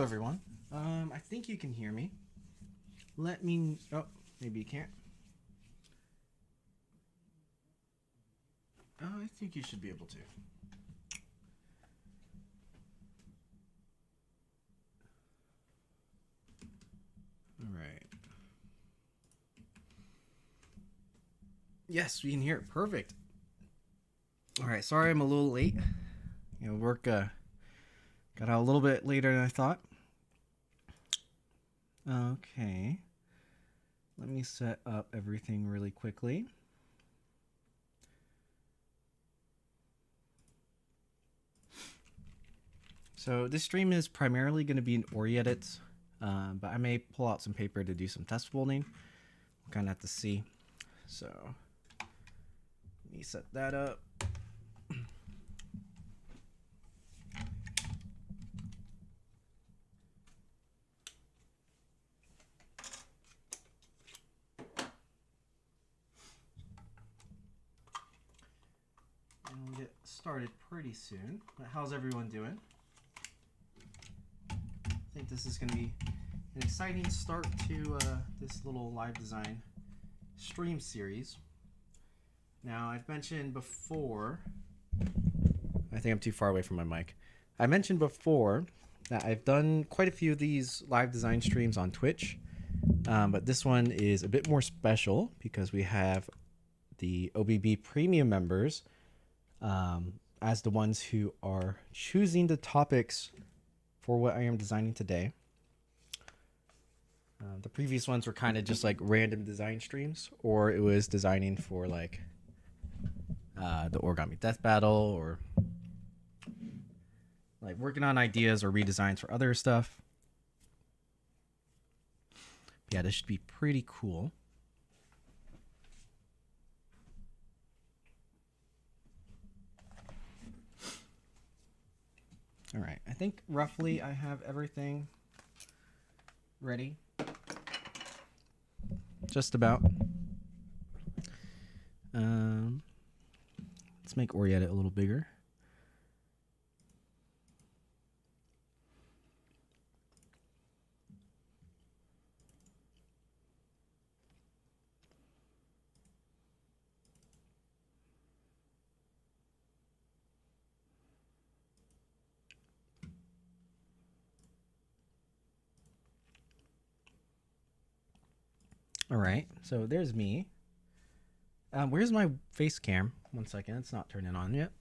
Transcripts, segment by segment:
everyone. I think you can hear me. Let me. Oh, maybe you can't. Oh, I think you should be able to. All right. Yes, we can hear it. Perfect. All right. Sorry, I'm a little late. Work got out a little bit later than I thought. Okay. Let me set up everything really quickly. So this stream is primarily going to be in Ori edits, but I may pull out some paper to do some test folding. We'll kind of have to see. So let me set that up. And we'll get started pretty soon. But how's everyone doing? I think this is going to be an exciting start to this little live design stream series. Now, I've mentioned before, I think I'm too far away from my mic. I mentioned before that I've done quite a few of these live design streams on Twitch, but this one is a bit more special because we have the OBB premium members as the ones who are choosing the topics for what I am designing today. The previous ones were kind of just like random design streams, or it was designing for like the Origami Death Battle, or like working on ideas or redesigns for other stuff. Yeah, this should be pretty cool. All right, I think roughly I have everything ready. Just about. Let's make Ori edit a little bigger. All right, so there's me. Where's my face cam? 1 second, it's not turning on yet.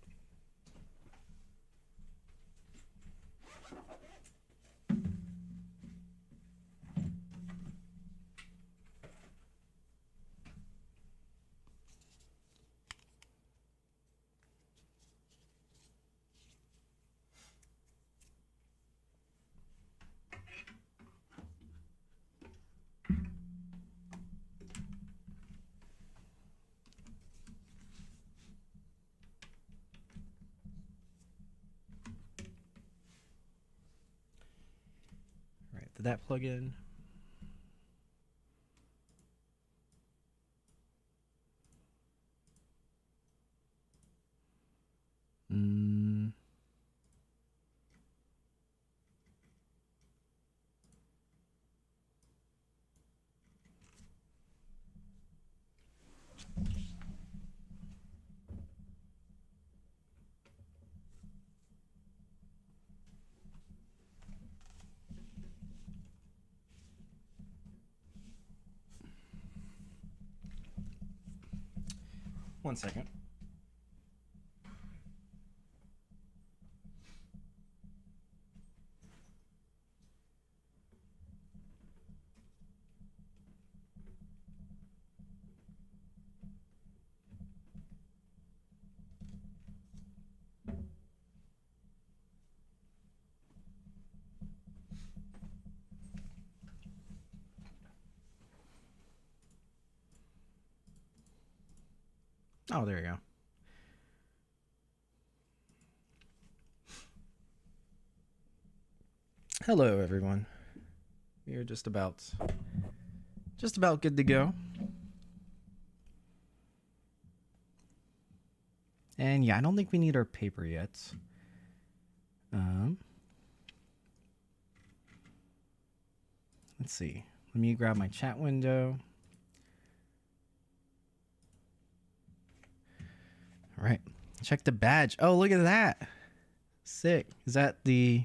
Did that plug in? One second. Oh, there you go. Hello, everyone. We are just about good to go. And yeah, I don't think we need our paper yet. let's see. Let me grab my chat window. All right, check the badge. Oh, look at that. Sick. Is that the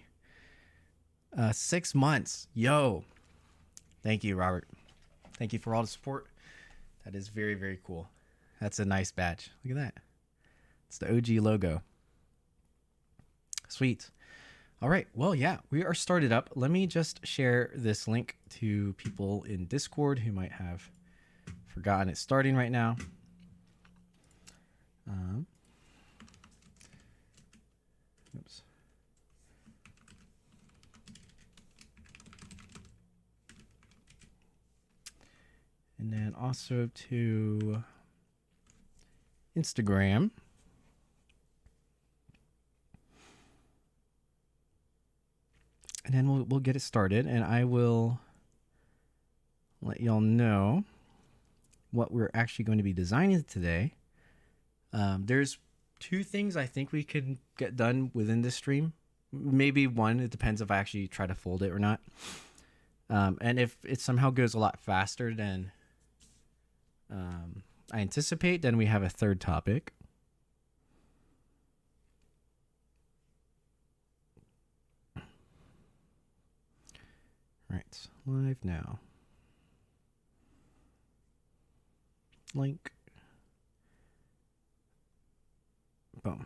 6 months? Yo. Thank you, Robert. Thank you for all the support. That is very, very cool. That's a nice badge. Look at that. It's the OG logo. Sweet. All right. Well, yeah, we are started up. Let me just share this link to people in Discord who might have forgotten it's starting right now. Oops. And then also to Instagram. And then we'll get it started, and I will let y'all know what we're actually going to be designing today. There's 2 things I think we could get done within this stream. Maybe 1. It depends if I actually try to fold it or not. And if it somehow goes a lot faster than I anticipate, then we have a 3rd topic. Right, live now. Link. Boom.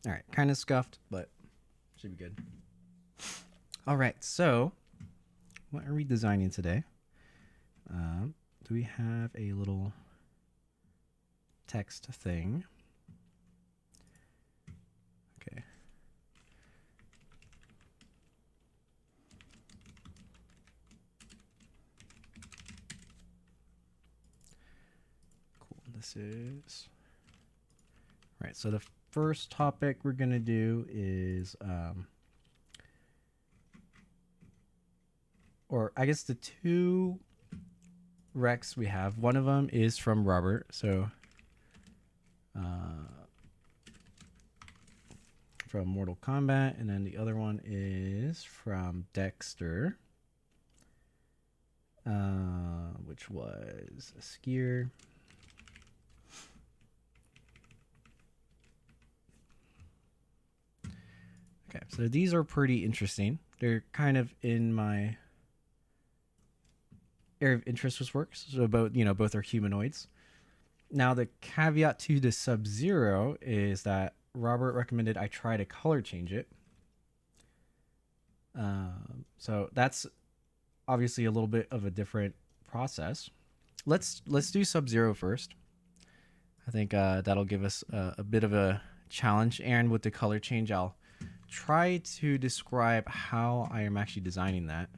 All right, kind of scuffed, but should be good. All right, so what are we designing today? Do we have a little text thing? Okay. Cool. This is right. So the first topic we're gonna do is, or I guess the 2 recs we have. One of them is from Robert, so from Mortal Kombat, and then the other one is from Dexter, which was a skier. Okay, so these are pretty interesting. They're kind of in my area of interest with works. So both are humanoids. Now the caveat to the Sub-Zero is that Robert recommended I try to color change it. So that's obviously a little bit of a different process. Let's do Sub-Zero first. I think that'll give us a bit of a challenge. And with the color change, I'll try to describe how I am actually designing that,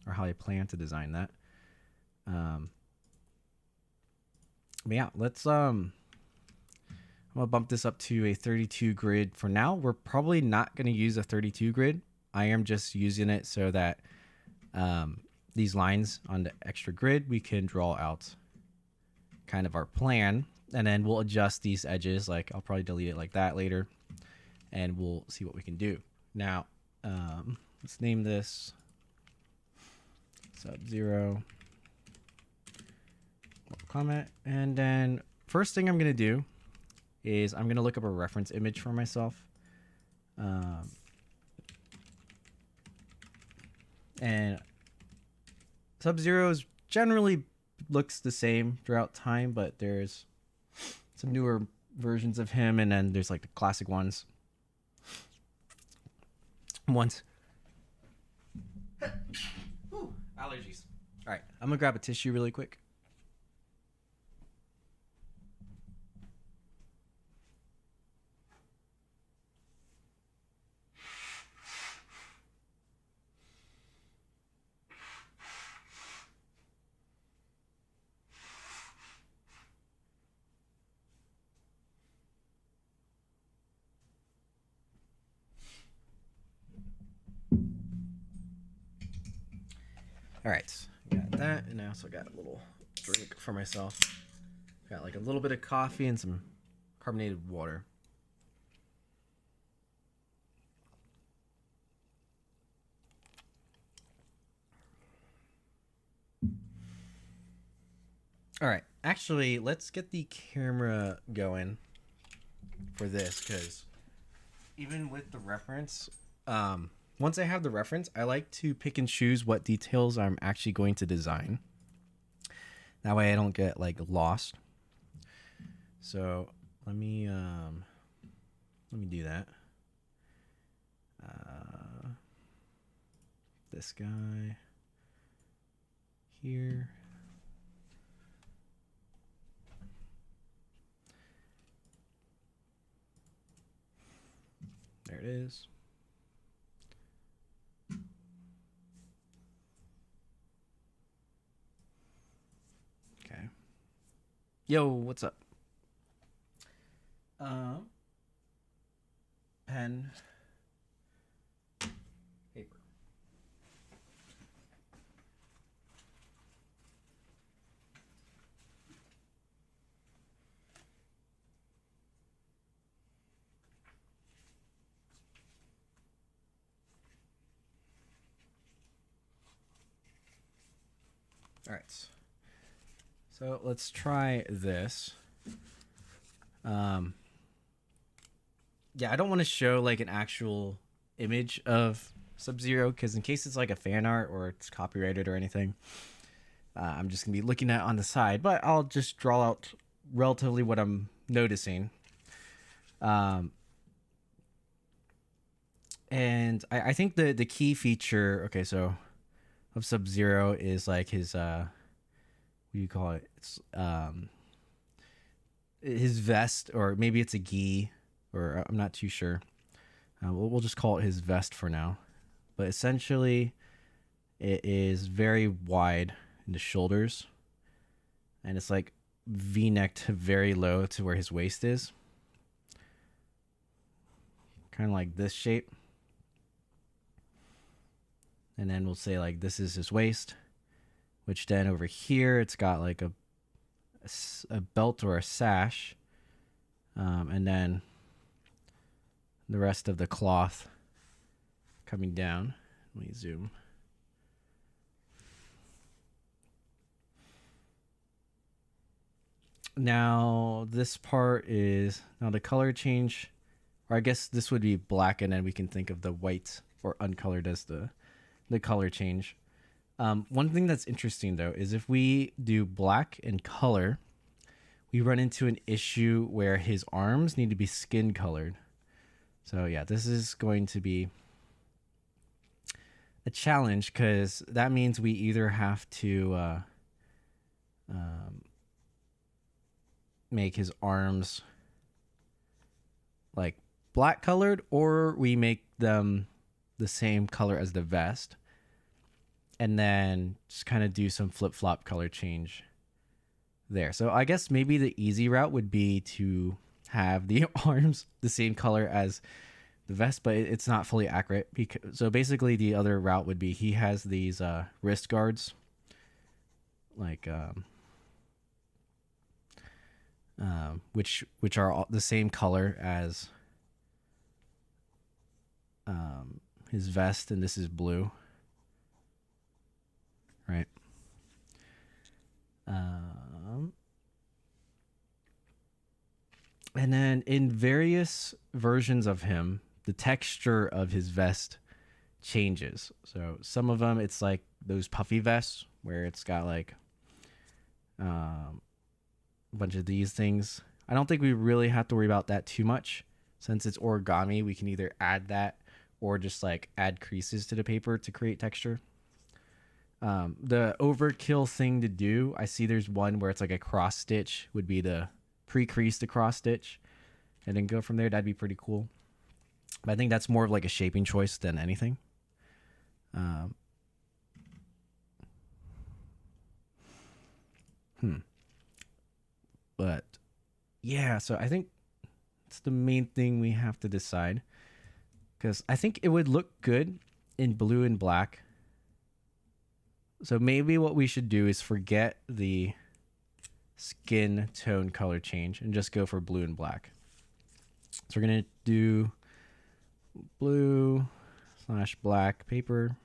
or how I plan to design that. But yeah, let's I'm gonna bump this up to a 32 grid for now. We're probably not going to use a 32 grid. I am just using it so that these lines on the extra grid, we can draw out kind of our plan, and then we'll adjust these edges. Like I'll probably delete it like that later, and we'll see what we can do. Now, let's name this Sub-Zero comment. And then first thing I'm going to do is I'm going to look up a reference image for myself. And Sub-Zero's generally looks the same throughout time, but there's some newer versions of him, and then there's like the classic ones. Ooh, allergies. All right, I'm gonna grab a tissue really quick. All right, got that, and I also got a little drink for myself. Got like a little bit of coffee and some carbonated water. All right, actually, let's get the camera going for this, because even with the reference, once I have the reference, I like to pick and choose what details I'm actually going to design. That way I don't get like lost. So let me do that. This guy here. There it is. Okay. Yo, what's up? Pen, paper. All right. So let's try this. Yeah, I don't want to show like an actual image of Sub-Zero, because in case it's like a fan art or it's copyrighted or anything, I'm just gonna be looking at it on the side. But I'll just draw out relatively what I'm noticing. And I think the key feature, okay, so of Sub-Zero is like his what do you call it? It's his vest, or maybe it's a gi, or I'm not too sure. We'll just call it his vest for now. But essentially, it is very wide in the shoulders, and it's like V-necked very low to where his waist is. Kind of like this shape. And then we'll say like this is his waist, which then over here it's got like a belt or a sash, and then the rest of the cloth coming down. Let me zoom. Now this part is, now the color change, or I guess this would be black, and then we can think of the white or uncolored as the color change. One thing that's interesting though is if we do black and color, we run into an issue where his arms need to be skin colored. So yeah, this is going to be a challenge, because that means we either have to make his arms like black colored, or we make them the same color as the vest, and then just kind of do some flip-flop color change there. So I guess maybe the easy route would be to have the arms the same color as the vest, but it's not fully accurate. So basically the other route would be he has these wrist guards, like which are all the same color as his vest, and this is blue, right? And then in various versions of him, the texture of his vest changes. So some of them, it's like those puffy vests where it's got like a bunch of these things. I don't think we really have to worry about that too much. Since it's origami, we can either add that or just like add creases to the paper to create texture. The overkill thing to do, I see there's one where it's like a cross stitch would be the pre-crease the cross stitch and then go from there. That'd be pretty cool. But I think that's more of like a shaping choice than anything. But yeah, so I think it's the main thing we have to decide, because I think it would look good in blue and black. So maybe what we should do is forget the skin tone color change and just go for blue and black. So we're going to do blue / black paper.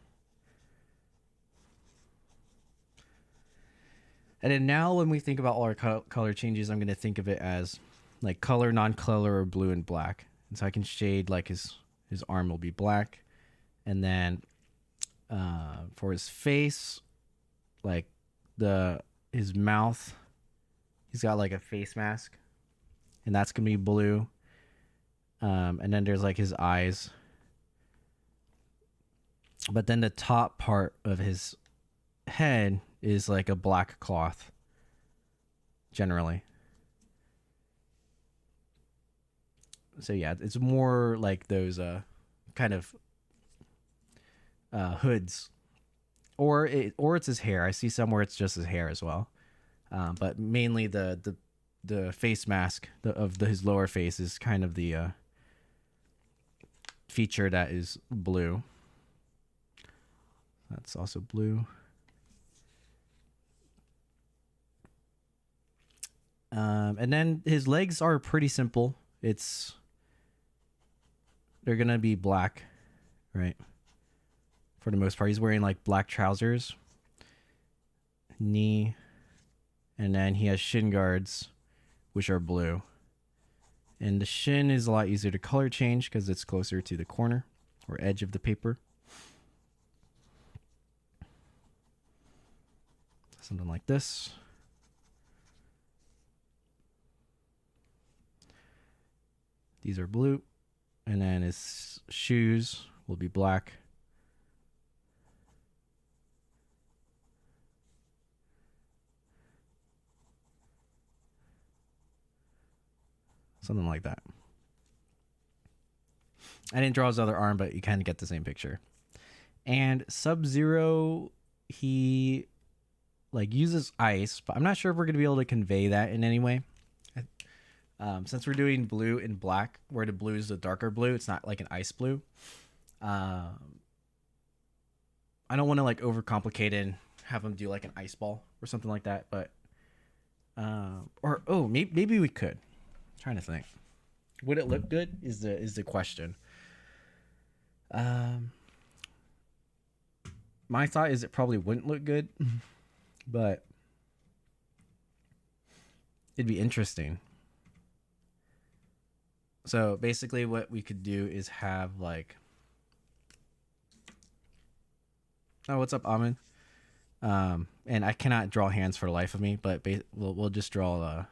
And then now when we think about all our color changes, I'm going to think of it as like color, non-color, or blue and black. And so I can shade like his arm will be black. And then for his face, like his mouth, he's got like a face mask. And that's going to be blue. And then there's like his eyes. But then the top part of his head is like a black cloth generally. So yeah, it's more like those kind of hoods, or it's his hair. I see somewhere it's just his hair as well, but mainly the face mask of his lower face is kind of the feature that is blue. That's also blue. And then his legs are pretty simple. They're gonna be black, right? For the most part, he's wearing like black trousers, knee, and then he has shin guards, which are blue. And the shin is a lot easier to color change because it's closer to the corner or edge of the paper. Something like this. These are blue, and then his shoes will be black. Something like that. I didn't draw his other arm, but you kind of get the same picture. And Sub-Zero, he like uses ice, but I'm not sure if we're going to be able to convey that in any way. Since we're doing blue and black, where the blue is the darker blue, it's not like an ice blue. I don't want to like overcomplicate it and have him do like an ice ball or something like that, but maybe we could. I'm trying to think. Would it look good? Is the question. My thought is it probably wouldn't look good, but it'd be interesting. So basically what we could do is have like, oh, what's up, Amin? And I cannot draw hands for the life of me, but we'll just draw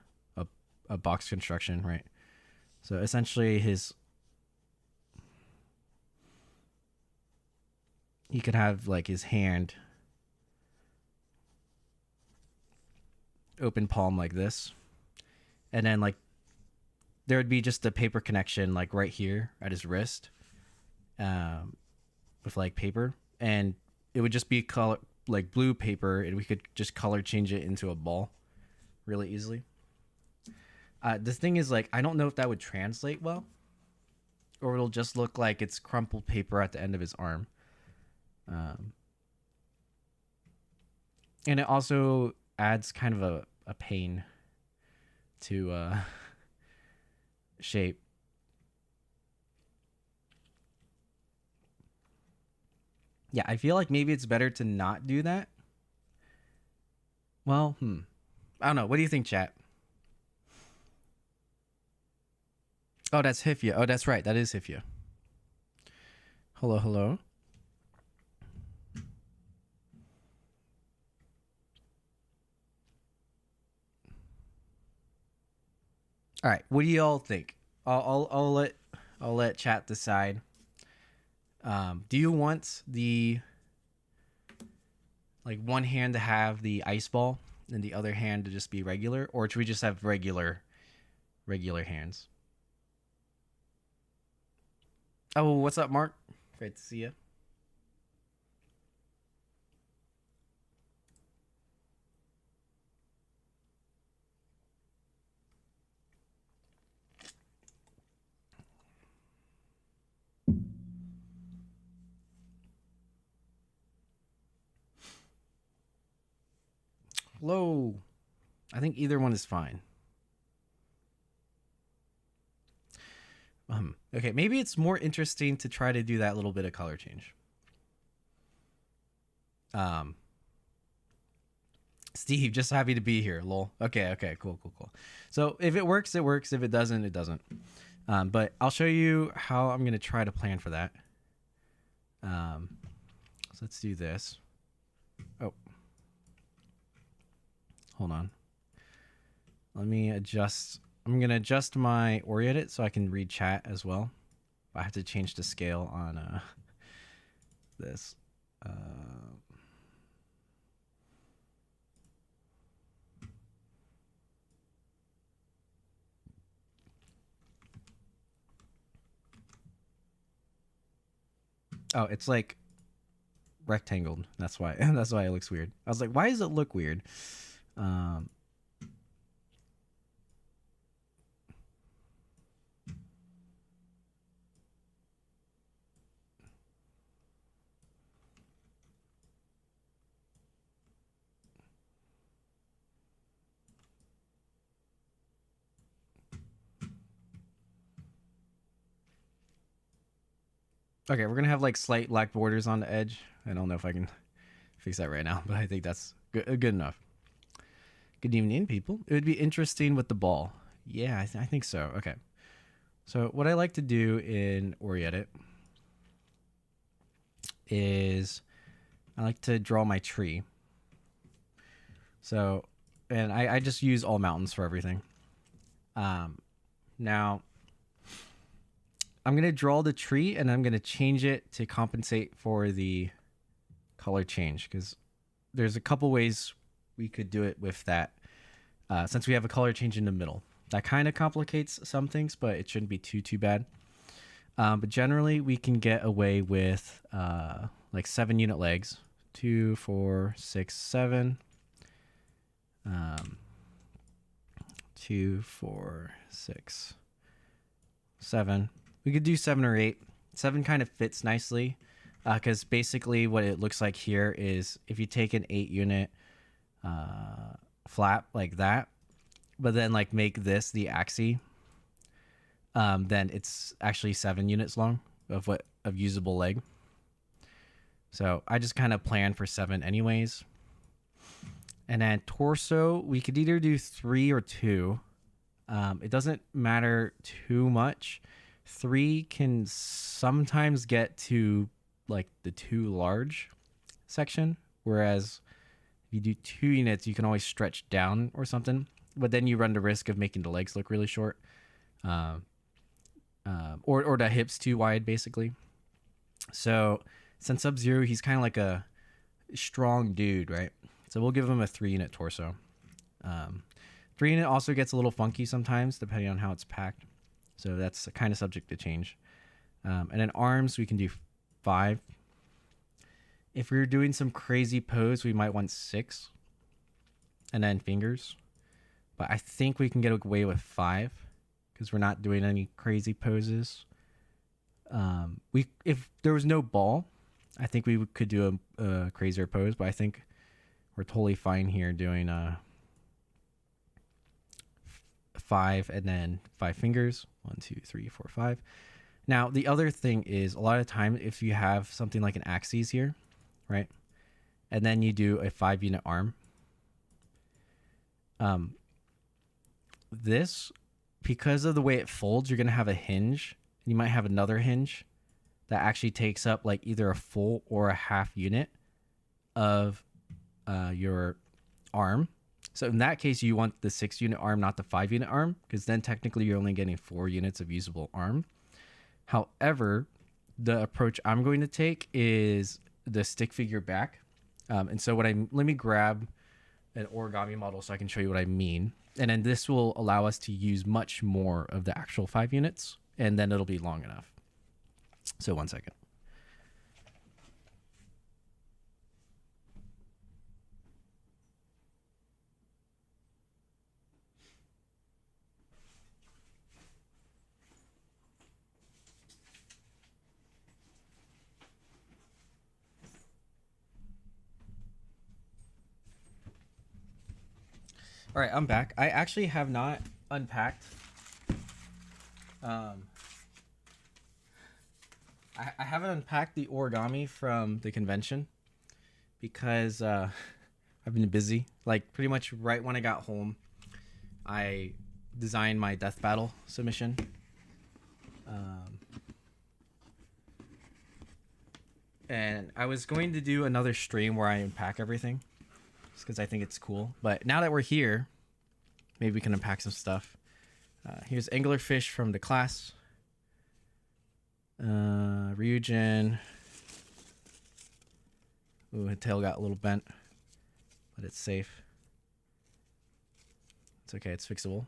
a box construction, right? So essentially he could have like his hand open palm like this, and then like there would be just a paper connection like right here at his wrist, with like paper, and it would just be color like blue paper, and we could just color change it into a ball really easily. The thing is, like, I don't know if that would translate well, or it'll just look like it's crumpled paper at the end of his arm. And it also adds kind of a pain to shape. Yeah, I feel like maybe it's better to not do that. Well, I don't know. What do you think, chat? Oh, that's Hifya. Oh, that's right. That is Hifya. Hello, hello. All right. What do y'all think? I'll let chat decide. Do you want the like one hand to have the ice ball and the other hand to just be regular, or should we just have regular hands? Oh, what's up, Mark? Great to see you. Hello. I think either one is fine. Okay, maybe it's more interesting to try to do that little bit of color change. Steve, just happy to be here, lol. Okay, cool. So if it works, it works. If it doesn't, it doesn't. But I'll show you how I'm going to try to plan for that. So let's do this. Oh. Hold on. Let me adjust. I'm going to adjust my Origami so I can read chat as well. I have to change the scale on this. Oh, it's like rectangled. That's why. That's why it looks weird. I was like, why does it look weird? Okay, we're gonna have like slight black borders on the edge. I don't know if I can fix that right now, but I think that's good enough. Good evening, people. It would be interesting with the ball. Yeah, I think so. Okay. So what I like to do in Origami is I like to draw my tree. So, and I just use all mountains for everything. Now, I'm going to draw the tree and I'm going to change it to compensate for the color change because there's a couple ways we could do it with that. Since we have a color change in the middle, that kind of complicates some things, but it shouldn't be too bad. But generally we can get away with like 7 unit legs, 2, 4, 6, 7, 2, 4, 6, 7. We could do 7 or 8. 7 kind of fits nicely because basically what it looks like here is if you take an 8 unit flap like that, but then like make this the axis, then it's actually 7 units long of usable leg. So I just kind of plan for 7 anyways. And then torso, we could either do 3 or 2. It doesn't matter too much. 3 can sometimes get to like the too large section, whereas if you do 2 units, you can always stretch down or something, but then you run the risk of making the legs look really short, or the hips too wide, basically. So since Sub-Zero, he's kind of like a strong dude, right? So we'll give him a 3 unit torso. 3 unit also gets a little funky sometimes, depending on how it's packed. So that's kind of subject to change. And then arms, we can do 5. If we were doing some crazy pose, we might want 6. And then fingers. But I think we can get away with 5 because we're not doing any crazy poses. If there was no ball, I think we could do a crazier pose, but I think we're totally fine here doing 5 and then 5 fingers. 1, 2, 3, 4, 5. Now, the other thing is a lot of time if you have something like an axis here, right? And then you do a 5 unit arm. This, because of the way it folds, you're going to have a hinge. You might have another hinge that actually takes up like either a full or a half unit of your arm. So in that case, you want the 6 unit arm, not the 5 unit arm, because then technically you're only getting 4 units of usable arm. However, the approach I'm going to take is the stick figure back. And so let me grab an origami model so I can show you what I mean. And then this will allow us to use much more of the actual 5 units, and then it'll be long enough. So 1 second. All right, I'm back. I actually have not unpacked. I haven't unpacked the origami from the convention because I've been busy. Like pretty much right when I got home, I designed my death battle submission. And I was going to do another stream where I unpack everything, just because I think it's cool. But now that we're here, maybe we can unpack some stuff. Here's anglerfish from the class. Ryujin. Ooh, her tail got a little bent, but it's safe. It's okay, it's fixable.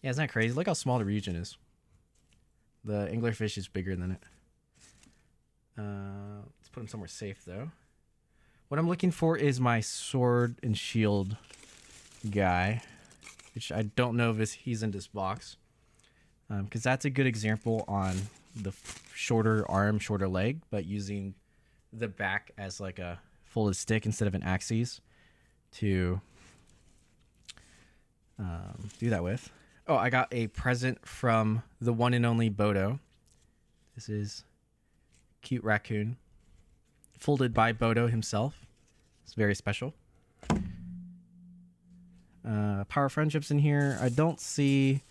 Yeah, isn't that crazy? Look how small the Ryujin is. The anglerfish is bigger than it. Let's put him somewhere safe though. What I'm looking for is my sword and shield guy, which I don't know if he's in this box, because that's a good example on the shorter arm, shorter leg, but using the back as like a folded stick instead of an axis to do that with. Oh, I got a present from the one and only Bodo. This is cute raccoon folded by Bodo himself. It's very special. Power friendships in here. I don't see.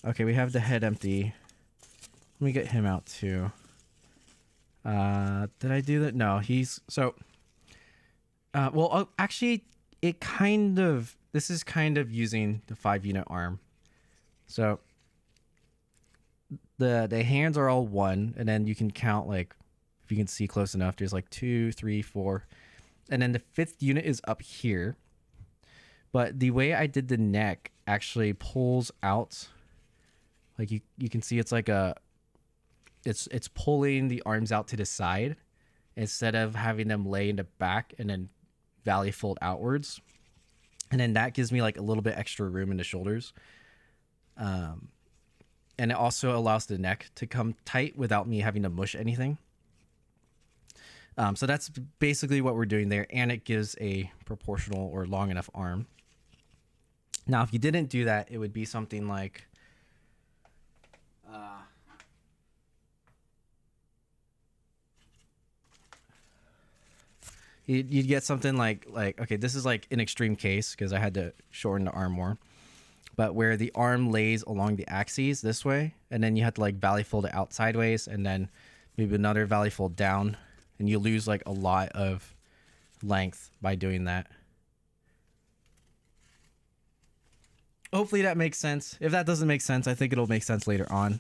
Okay, we have the head empty. Let me get him out too. Did I do that? No, he's so. Well, actually, it kind of. This is kind of using the 5-unit arm. So the hands are all 1, and then you can count, like, if you can see close enough, there's like 2, 3, 4, and then the 5th unit is up here. But the way I did the neck actually pulls out, like you can see it's like a it's pulling the arms out to the side instead of having them lay in the back and then valley fold outwards. And then that gives me like a little bit extra room in the shoulders. And it also allows the neck to come tight without me having to mush anything. So that's basically what we're doing there. And it gives a proportional or long enough arm. Now, if you didn't do that, it would be something like... You'd get something like, okay, this is like an extreme case because I had to shorten the arm more. But where the arm lays along the axes this way, and then you have to like valley fold it out sideways, and then maybe another valley fold down, and you lose like a lot of length by doing that. Hopefully that makes sense. If that doesn't make sense, I think it'll make sense later on.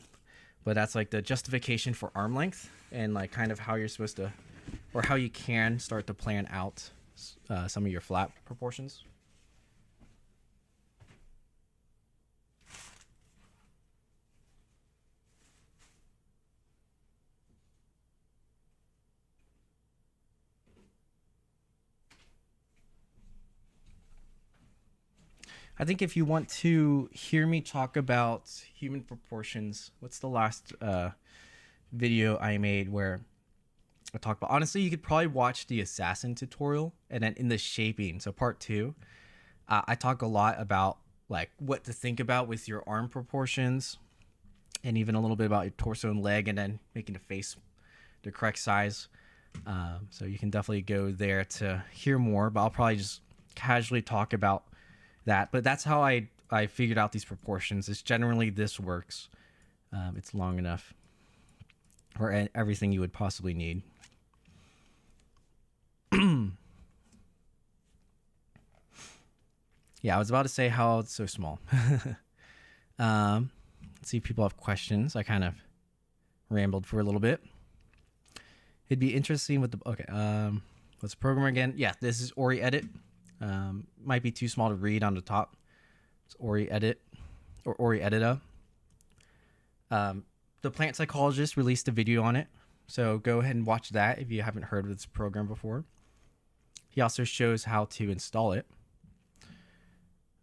But that's like the justification for arm length and like kind of how you're supposed to, or how you can start to plan out some of your flap proportions. I think if you want to hear me talk about human proportions, what's the last video I made where I talk about, honestly, you could probably watch the assassin tutorial, and then in the shaping, so part 2, I talk a lot about like what to think about with your arm proportions, and even a little bit about your torso and leg, and then making the face the correct size. So you can definitely go there to hear more, but I'll probably just casually talk about that. But that's how I figured out these proportions. It's generally this works. It's long enough for everything you would possibly need. Yeah, I was about to say how it's so small. Let's see if people have questions. I kind of rambled for a little bit. It'd be interesting with the... Okay, what's the program again? Yeah, this is Ori Edit. Might be too small to read on the top. It's Ori Edit, or Ori Edita. The plant psychologist released a video on it, so go ahead and watch that if you haven't heard of this program before. He also shows how to install it.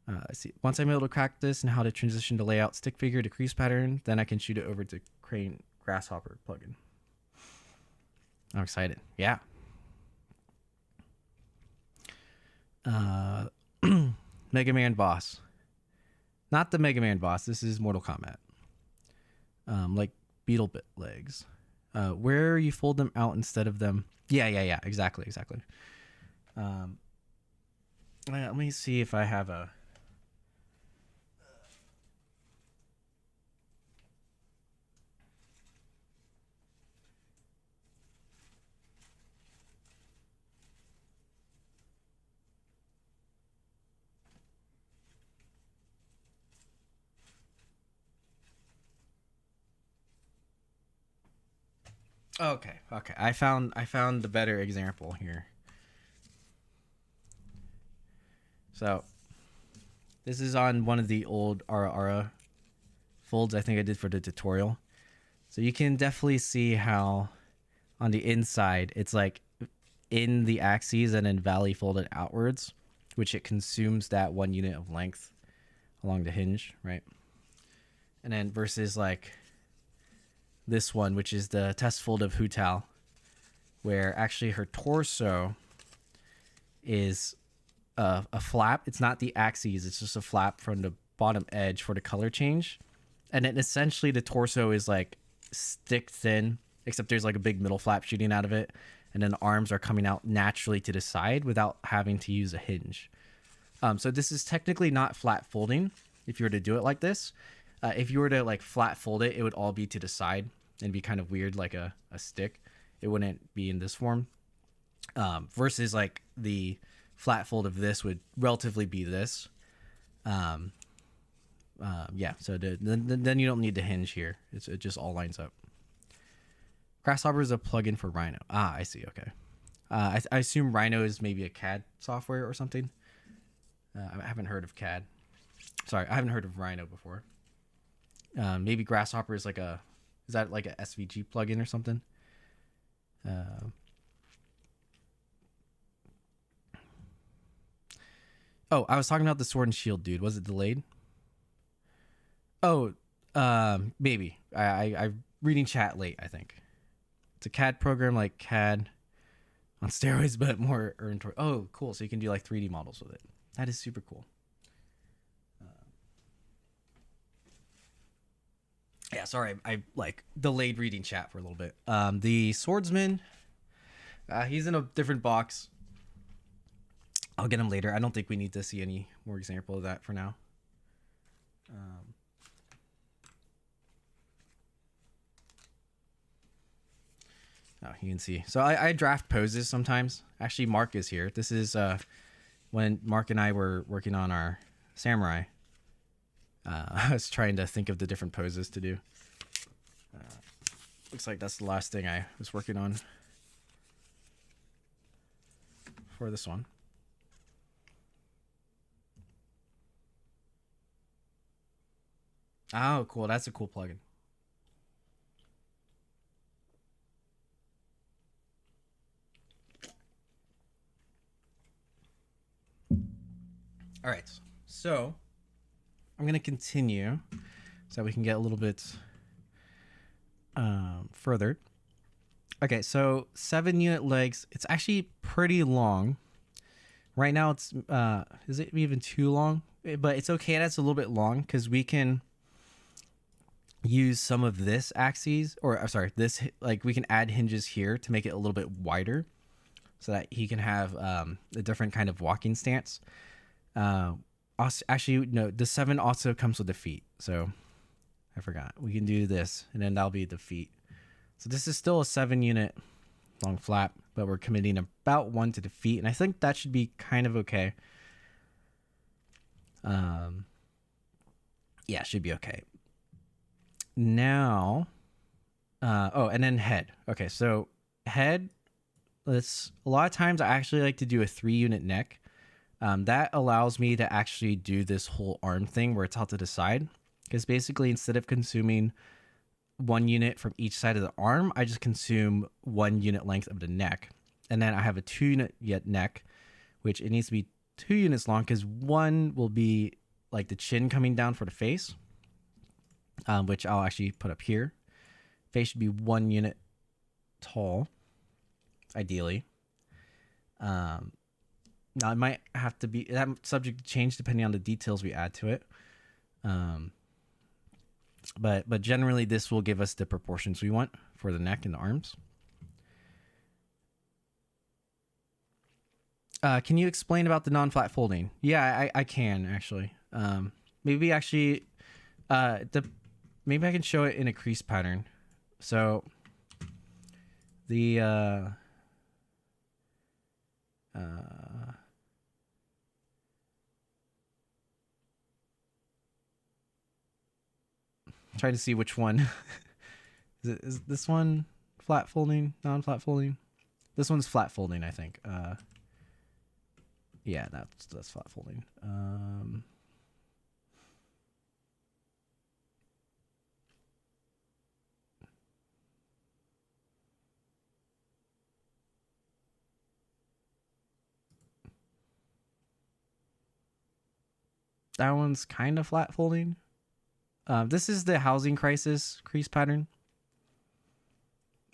Let's see. Once I'm able to crack this and how to transition the layout stick figure to crease pattern, then I can shoot it over to Crane Grasshopper plugin. I'm excited. Yeah. Mega Man boss. Not the Mega Man boss. This is Mortal Kombat. Like beetle bit legs. Where you fold them out instead of them. Yeah. Exactly. Let me see if I have a. Okay. I found the better example here. So, this is on one of the old Ara folds I think I did for the tutorial. So you can definitely see how on the inside it's like in the axes and then valley folded outwards, which it consumes that 1 unit of length along the hinge, right? And then versus like this one, which is the test fold of Hu Tao, where actually her torso is a flap. It's not the axes, it's just a flap from the bottom edge for the color change. And then essentially the torso is like stick thin, except there's like a big middle flap shooting out of it. And then the arms are coming out naturally to the side without having to use a hinge. So this is technically not flat folding if you were to do it like this. If you were to like flat fold it, it would all be to the side and be kind of weird like a stick. It wouldn't be in this form. Versus like the flat fold of this would relatively be this. Yeah, so then you don't need the hinge here. It just all lines up. Grasshopper is a plugin for Rhino. Ah, I see. Okay. I assume Rhino is maybe a CAD software or something. I haven't heard of CAD. Sorry, I haven't heard of Rhino before. Maybe Grasshopper is like is that like a SVG plugin or something? Oh, I was talking about the Sword and Shield dude. Was it delayed? Oh, maybe. I'm reading chat late, I think. It's a CAD program like CAD on steroids, but more earned toward. Oh, cool. So you can do like 3D models with it. That is super cool. Yeah, sorry. I like delayed reading chat for a little bit. The swordsman, he's in a different box. I'll get him later. I don't think we need to see any more example of that for now. Oh, you can see. So I draft poses sometimes. Actually, Mark is here. This is when Mark and I were working on our samurai. I was trying to think of the different poses to do. Looks like that's the last thing I was working on for this one. Oh, cool. That's a cool plugin. All right. So I'm going to continue so we can get a little bit further. Okay, so 7-unit legs. It's actually pretty long. Right now it's is it even too long? But it's okay that's a little bit long because we can use some of this axes, or sorry, this, like we can add hinges here to make it a little bit wider so that he can have a different kind of walking stance. Also, actually, no, the 7 also comes with the feet. So I forgot. We can do this and then that'll be the feet. So this is still a 7-unit long flap, but we're committing about 1 to the feet. And I think that should be kind of okay. Yeah, it should be okay. Now, oh, and then head. Okay, so head, a lot of times I actually like to do a 3-unit neck. That allows me to actually do this whole arm thing where it's out to the side. Because basically, instead of consuming 1 unit from each side of the arm, I just consume 1 unit length of the neck. And then I have a 2-unit neck, which it needs to be 2 units long because 1 will be like the chin coming down for the face. Which I'll actually put up here. Face should be 1 unit tall, ideally. Now it might have to be that subject to change depending on the details we add to it. But generally this will give us the proportions we want for the neck and the arms. Can you explain about the non-flat folding? Yeah, I can actually. Maybe actually, maybe I can show it in a crease pattern. So the trying to see which one. Is this one flat folding, non-flat folding? This one's flat folding, I think. Yeah, that's flat folding. That one's kind of flat folding. This is the housing crisis crease pattern.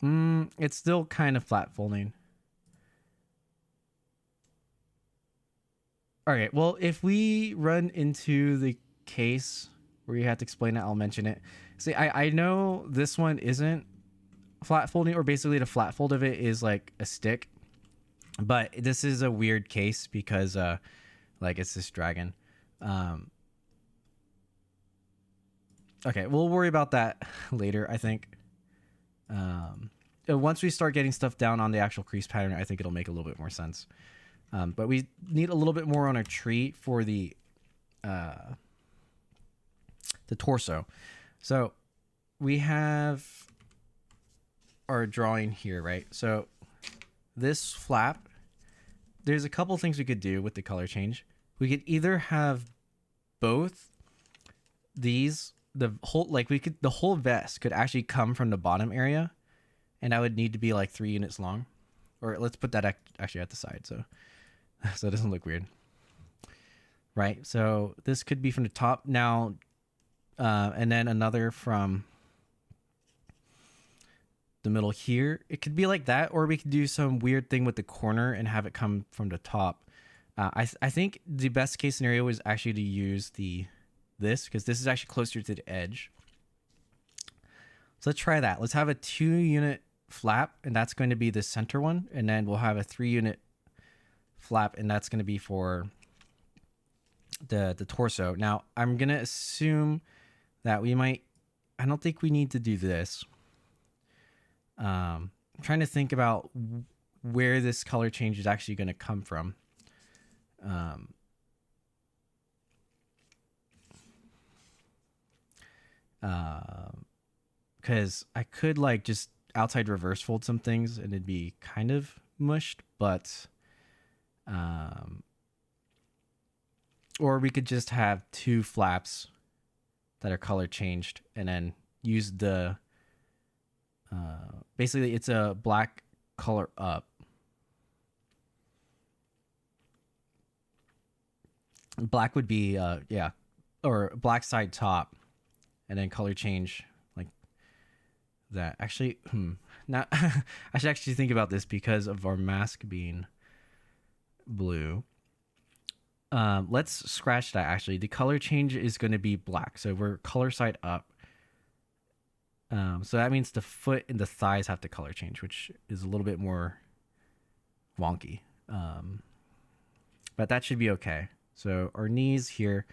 It's still kind of flat folding. All right, well, if we run into the case where you have to explain it, I'll mention it. See, I know this one isn't flat folding, or basically the flat fold of it is like a stick. But this is a weird case because like it's this dragon. Okay, we'll worry about that later, I think. Once we start getting stuff down on the actual crease pattern, I think it'll make a little bit more sense. But we need a little bit more on our tree for the torso. So we have our drawing here, right? So this flap, there's a couple things we could do with the color change. We could either have both these, the whole vest could actually come from the bottom area, and that would need to be like 3 units long. Or let's put that actually at the side so it doesn't look weird. Right, so this could be from the top now, and then another from the middle here. It could be like that, or we could do some weird thing with the corner and have it come from the top. I think the best case scenario is actually to use this, because this is actually closer to the edge. So let's try that. Let's have a 2-unit flap, and that's going to be the center one, and then we'll have a 3-unit flap, and that's going to be for the torso. Now I'm going to assume that we might, I don't think we need to do this. I'm trying to think about where this color change is actually going to come from. Because I could like just outside reverse fold some things and it'd be kind of mushed, but or we could just have 2 flaps that are color changed and then use the basically it's a black color up. Black would be yeah, or black side top, and then color change like that. Actually, not I should actually think about this because of our mask being blue. Let's scratch that. Actually, the color change is going to be black, so we're color side up. So that means the foot and the thighs have to color change, which is a little bit more wonky. But that should be okay. So our knees here,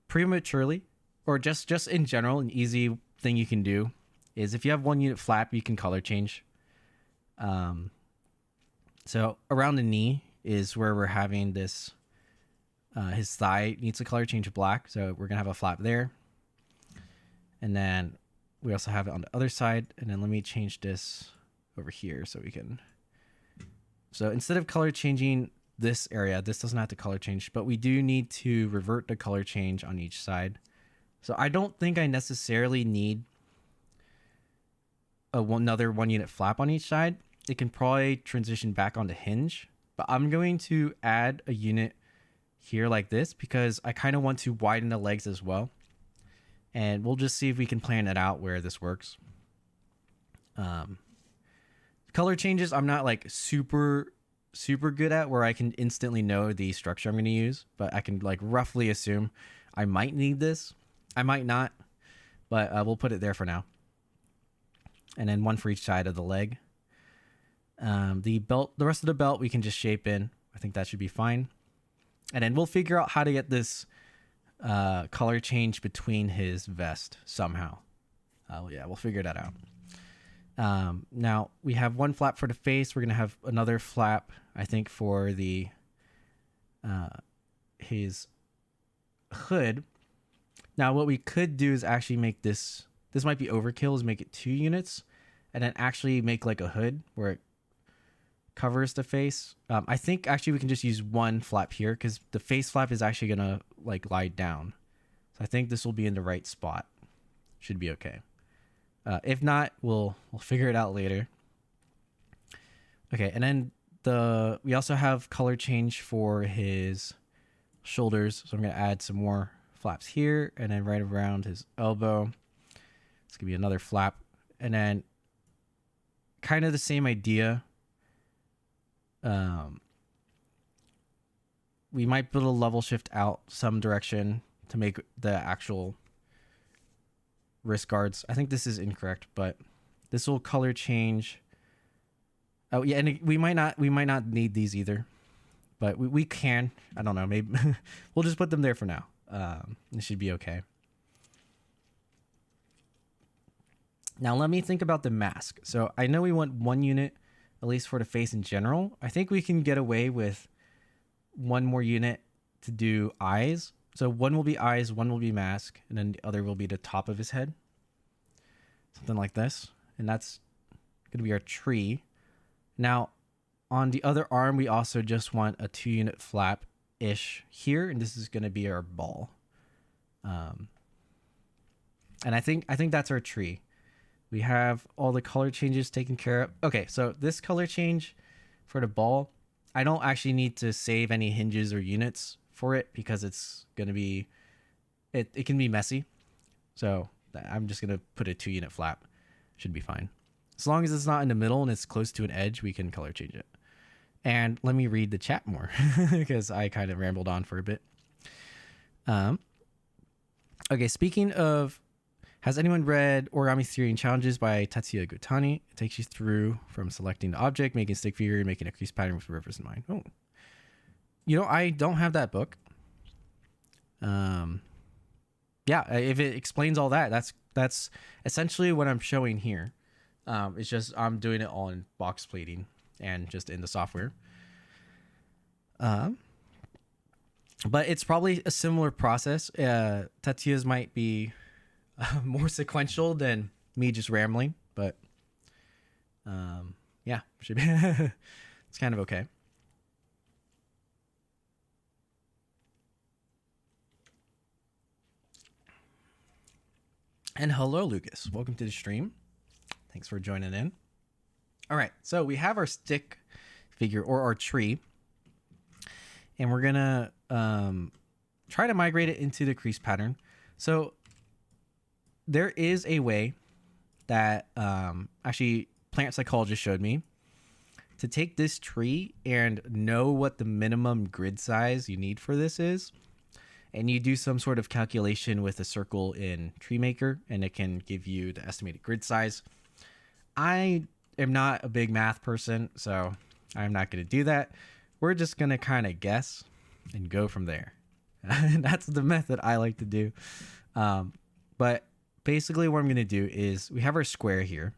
prematurely, or just in general, an easy thing you can do is if you have 1-unit flap, you can color change. So around the knee is where we're having this, his thigh needs to color change black. So we're gonna have a flap there. And then we also have it on the other side. And then let me change this over here so we can, so instead of color changing this area, this doesn't have to color change, but we do need to revert the color change on each side. So I don't think I necessarily need another 1-unit flap on each side. It can probably transition back onto hinge, but I'm going to add a unit here like this because I kind of want to widen the legs as well. And we'll just see if we can plan it out where this works. Color changes, I'm not like super super good at where I can instantly know the structure I'm going to use, but I can like roughly assume I might need this. I might not, but we'll put it there for now. And then one for each side of the leg. The rest of the belt we can just shape in. I think that should be fine. And then we'll figure out how to get this color change between his vest somehow. Yeah, we'll figure that out. Now we have one flap for the face. We're gonna have another flap, I think, for the his hood. Now what we could do is actually make this might be overkill, is make it 2 units and then actually make like a hood where it covers the face. I think actually we can just use one flap here because the face flap is actually gonna like lie down. So I think this will be in the right spot. Should be okay. If not, we'll figure it out later. Okay, and then we also have color change for his shoulders. So I'm gonna add some more flaps here and then right around his elbow. It's gonna be another flap, and then kind of the same idea. We might build a level shift out some direction to make the actual wrist guards. I think this is incorrect, but this will color change. Oh yeah, and we might not need these either, but we can. I don't know. Maybe we'll just put them there for now. It should be okay. Now let me think about the mask. So I know we want 1 unit, at least for the face in general. I think we can get away with 1 more unit to do eyes. So 1 will be eyes, 1 will be mask, and then the other will be the top of his head. Something like this. And that's going to be our tree. Now, on the other arm, we also just want a 2 unit flap-ish here, and this is going to be our ball. And I think that's our tree. We have all the color changes taken care of. Okay, so this color change for the ball, I don't actually need to save any hinges or units for it because it's going to be, it can be messy. So I'm just going to put a 2 unit flap. Should be fine. As long as it's not in the middle and it's close to an edge, we can color change it. And let me read the chat more because I kind of rambled on for a bit. Okay, speaking of, has anyone read Origami Theory and Challenges by Tatsuya Gotani? It takes you through from selecting the object, making a stick figure, and making a crease pattern with reference in mind. Oh, you know, I don't have that book. Yeah, if it explains all that, that's essentially what I'm showing here. It's just I'm doing it all in box plating and just in the software. But it's probably a similar process. Tatsuya's might be more sequential than me just rambling, but yeah, should be it's kind of okay. And hello, Lucas. Welcome to the stream. Thanks for joining in. All right, so we have our stick figure or our tree, and we're gonna try to migrate it into the crease pattern. So there is a way that actually Plant Psychologist showed me to take this tree and know what the minimum grid size you need for this is. And you do some sort of calculation with a circle in Tree Maker, and it can give you the estimated grid size. I am not a big math person, so I'm not going to do that. We're just going to kind of guess and go from there. And that's the method I like to do. But basically what I'm going to do is we have our square here.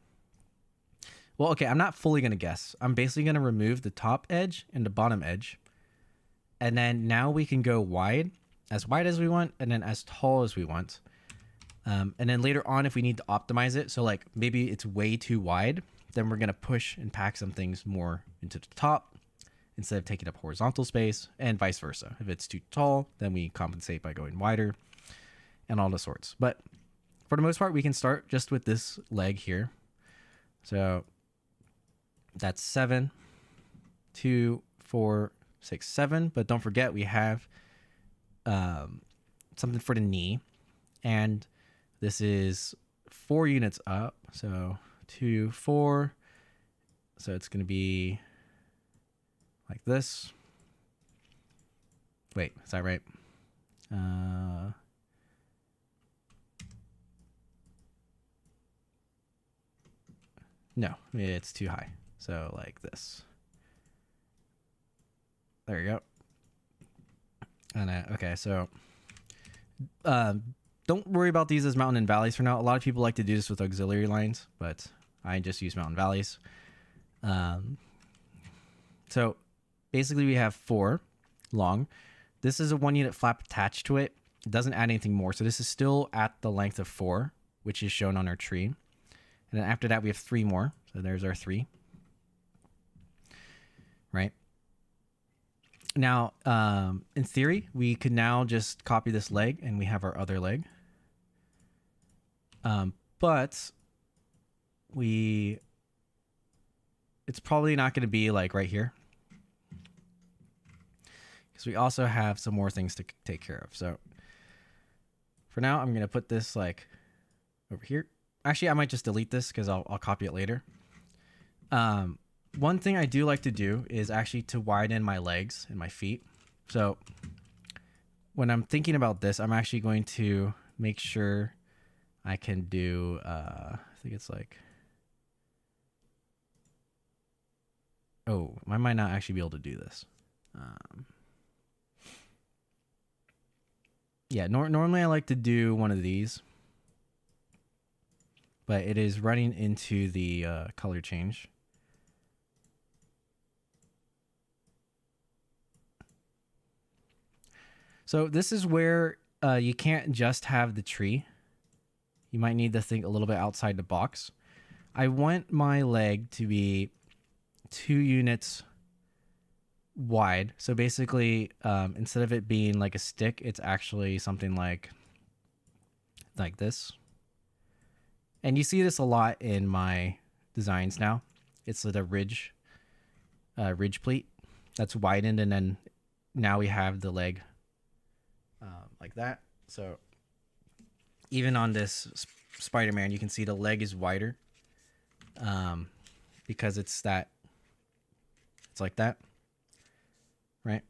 Well, okay, I'm not fully going to guess. I'm basically going to remove the top edge and the bottom edge. And then now we can go wide as we want, and then as tall as we want. And then later on, if we need to optimize it, so like maybe it's way too wide, then we're going to push and pack some things more into the top instead of taking up horizontal space, and vice versa. If it's too tall, then we compensate by going wider and all the sorts. But for the most part, we can start just with this leg here. So that's 7, 2, 4, 6, 7. But don't forget, we have something for the knee, and this is 4 units up. So 2, 4. So it's going to be like this. Wait, is that right? No, it's too high. So like this. There you go. And okay, so don't worry about these as mountain and valleys for now. A lot of people like to do this with auxiliary lines, but I just use mountain valleys. So basically we have 4 long. This is a 1 unit flap attached to it. It doesn't add anything more. So this is still at the length of 4, which is shown on our tree. And then after that, we have 3 more. So there's our 3. Right? Now, in theory, we could now just copy this leg and we have our other leg. But it's probably not going to be like right here, because we also have some more things to take care of. So for now, I'm going to put this like over here. Actually, I might just delete this because I'll copy it later. One thing I do like to do is actually to widen my legs and my feet. So when I'm thinking about this, I'm actually going to make sure I can do, I think it's like, oh, I might not actually be able to do this. Yeah, normally I like to do one of these, but it is running into the color change. So this is where you can't just have the tree. You might need to think a little bit outside the box. I want my leg to be 2 units wide. So basically, instead of it being like a stick, it's actually something like this. And you see this a lot in my designs now. It's like a ridge pleat that's widened, and then now we have the leg like that. So even on this Spider-Man, you can see the leg is wider because it's like that, right?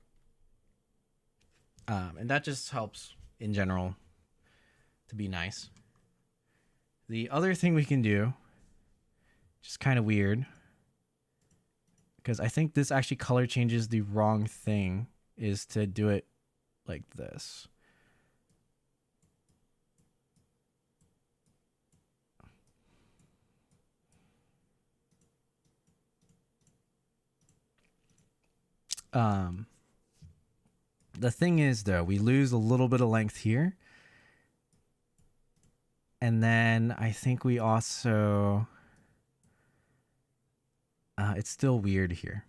And that just helps in general to be nice. The other thing we can do, which is kind of weird, because I think this actually color changes the wrong thing, is to do it like this. The thing is, though, we lose a little bit of length here. And then I think we also... it's still weird here.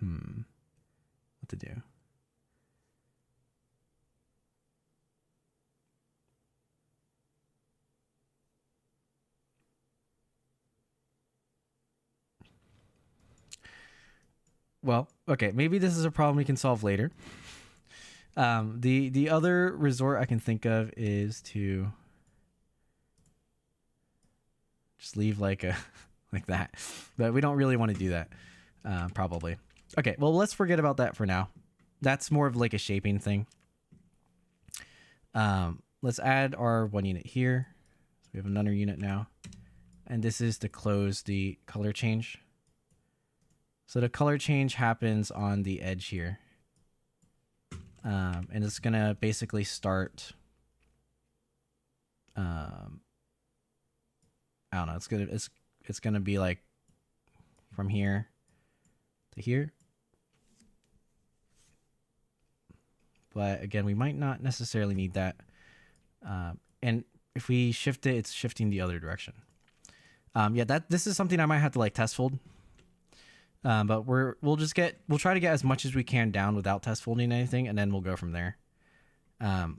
What to do? Well, okay, maybe this is a problem we can solve later. The other resort I can think of is to just leave like a like that, but we don't really want to do that, probably. Okay, well, let's forget about that for now. That's more of like a shaping thing. Let's add our 1 unit here. So we have another unit now, and this is to close the color change. So the color change happens on the edge here. And it's gonna basically start, I don't know, it's gonna be like from here to here. But again, we might not necessarily need that. And if we shift it, it's shifting the other direction. Yeah, this is something I might have to like test fold. But we'll try to get as much as we can down without test folding anything, and then we'll go from there. All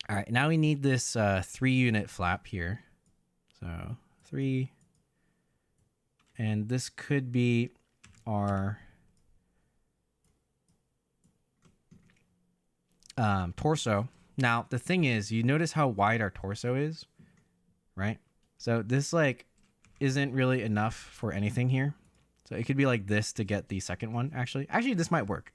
right, now we need this 3 unit flap here. So 3, and this could be our torso. Now the thing is, you notice how wide our torso is, right? So this like isn't really enough for anything here. So it could be like this to get the second one, actually. Actually, this might work.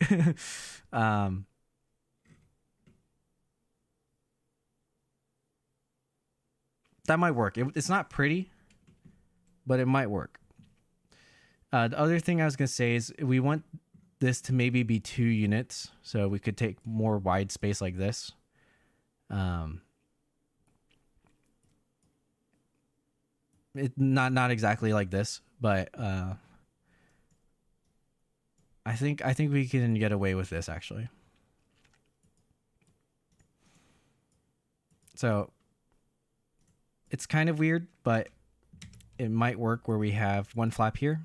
That might work. It's not pretty, but it might work. The other thing I was going to say is we want this to maybe be 2 units. So we could take more wide space like this. Not exactly like this, but I think we can get away with this actually. So it's kind of weird, but it might work where we have one flap here,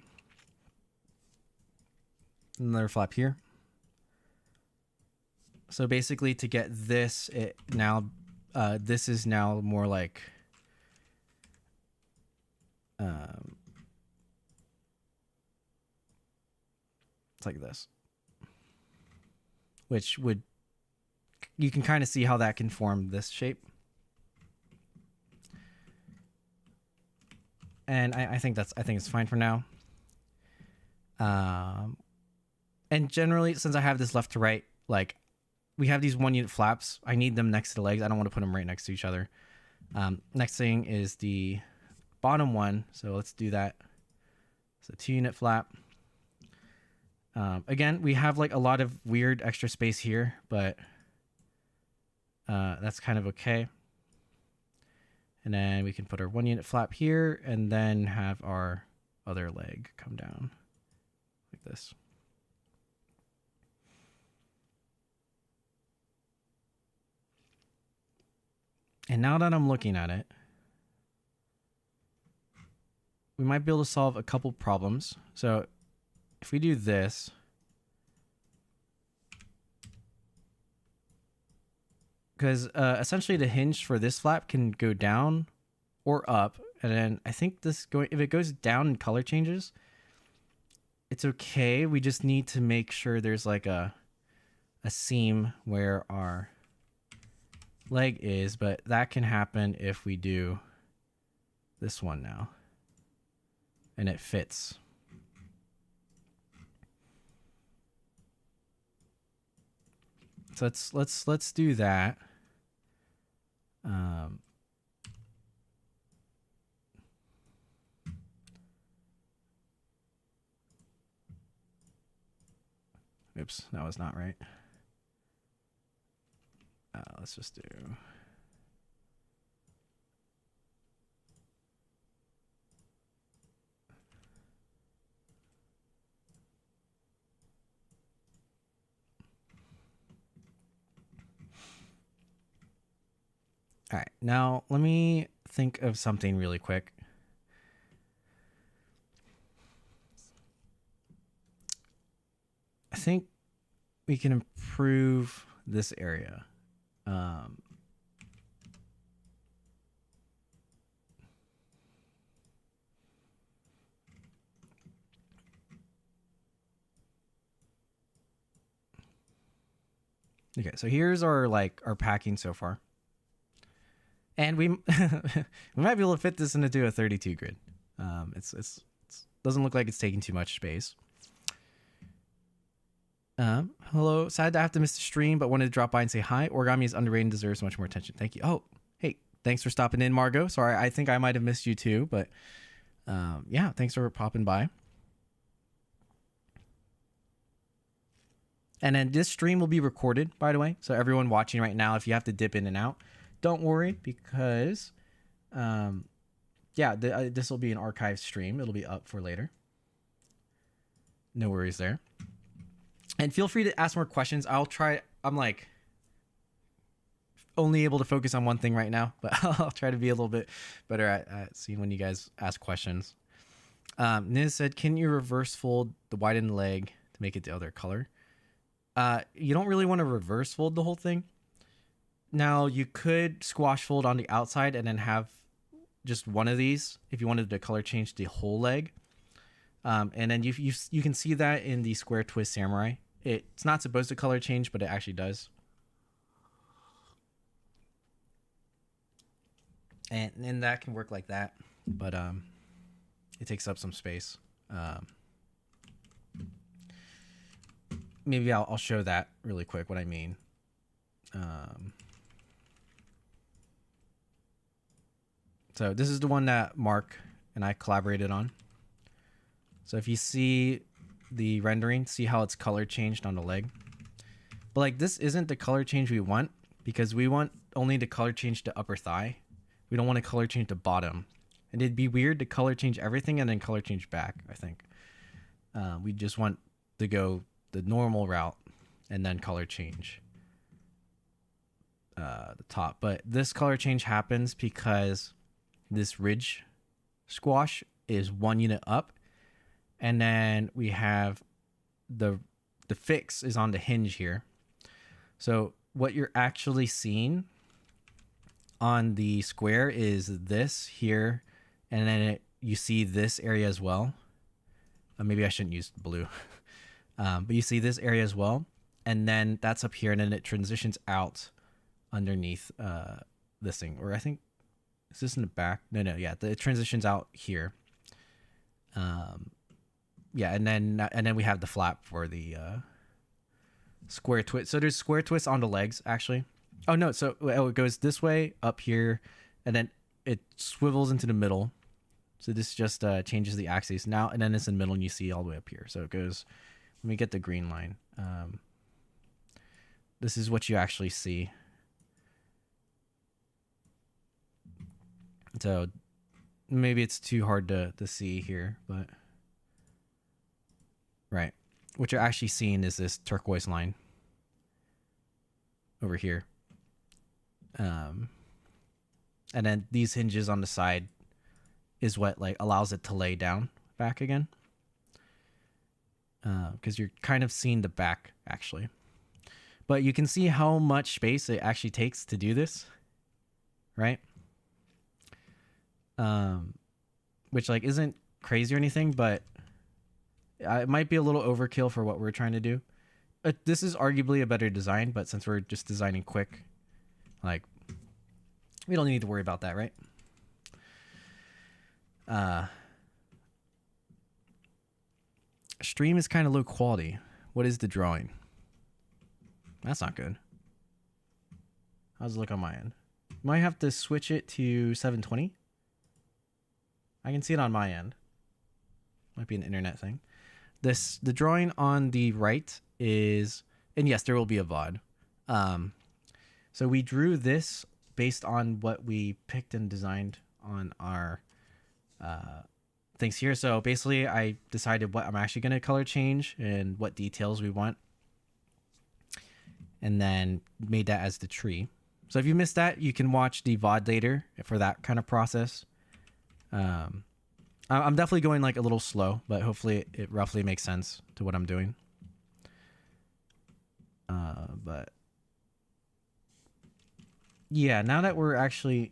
another flap here. So basically to get this, this is now more like it's like this, which would, you can kind of see how that can form this shape. And I think it's fine for now. And generally, since I have this left to right, like we have these 1 unit flaps, I need them next to the legs. I don't want to put them right next to each other. Next thing is the bottom one. So let's do that. So 2 unit flap. Again, we have like a lot of weird extra space here, but that's kind of okay. And then we can put our 1 unit flap here and then have our other leg come down like this. And now that I'm looking at it, we might be able to solve a couple problems. So if we do this, because essentially the hinge for this flap can go down or up, and then I think if it goes down and color changes, it's okay. We just need to make sure there's like a seam where our leg is, but that can happen if we do this one now and it fits. So let's do that. Oops, that was not right. Let's just do. All right, now let me think of something really quick. I think we can improve this area. Okay, so here's our packing so far. And we we might be able to fit this into a 32 grid. It's doesn't look like it's taking too much space. Hello, sad to have to miss the stream, but wanted to drop by and say hi. Origami is underrated and deserves much more attention. Thank you. Oh, hey, thanks for stopping in, Margot. Sorry, I think I might have missed you too, but yeah, thanks for popping by. And then this stream will be recorded, by the way. So everyone watching right now, if you have to dip in and out, don't worry, because yeah, this will be an archived stream. It'll be up for later. No worries there. And feel free to ask more questions. I'm like only able to focus on one thing right now, but I'll try to be a little bit better at seeing when you guys ask questions. Niz said, can you reverse fold the widened leg to make it the other color? You don't really want to reverse fold the whole thing. Now, you could squash fold on the outside and then have just one of these if you wanted to color change the whole leg. And then you can see that in the Square Twist Samurai. It's not supposed to color change, but it actually does. And that can work like that, but it takes up some space. maybe I'll show that really quick what I mean. So this is the one that Mark and I collaborated on. So if you see the rendering, see how it's color changed on the leg. But like this isn't the color change we want, because we want only to color change the upper thigh. We don't want to color change the bottom. And it'd be weird to color change everything and then color change back, I think. We just want to go the normal route and then color change the top. But this color change happens because this ridge squash is 1 unit up, and then we have the fix is on the hinge here. So what you're actually seeing on the square is this here, and then you see this area as well. Maybe I shouldn't use blue. But you see this area as well, and then that's up here, and then it transitions out underneath this thing. Or I think, is this in the back? No, yeah, it transitions out here. Yeah, and then we have the flap for the square twist. So there's square twists on the legs, actually. Oh no, so it goes this way up here, and then it swivels into the middle. So this just changes the axis now, and then it's in the middle, and you see all the way up here. So it goes. Let me get the green line. This is what you actually see. So maybe it's too hard to see here, but right. What you're actually seeing is this turquoise line over here. And then these hinges on the side is what like allows it to lay down back again. Because you're kind of seeing the back actually. But you can see how much space it actually takes to do this, right? Which like isn't crazy or anything, but it might be a little overkill for what we're trying to do. This is arguably a better design, but since we're just designing quick, like we don't need to worry about that, right? Stream is kind of low quality. What is the drawing? That's not good. How's it look on my end? Might have to switch it to 720. I can see it on my end. Might be an internet thing. The drawing on the right is, and yes, there will be a VOD. So we drew this based on what we picked and designed on our things here. So basically I decided what I'm actually going to color change and what details we want, and then made that as the tree. So if you missed that, you can watch the VOD later for that kind of process. I'm definitely going like a little slow, but hopefully it roughly makes sense to what I'm doing. But yeah, now that we're actually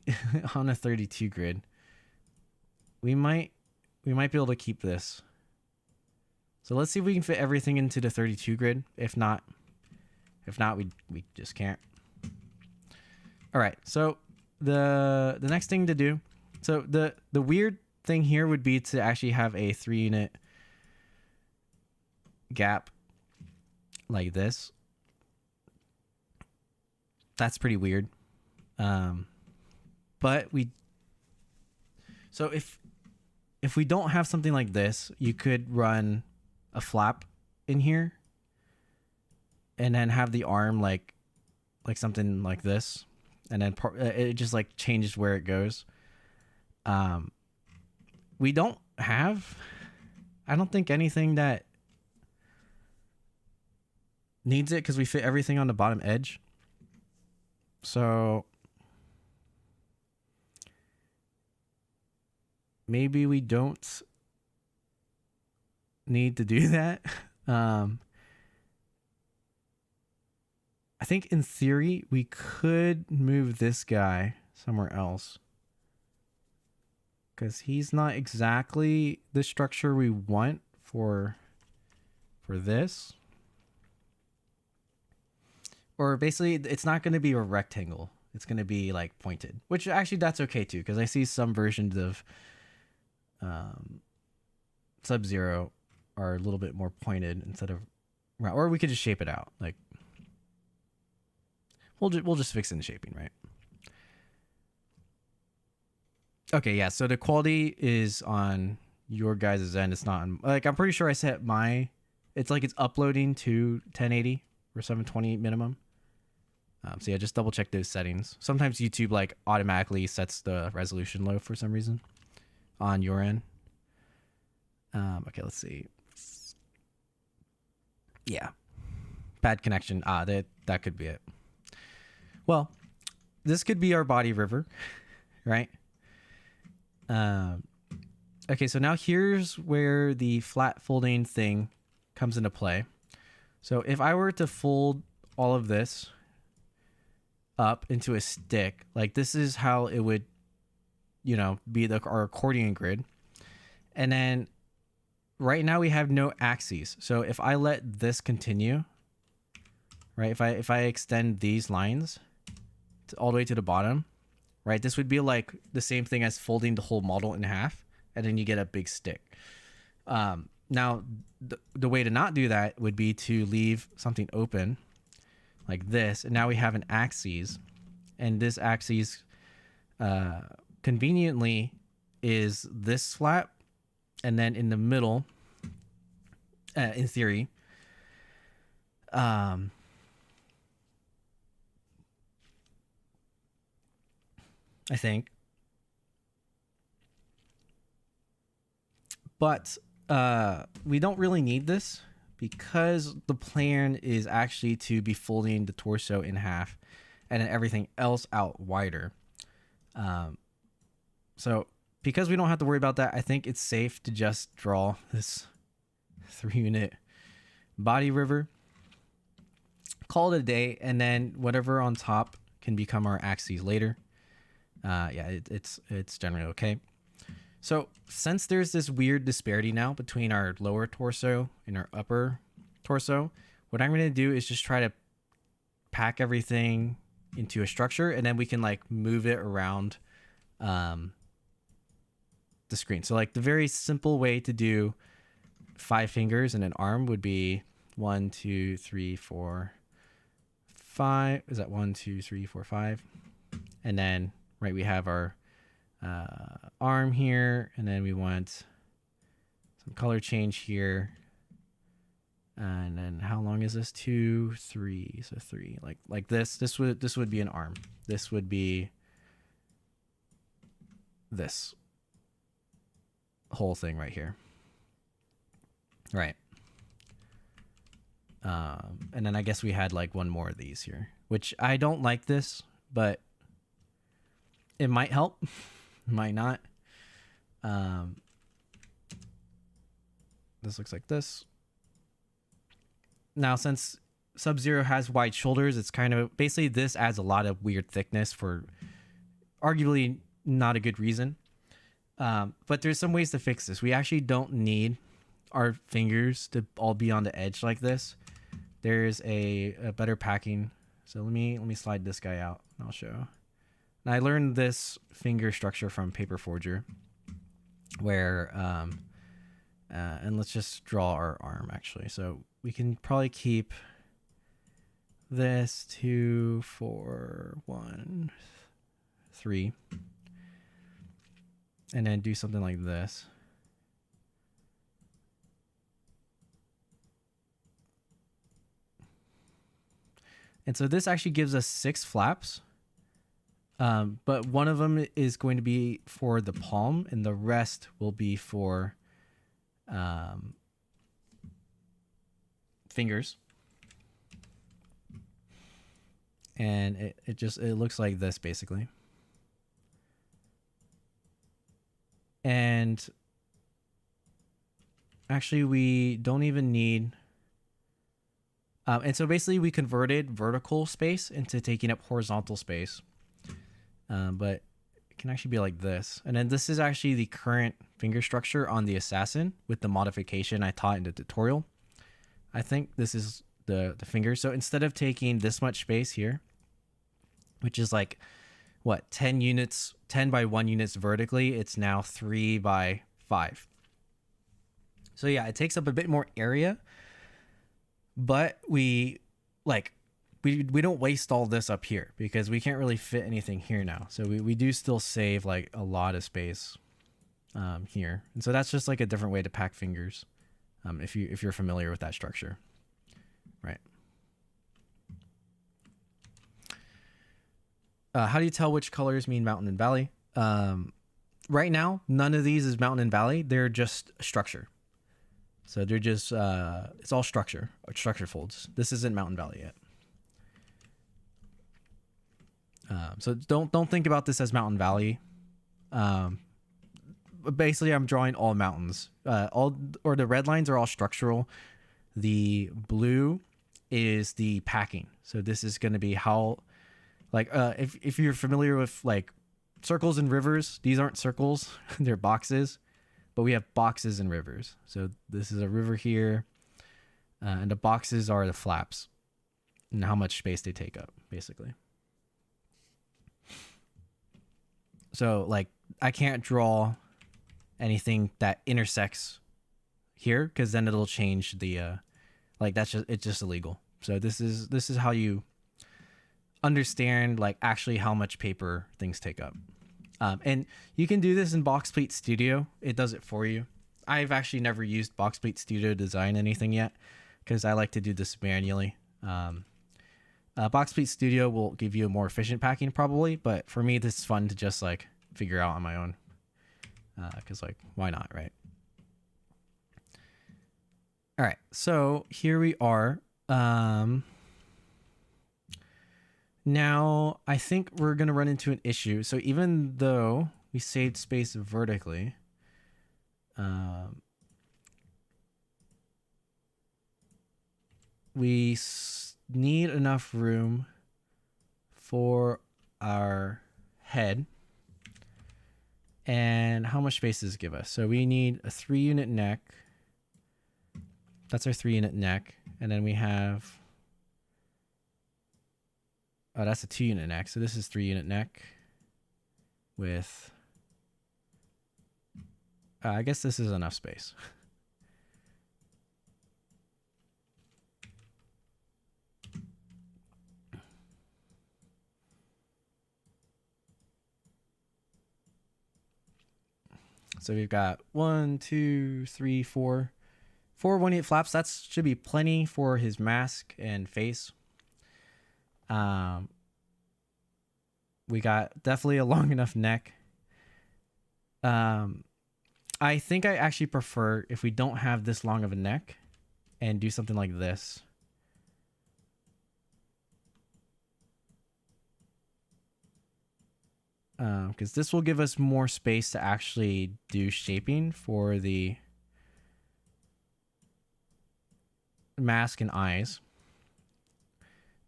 on a 32 grid, we might be able to keep this. So let's see if we can fit everything into the 32 grid. If not, we just can't. All right. So the next thing to do. So the weird thing here would be to actually have a 3-unit gap like this. That's pretty weird. But so if we don't have something like this, you could run a flap in here and then have the arm like something like this, and then it just like changes where it goes. We don't have, I don't think, anything that needs it because we fit everything on the bottom edge. So maybe we don't need to do that. I think in theory we could move this guy somewhere else, because he's not exactly the structure we want for this. Or basically, it's not going to be a rectangle. It's going to be like pointed, which actually that's okay too, because I see some versions of Sub-Zero are a little bit more pointed instead of Right, or we could just shape it out. Like we'll just fix it in shaping, right? Okay, yeah. So the quality is on your guys' end. It's not on, like, I'm pretty sure I set my. It's like it's uploading to 1080 or 720 minimum. So yeah, just double check those settings. Sometimes YouTube like automatically sets the resolution low for some reason on your end. Okay, let's see. Yeah, bad connection. That could be it. Well, this could be our body river, right? Okay, so now here's where the flat folding thing comes into play. So if I were to fold all of this up into a stick, like this is how it would, be our accordion grid. And then right now we have no axes. So if I let this continue, right, if I extend these lines all the way to the bottom, right, this would be like the same thing as folding the whole model in half, and then you get a big stick. Now, the way to not do that would be to leave something open like this, and now we have an axis, and this axis conveniently is this flap, and then in the middle, in theory, I think. But we don't really need this because the plan is actually to be folding the torso in half and then everything else out wider. So because we don't have to worry about that, I think it's safe to just draw this 3-unit body river, call it a day, and then whatever on top can become our axes later. Yeah, it's generally okay. So since there's this weird disparity now between our lower torso and our upper torso, what I'm going to do is just try to pack everything into a structure, and then we can like move it around the screen. So like the very simple way to do 5 fingers and an arm would be 1, 2, 3, 4, 5. Is that 1, 2, 3, 4, 5? And then right, we have our arm here, and then we want some color change here, and then how long is this? 2, 3, so 3. Like this would be an arm. This would be this whole thing right here, right? And then I guess we had like one more of these here, which I don't like this, but it might help. Might not. This looks like this. Now, since Sub-Zero has wide shoulders, it's kind of basically this adds a lot of weird thickness for arguably not a good reason. But there's some ways to fix this. We actually don't need our fingers to all be on the edge like this. There's a better packing. So let me slide this guy out and I'll show. And I learned this finger structure from Paper Forger, where, and let's just draw our arm actually. So we can probably keep this 2, 4, 1, 3, and then do something like this. And so this actually gives us 6 flaps. But one of them is going to be for the palm, and the rest will be for fingers. And it looks like this basically. And actually we don't even need, and so basically we converted vertical space into taking up horizontal space. But it can actually be like this. And then this is actually the current finger structure on the Assassin with the modification I taught in the tutorial. I think this is the finger. So instead of taking this much space here, which is like, what, 10 units, 10 by 1 units vertically, it's now 3 by 5. So yeah, it takes up a bit more area, but we like we don't waste all this up here because we can't really fit anything here now. So we do still save like a lot of space here. And so that's just like a different way to pack fingers if you're familiar with that structure. Right. How do you tell which colors mean mountain and valley? Right now, none of these is mountain and valley. They're just structure. So they're just, it's all structure folds. This isn't mountain valley yet. So don't think about this as mountain valley. Basically, I'm drawing all mountains. The red lines are all structural. The blue is the packing. So this is going to be how, like, if you're familiar with like circles and rivers, these aren't circles, they're boxes, but we have boxes and rivers. So this is a river here, and the boxes are the flaps and how much space they take up, basically. So like I can't draw anything that intersects here because then it'll change the like it's just illegal. So this is how you understand like actually how much paper things take up. And you can do this in Boxplate Studio. It does it for you. I've actually never used Boxplate Studio to design anything yet because I like to do this manually. Boxplate Studio will give you a more efficient packing probably, but for me this is fun to just like figure out on my own because like why not, right? All right, so here we are. Now I think we're gonna run into an issue. So even though we saved space vertically, we need enough room for our head. And how much space does it give us? So we need a 3-unit neck. That's our 3-unit neck. And then we have, oh, that's a 2-unit neck. So this is 3-unit neck with, I guess this is enough space. So we've got 1, 2, 3, 4 1-unit flaps. That should be plenty for his mask and face. We got definitely a long enough neck. I think I actually prefer if we don't have this long of a neck and do something like this. Because this will give us more space to actually do shaping for the mask and eyes.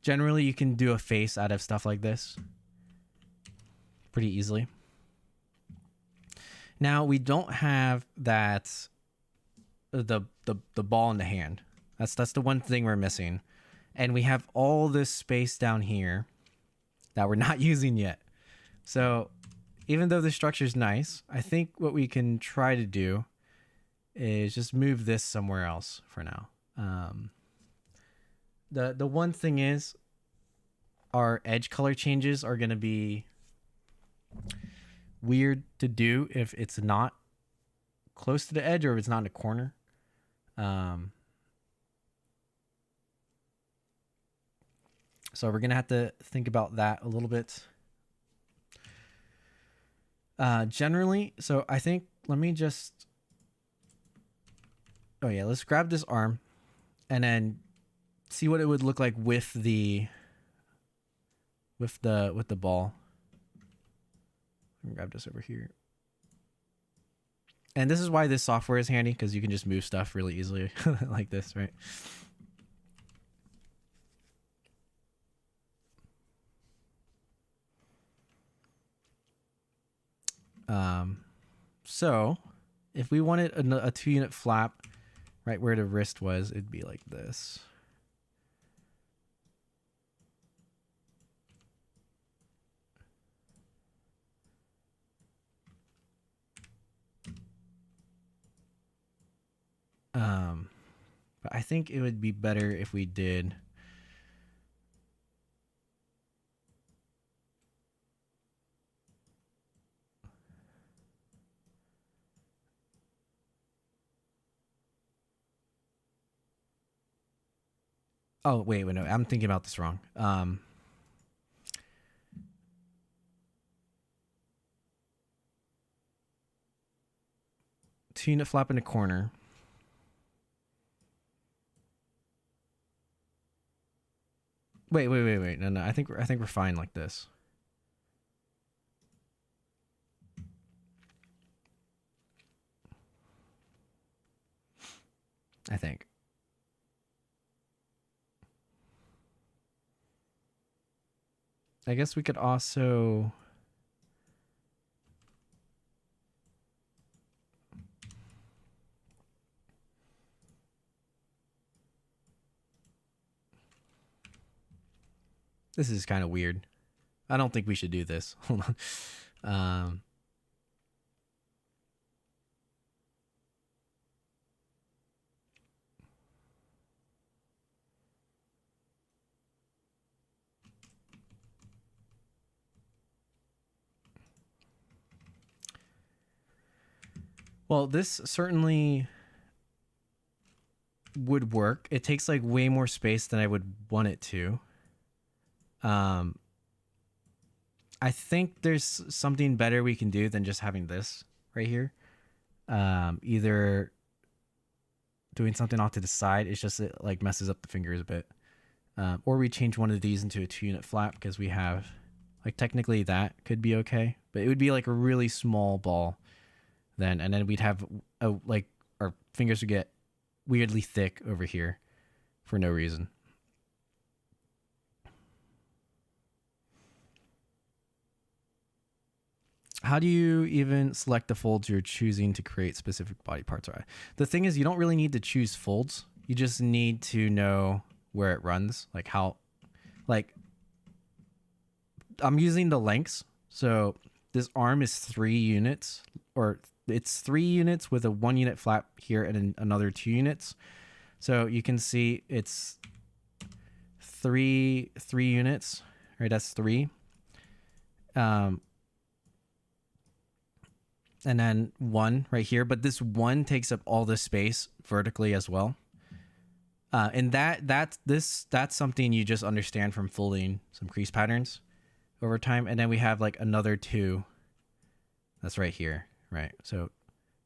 Generally, you can do a face out of stuff like this pretty easily. Now we don't have that the ball in the hand. That's the one thing we're missing, and we have all this space down here that we're not using yet. So even though the structure is nice, I think what we can try to do is just move this somewhere else for now. The one thing is our edge color changes are going to be weird to do if it's not close to the edge or if it's not in a corner. So we're going to have to think about that a little bit. Generally, so I think, let me just, oh yeah, let's grab this arm and then see what it would look like with the ball. Grab this over here. And this is why this software is handy, because you can just move stuff really easily like this, right? So if we wanted a 2-unit flap right where the wrist was, it'd be like this. But I think it would be better if we did. Oh, wait, no, I'm thinking about this wrong. 2-unit flap in the corner. Wait. No. I think we're fine like this. I think. I guess we could also. This is kind of weird. I don't think we should do this. Hold on. Well, this certainly would work. It takes like way more space than I would want it to. I think there's something better we can do than just having this right here. Either doing something off to the side, it's just it like messes up the fingers a bit. Or we change one of these into a 2-unit flap because we have like technically that could be okay, but it would be like a really small ball then, and then we'd have like our fingers would get weirdly thick over here for no reason. How do you even select the folds you're choosing to create specific body parts? The thing is, you don't really need to choose folds. You just need to know where it runs, like how, like I'm using the lengths. So this arm is 3 units, or it's 3 units with a 1-unit flap here and another 2 units. So you can see it's three units, right? That's 3. And then 1 right here, but this 1 takes up all this space vertically as well. And that's something you just understand from folding some crease patterns over time. And then we have like another 2 that's right here, right? So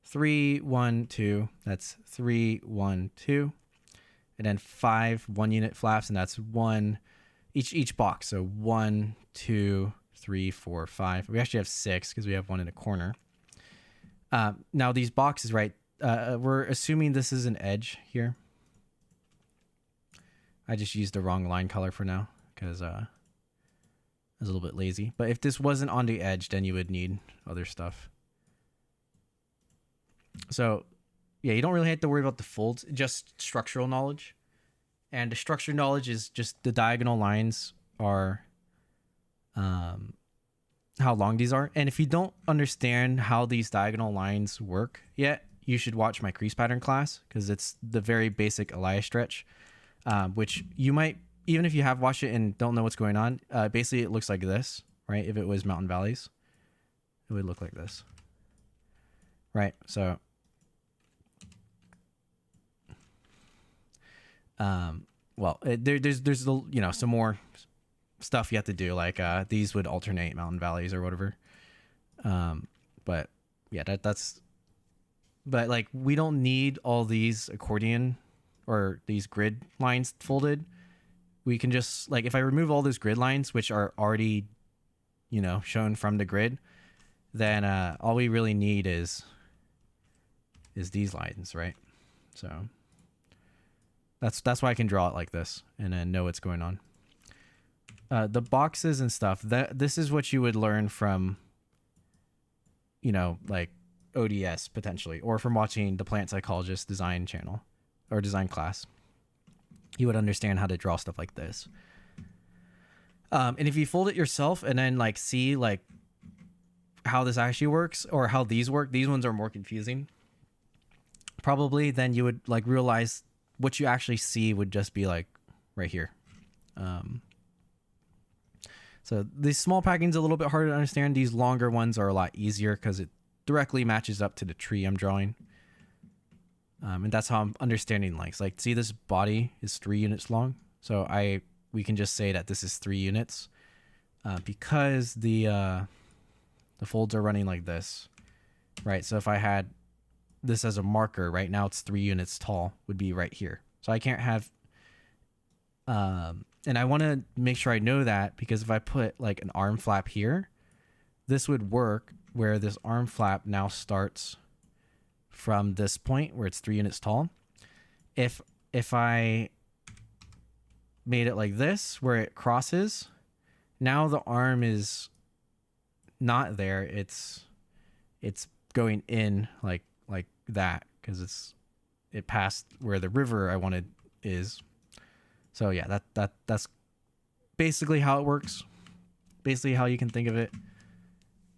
3, 1, 2, that's 3, 1, 2, and then 5 1-unit flaps, and that's 1 each box. So 1, 2, 3, 4, 5. We actually have 6 because we have 1 in a corner. Now these boxes, right? We're assuming this is an edge here. I just used the wrong line color for now because I was a little bit lazy. But if this wasn't on the edge, then you would need other stuff. So yeah, you don't really have to worry about the folds, just structural knowledge. And the structural knowledge is just the diagonal lines are how long these are. And if you don't understand how these diagonal lines work yet, you should watch my crease pattern class because it's the very basic Elias stretch, which you might, even if you have watched it and don't know what's going on, basically it looks like this, right? If it was mountain valleys, it would look like this, right? So there's some more stuff you have to do, like these would alternate mountain valleys or whatever. But yeah, but like we don't need all these accordion or these grid lines folded. We can just, like, if I remove all those grid lines, which are already, shown from the grid, then all we really need is these lines, right? So that's why I can draw it like this and then know what's going on. The boxes and stuff, this is what you would learn from, like ODS potentially, or from watching the Plant Psychologist design channel or design class. You would understand how to draw stuff like this. And if you fold it yourself and then like see like how this actually works or how these work, these ones are more confusing probably, then you would like realize what you actually see would just be like right here. So these small packings are a little bit harder to understand. These longer ones are a lot easier because it directly matches up to the tree I'm drawing. And that's how I'm understanding lengths. Like, see, this body is 3 units long. So we can just say that this is 3 units because the folds are running like this, right? So if I had this as a marker, right now it's 3 units tall, would be right here. So I can't have, and I want to make sure I know that, because if I put like an arm flap here, this would work where this arm flap now starts from this point where it's 3 units tall. If I made it like this where it crosses, now the arm is not there. It's going in like that because it passed where the river I wanted is. So yeah, that's basically how it works. Basically how you can think of it.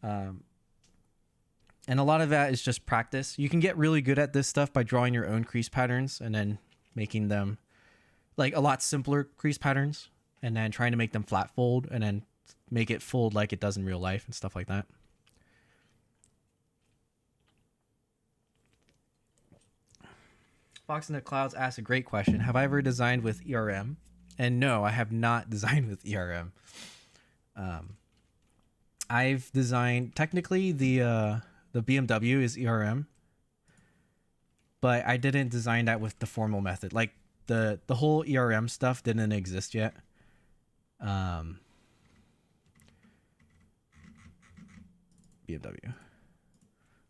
And a lot of that is just practice. You can get really good at this stuff by drawing your own crease patterns and then making them like a lot simpler crease patterns and then trying to make them flat fold and then make it fold like it does in real life and stuff like that. Fox in the Clouds asked a great question. Have I ever designed with ERM? And no, I have not designed with ERM. I've designed, technically the BMW is ERM, but I didn't design that with the formal method. Like the whole ERM stuff didn't exist yet. BMW.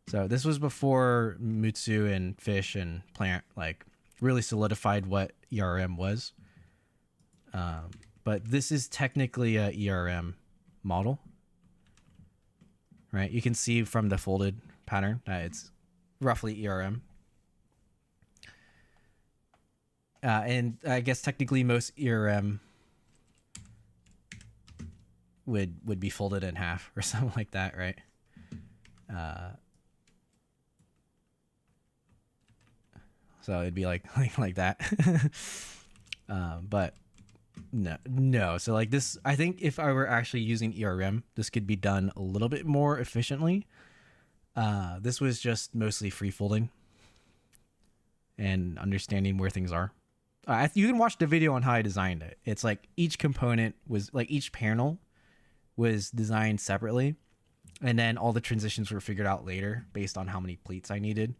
So this was before Mutsu and Fish and Plant like really solidified what ERM was. But this is technically a ERM model, right? You can see from the folded pattern that it's roughly ERM. And I guess technically most ERM would be folded in half or something like that, right? So it'd be like that. But no. So like this, I think if I were actually using ERM, this could be done a little bit more efficiently. This was just mostly free folding and understanding where things are. You can watch the video on how I designed it. It's like each component was like each panel was designed separately, and then all the transitions were figured out later based on how many pleats I needed.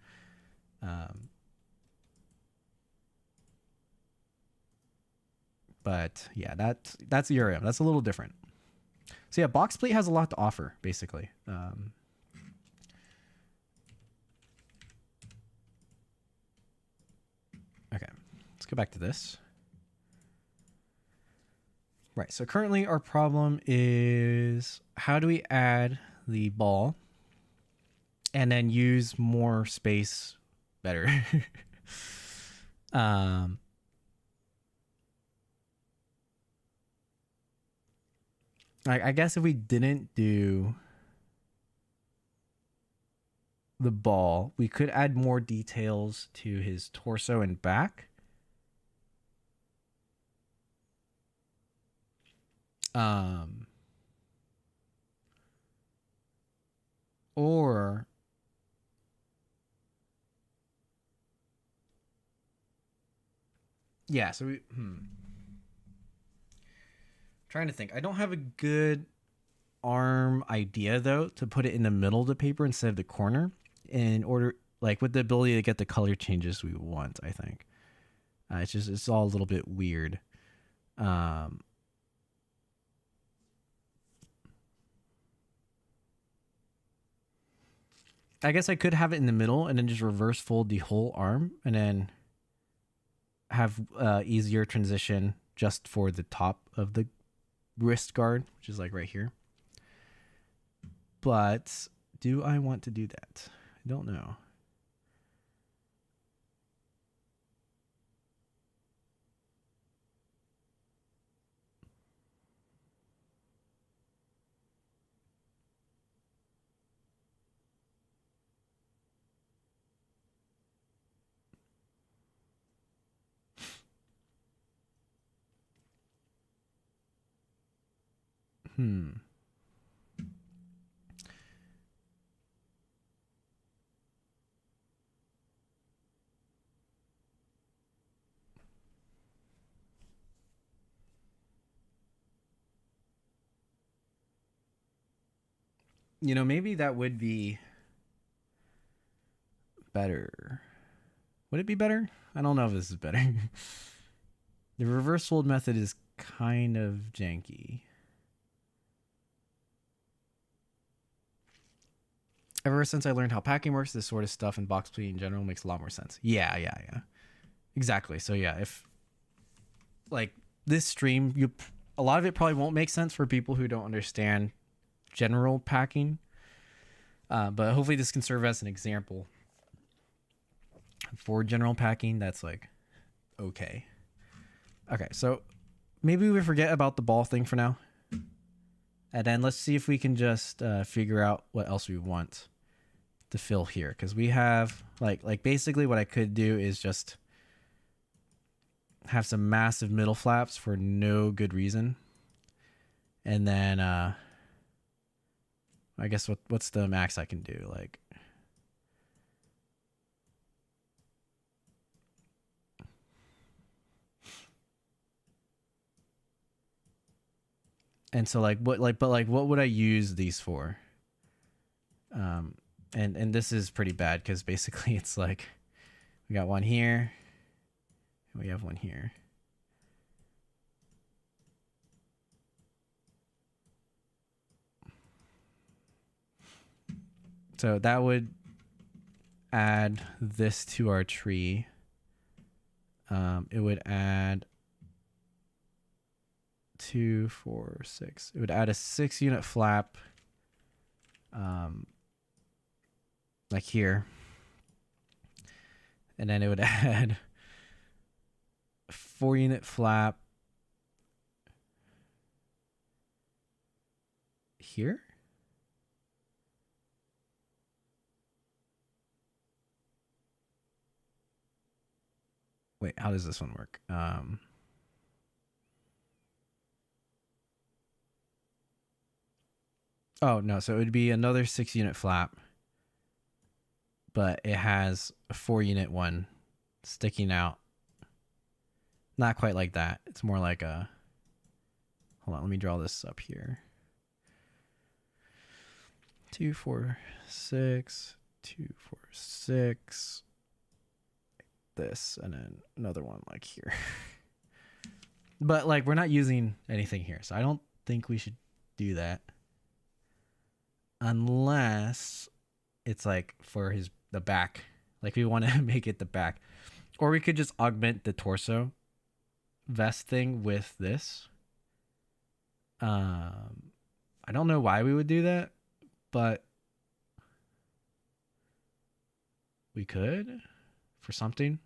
But yeah, that's ERM. That's a little different. So yeah, box plate has a lot to offer, basically. Okay, let's go back to this. Right, so currently our problem is how do we add the ball and then use more space better? I guess if we didn't do the ball, we could add more details to his torso and back. Or yeah, so we trying to think. I don't have a good arm idea though to put it in the middle of the paper instead of the corner in order, like with the ability to get the color changes we want. I think it's all a little bit weird. I guess I could have it in the middle and then just reverse fold the whole arm and then have easier transition just for the top of the wrist guard, which is like right here. But do I want to do that? I don't know. You know, maybe that would be better. Would it be better? I don't know if this is better. The reverse fold method is kind of janky. Ever since I learned how packing works, this sort of stuff and box pleating in general makes a lot more sense. Yeah. Exactly. So yeah, if like this stream, a lot of it probably won't make sense for people who don't understand general packing. But hopefully this can serve as an example for general packing that's like okay. Okay, so maybe we forget about the ball thing for now. And then let's see if we can just figure out what else we want to fill here. Because we have like basically what I could do is just have some massive middle flaps for no good reason. And then I guess what's the max I can do? Like and so what would I use these for? And this is pretty bad because basically it's like we got one here and we have one here. So that would add this to our tree. It would add 2, 4, 6. It would add a 6-unit flap like here. And then it would add a 4-unit flap here. Wait, how does this one work? Oh, no. So it would be another 6-unit flap, but it has a 4-unit one sticking out. Not quite like that. It's more like a... Hold on, let me draw this up here. 2, 4, 6, 2, 4, 6. This, and then another one like here. But like we're not using anything here, so I don't think we should do that. Unless it's like for the back. Like we want to make it the back. Or we could just augment the torso vest thing with this. I don't know why we would do that, but we could for something.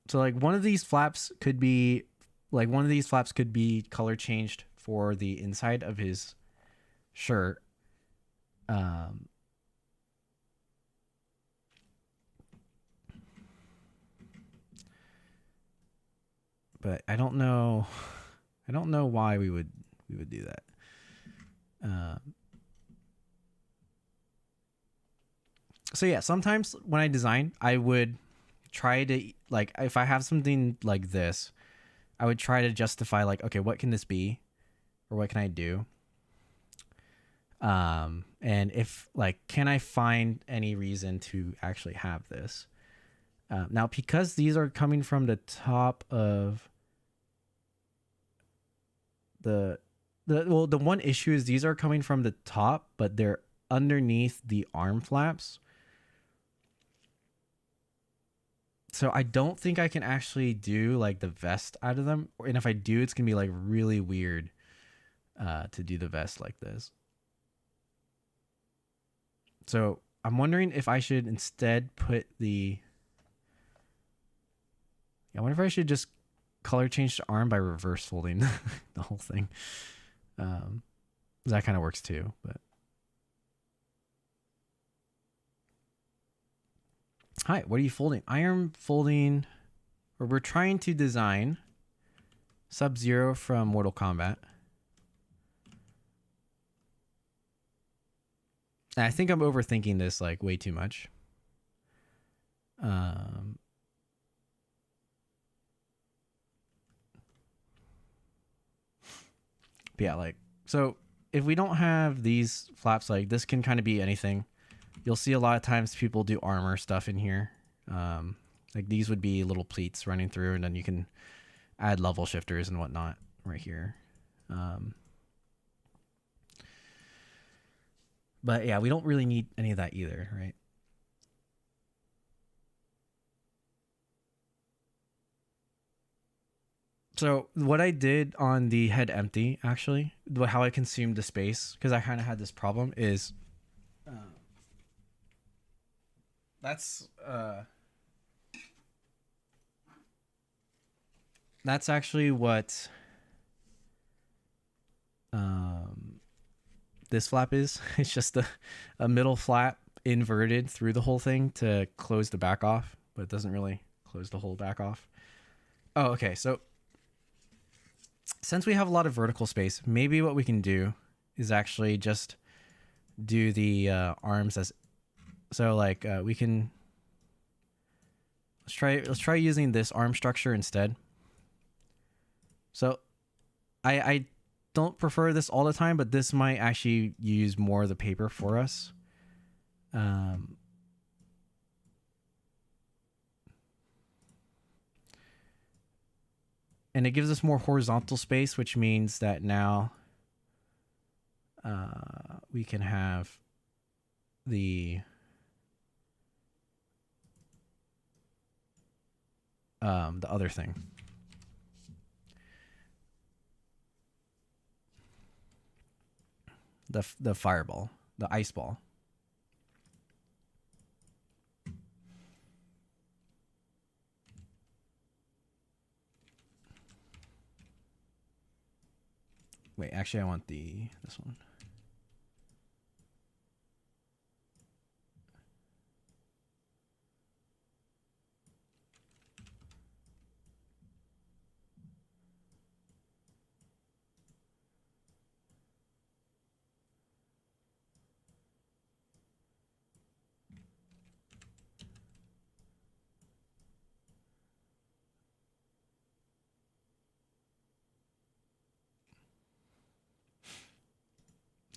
So like one of these flaps could be color changed for the inside of his shirt. But I don't know why we would do that. So yeah, sometimes when I design, I would try to, like, if I have something like this, I would try to justify like, okay, what can this be, or what can I do? And if like, can I find any reason to actually have this? Now, because these are coming from the top of the one issue is these are coming from the top, but they're underneath the arm flaps. So I don't think I can actually do like the vest out of them. And if I do, it's gonna be like really weird to do the vest like this. So I'm wondering if I should instead put I wonder if I should just color change the arm by reverse folding the whole thing. That kind of works too, but. Hi, what are you folding? I am folding where we're trying to design Sub-Zero from Mortal Kombat. And I think I'm overthinking this like way too much. But yeah, like, so if we don't have these flaps, like this can kind of be anything. You'll see a lot of times people do armor stuff in here. Like these would be little pleats running through, and then you can add level shifters and whatnot right here. But yeah, we don't really need any of that either, right? So what I did on the head empty, actually, how I consumed the space, because I kind of had this problem, is that's actually what this flap is. It's just a middle flap inverted through the whole thing to close the back off, but it doesn't really close the whole back off. Oh, okay. So since we have a lot of vertical space, maybe what we can do is actually just do the arms as so. Like we can let's try using this arm structure instead. So I don't prefer this all the time, but this might actually use more of the paper for us. And it gives us more horizontal space, which means that now we can have the other thing. The fireball, the ice ball. Wait, actually I want this one.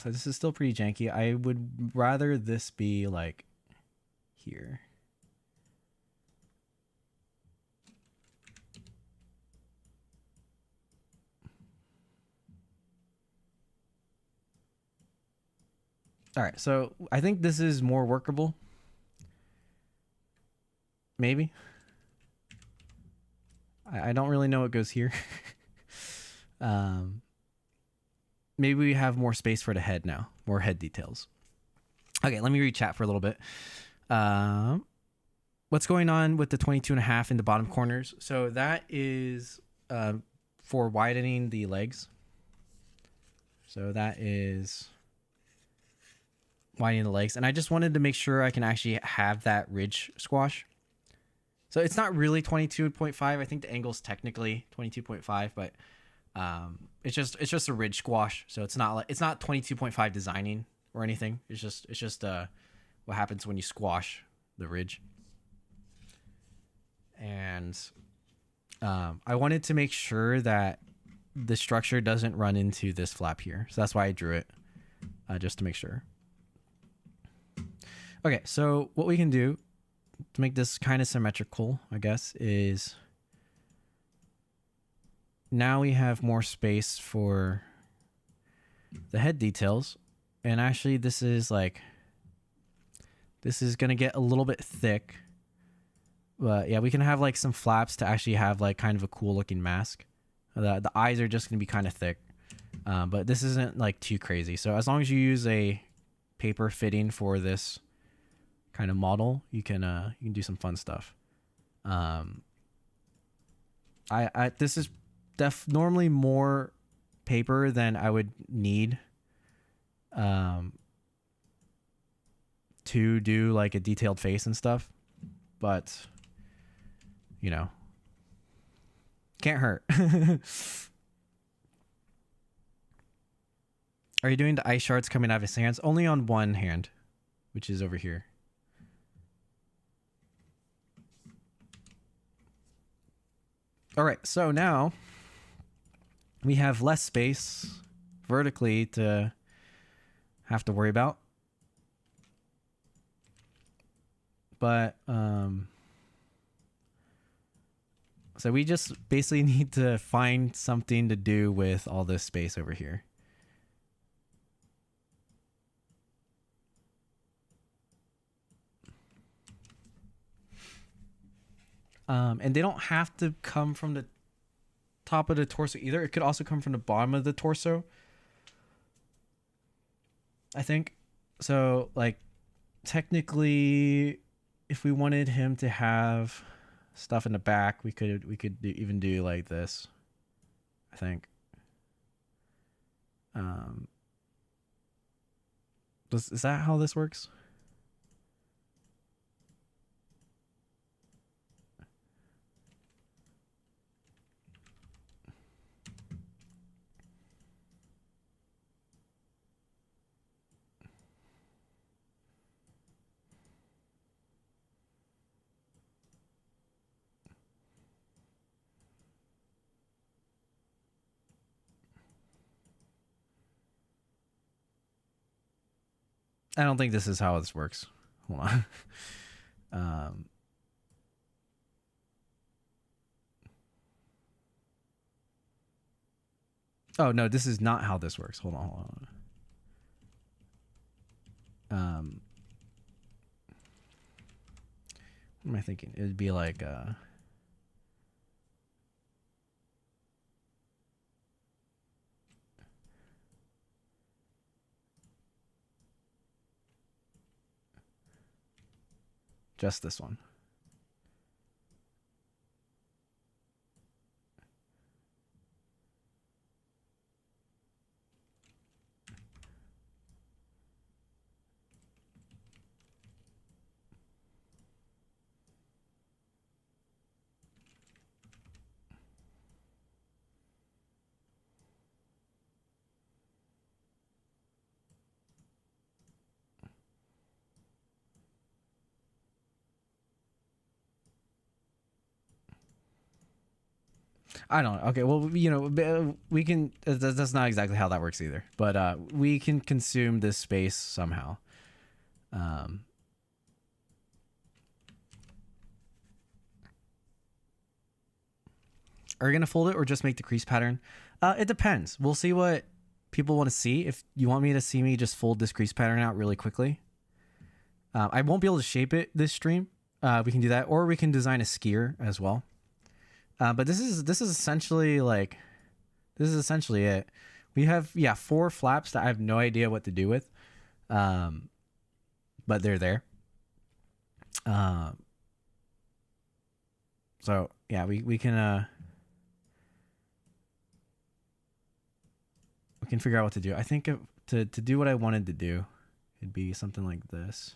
So this is still pretty janky. I would rather this be like here. All right, so I think this is more workable. Maybe. I don't really know what goes here. Maybe we have more space for the head now, more head details. Okay, let me read chat for a little bit. What's going on with the 22.5 in the bottom corners? So that is for widening the legs. So that is widening the legs. And I just wanted to make sure I can actually have that ridge squash. So it's not really 22.5. I think the angle's technically 22.5, but it's just a ridge squash. So it's not 22.5 designing or anything. It's just what happens when you squash the ridge. And I wanted to make sure that the structure doesn't run into this flap here. So that's why I drew it, just to make sure. Okay, so what we can do to make this kind of symmetrical, I guess, is now we have more space for the head details. And actually this is going to get a little bit thick. But yeah, we can have like some flaps to actually have like kind of a cool looking mask. The eyes are just going to be kind of thick. But this isn't like too crazy. So as long as you use a paper fitting for this kind of model, you can do some fun stuff. This is normally more paper than I would need to do like a detailed face and stuff, but you know, Can't hurt. Are you doing the ice shards coming out of his hands? Only on one hand, which is over here. All right, so now we have less space vertically to have to worry about. But, so we just basically need to find something to do with all this space over here. And they don't have to come from the top of the torso either. It could also come from the bottom of the torso, I think. So, like, technically, if we wanted him to have stuff in the back, we could even do like this, I think. Is that how this works? I don't think this is how this works. Hold on. Oh no, this is not how this works. Hold on. What am I thinking? It'd be like just this one. I don't know. Okay, well, you know, we can. That's not exactly how that works either. But we can consume this space somehow. Are you gonna fold it or just make the crease pattern? It depends. We'll see what people want to see. If you want me to see me just fold this crease pattern out really quickly, I won't be able to shape it this stream. We can do that, or we can design a skier as well. But this is essentially it. We have 4 flaps that I have no idea what to do with, but they're there. So yeah, we can figure out what to do. I think to do what I wanted to do, it'd be something like this.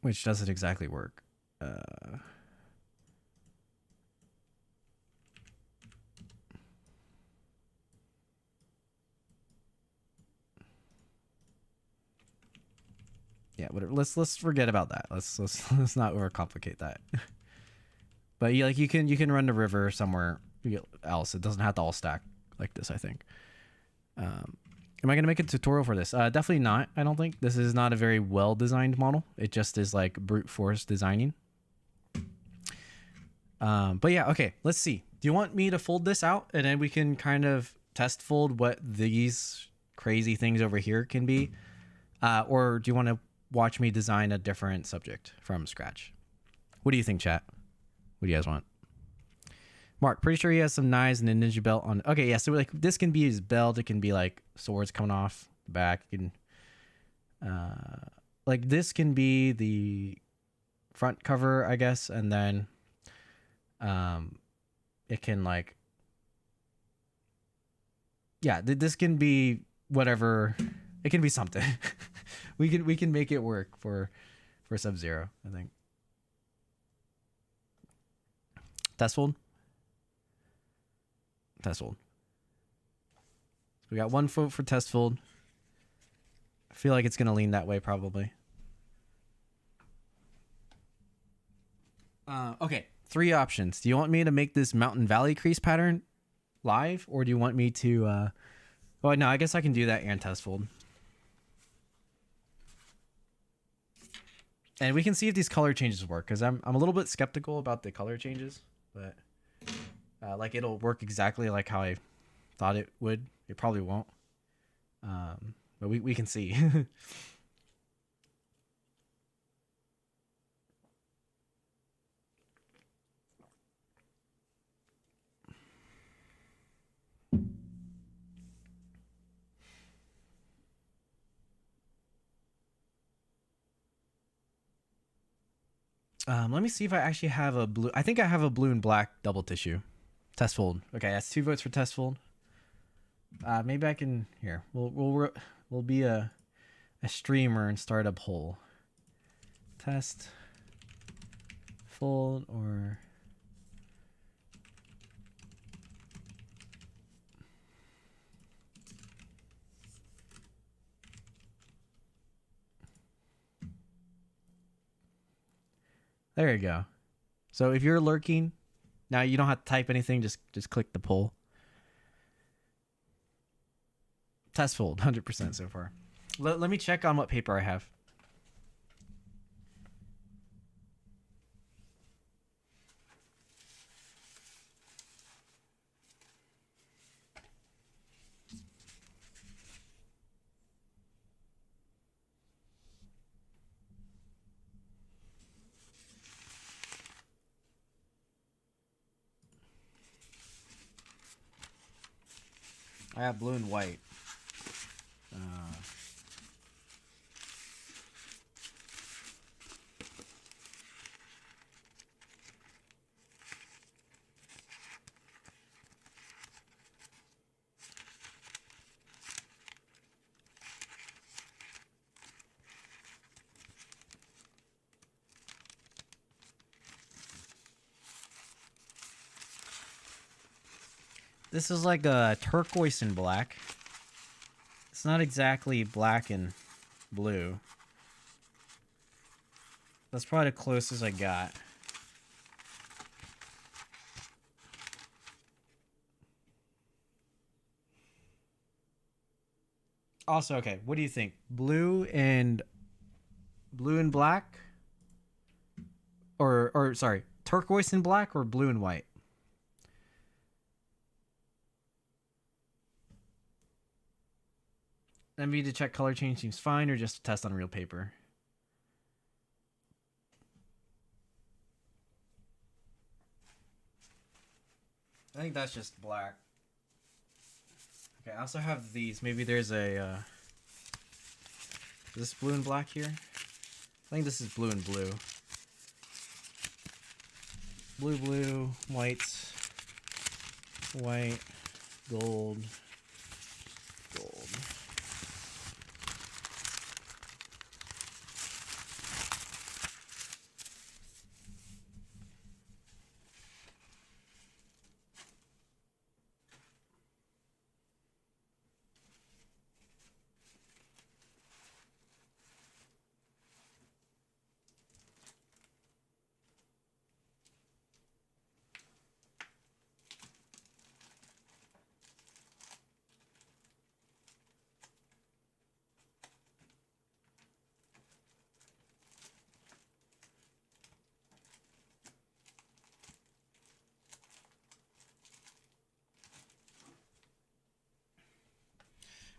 Which doesn't exactly work. Yeah, whatever. Let's forget about that. Let's not overcomplicate that. But you can run the river somewhere else. It doesn't have to all stack like this, I think. Am I going to make a tutorial for this? Definitely not. I don't think. This is not a very well designed model. It just is like brute force designing. But yeah, okay, let's see. Do you want me to fold this out and then we can kind of test fold what these crazy things over here can be? Or do you want to watch me design a different subject from scratch? What do you think, chat? What do you guys want? Mark, pretty sure he has some knives and a ninja belt on. Okay, yeah. So like this can be his belt. It can be like swords coming off the back. It can, like this can be the front cover, I guess, and then, it can like, yeah. This can be whatever. It can be something. we can make it work for Sub-Zero, I think. Testfold. Testfold. So we got one vote for Testfold. I feel like it's gonna lean that way probably. Okay, 3 options. Do you want me to make this Mountain Valley crease pattern live, or do you want me to? Well, no, I guess I can do that and Testfold. And we can see if these color changes work, because I'm a little bit skeptical about the color changes, but like it'll work exactly like how I thought it would. It probably won't, but we can see. Let me see if I actually have a blue. I think I have a blue and black double tissue. Testfold. Okay, that's 2 votes for Testfold. Maybe I can here. We'll be a streamer and start a poll. Test fold or there you go. So if you're lurking, now you don't have to type anything, just click the poll. Testfold, 100% so far. Let me check on what paper I have. I have blue and white. This is like a turquoise and black. It's not exactly black and blue. That's probably the closest I got. Also, okay, what do you think? Blue and black? Or sorry, turquoise and black or blue and white? MV to check color change seems fine, or just a test on real paper? I think that's just black. Okay, I also have these. Maybe there's a... is this blue and black here? I think this is blue and blue. Blue, blue, white, white, gold, gold.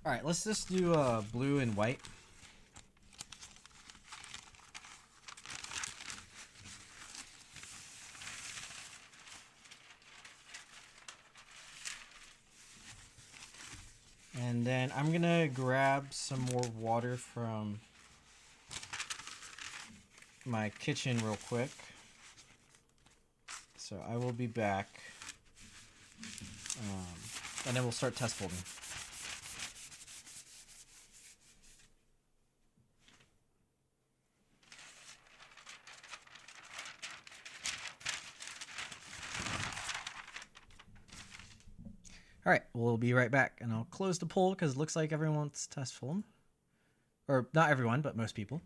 All right, let's just do blue and white. And then I'm gonna grab some more water from my kitchen real quick. So I will be back. And then we'll start test folding. All right, we'll be right back, and I'll close the poll because it looks like everyone wants test fold. Or not everyone, but most people.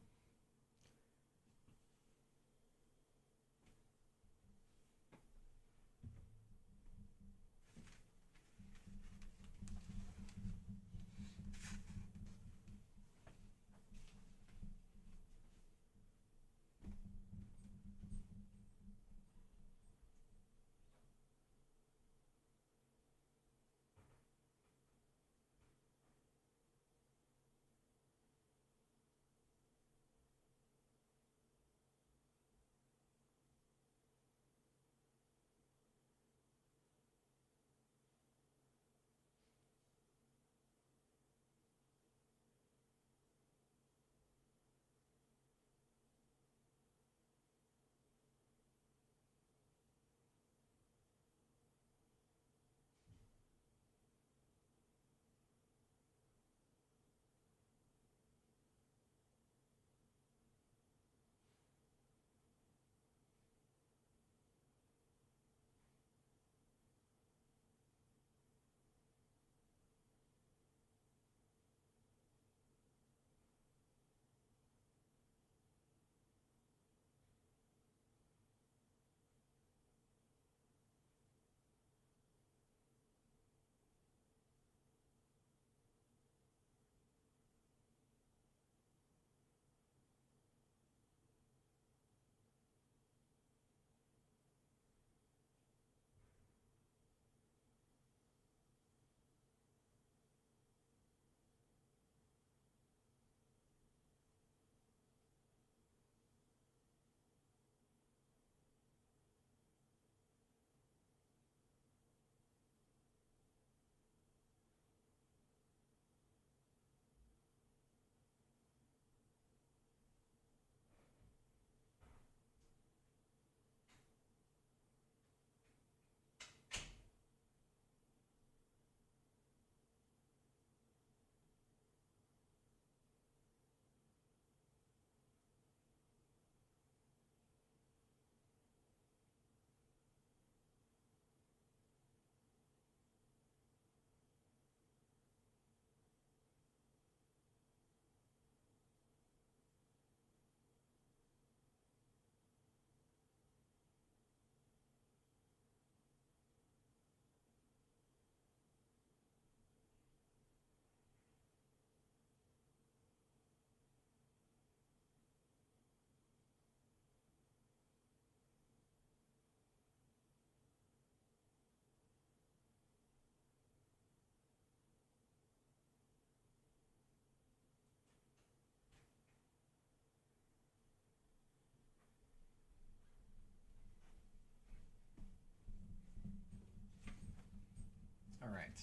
All right.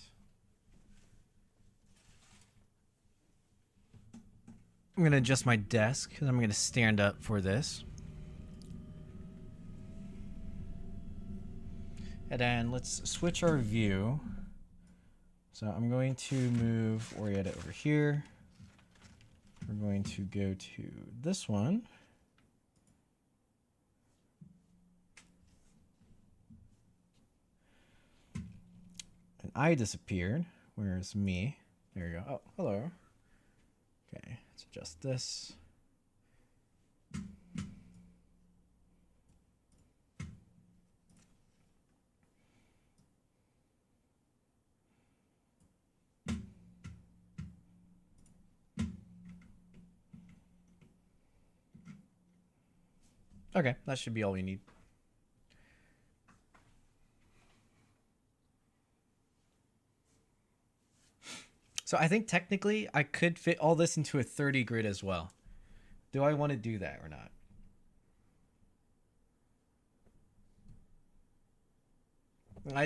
I'm going to adjust my desk because I'm going to stand up for this. And then let's switch our view. So I'm going to move Orietta over here. We're going to go to this one. And I disappeared. Where's me? There you go. Oh, hello. Okay, let's adjust this. Okay, that should be all we need. So I think technically I could fit all this into a 30 grid as well. Do I want to do that or not?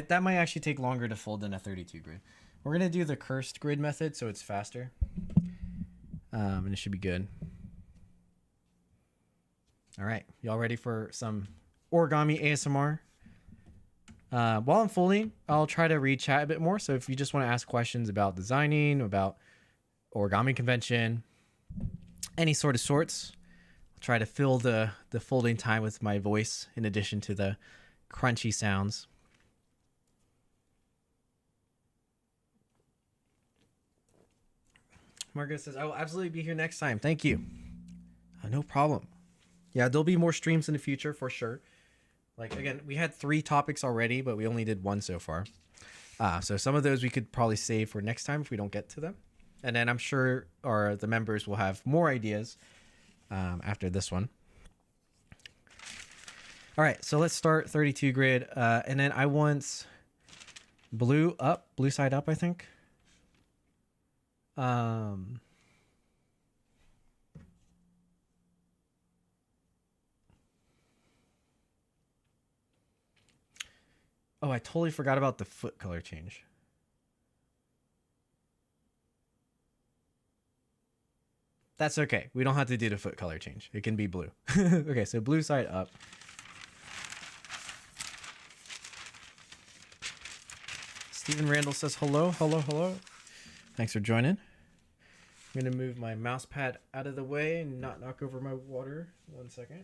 That might actually take longer to fold than a 32 grid. We're gonna do the cursed grid method, so it's faster, and it should be good. All right, y'all ready for some origami ASMR? While I'm folding, I'll try to read chat a bit more. So if you just want to ask questions about designing, about origami convention, any sort of sorts, I'll try to fill the folding time with my voice in addition to the crunchy sounds. Margaret says, I will absolutely be here next time. Thank you. No problem. Yeah, there'll be more streams in the future for sure. Like, again, we had 3 topics already, but we only did 1 so far. So some of those we could probably save for next time if we don't get to them. And then I'm sure the members will have more ideas after this one. All right, so let's start 32 grid. And then I want blue side up, I think. Oh, I totally forgot about the foot color change. That's okay. We don't have to do the foot color change. It can be blue. Okay, so blue side up. Stephen Randall says hello, hello, hello. Thanks for joining. I'm going to move my mouse pad out of the way and not knock over my water. 1 second.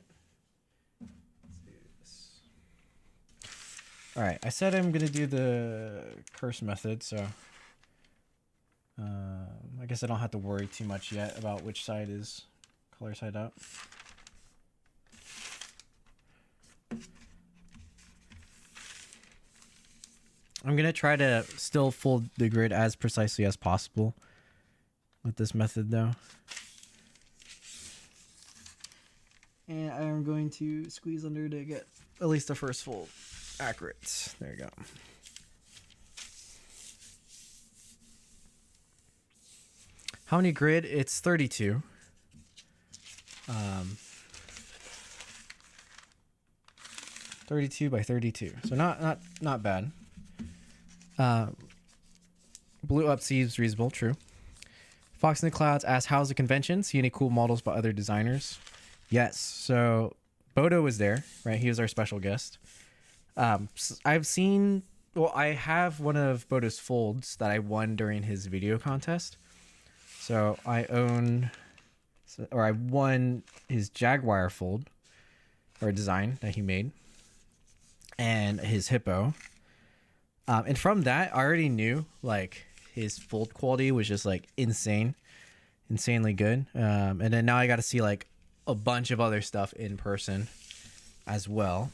All right, I said I'm going to do the curse method, so I guess I don't have to worry too much yet about which side is color side up. I'm going to try to still fold the grid as precisely as possible with this method, though. And I'm going to squeeze under to get at least the first fold accurate. There you go. How many grid? It's 32. 32 by 32. So not bad. Blue up seems reasonable, true. Fox in the Clouds asks, how's the convention? See any cool models by other designers? Yes. So Bodo was there, right? He was our special guest. I've seen, well, I have one of Bodo's folds that I won during his video contest. So I won his Jaguar fold or design that he made and his hippo. And from that, I already knew like his fold quality was just like insanely good. And then now I got to see like a bunch of other stuff in person as well.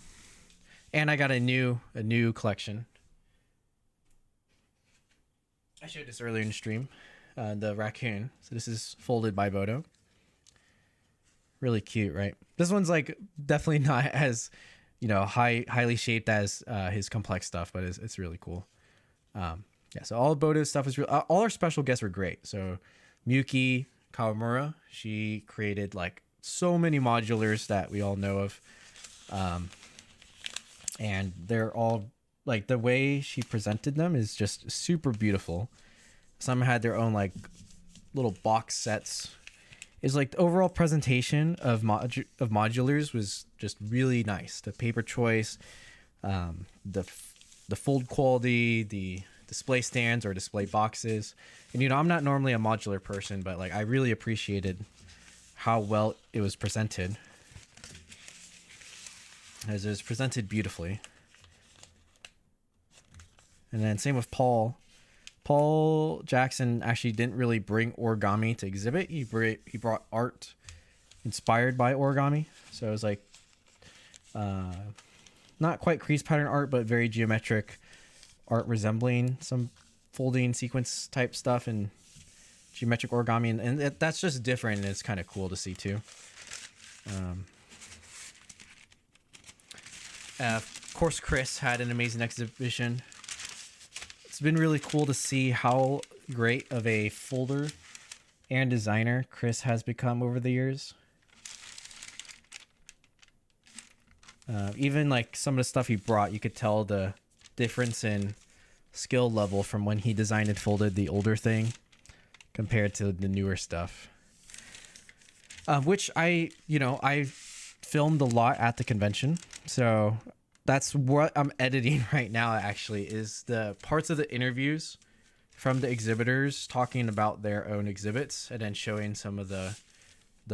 And I got a new collection. I showed this earlier in the stream, the raccoon. So this is folded by Bodo. Really cute, right? This one's like definitely not as, highly shaped as his complex stuff, but it's really cool. Yeah, so all of Bodo's stuff is real. All our special guests were great. So Miyuki Kawamura, she created like so many modulars that we all know of. And they're all like the way she presented them is just super beautiful. Some had their own like little box sets. It's like the overall presentation of modulars was just really nice. The paper choice, the fold quality, the display stands or display boxes. And I'm not normally a modular person, but like I really appreciated how well it was presented. As it was presented beautifully. And then same with Paul. Paul Jackson actually didn't really bring origami to exhibit. He brought art inspired by origami. So it was like not quite crease pattern art, but very geometric art resembling some folding sequence type stuff and geometric origami. And that's just different, and it's kind of cool to see too. Of course, Chris had an amazing exhibition. It's been really cool to see how great of a folder and designer Chris has become over the years. Even like some of the stuff he brought, you could tell the difference in skill level from when he designed and folded the older thing compared to the newer stuff. Which I filmed a lot at the convention. So that's what I'm editing right now, actually, is the parts of the interviews from the exhibitors talking about their own exhibits and then showing some of the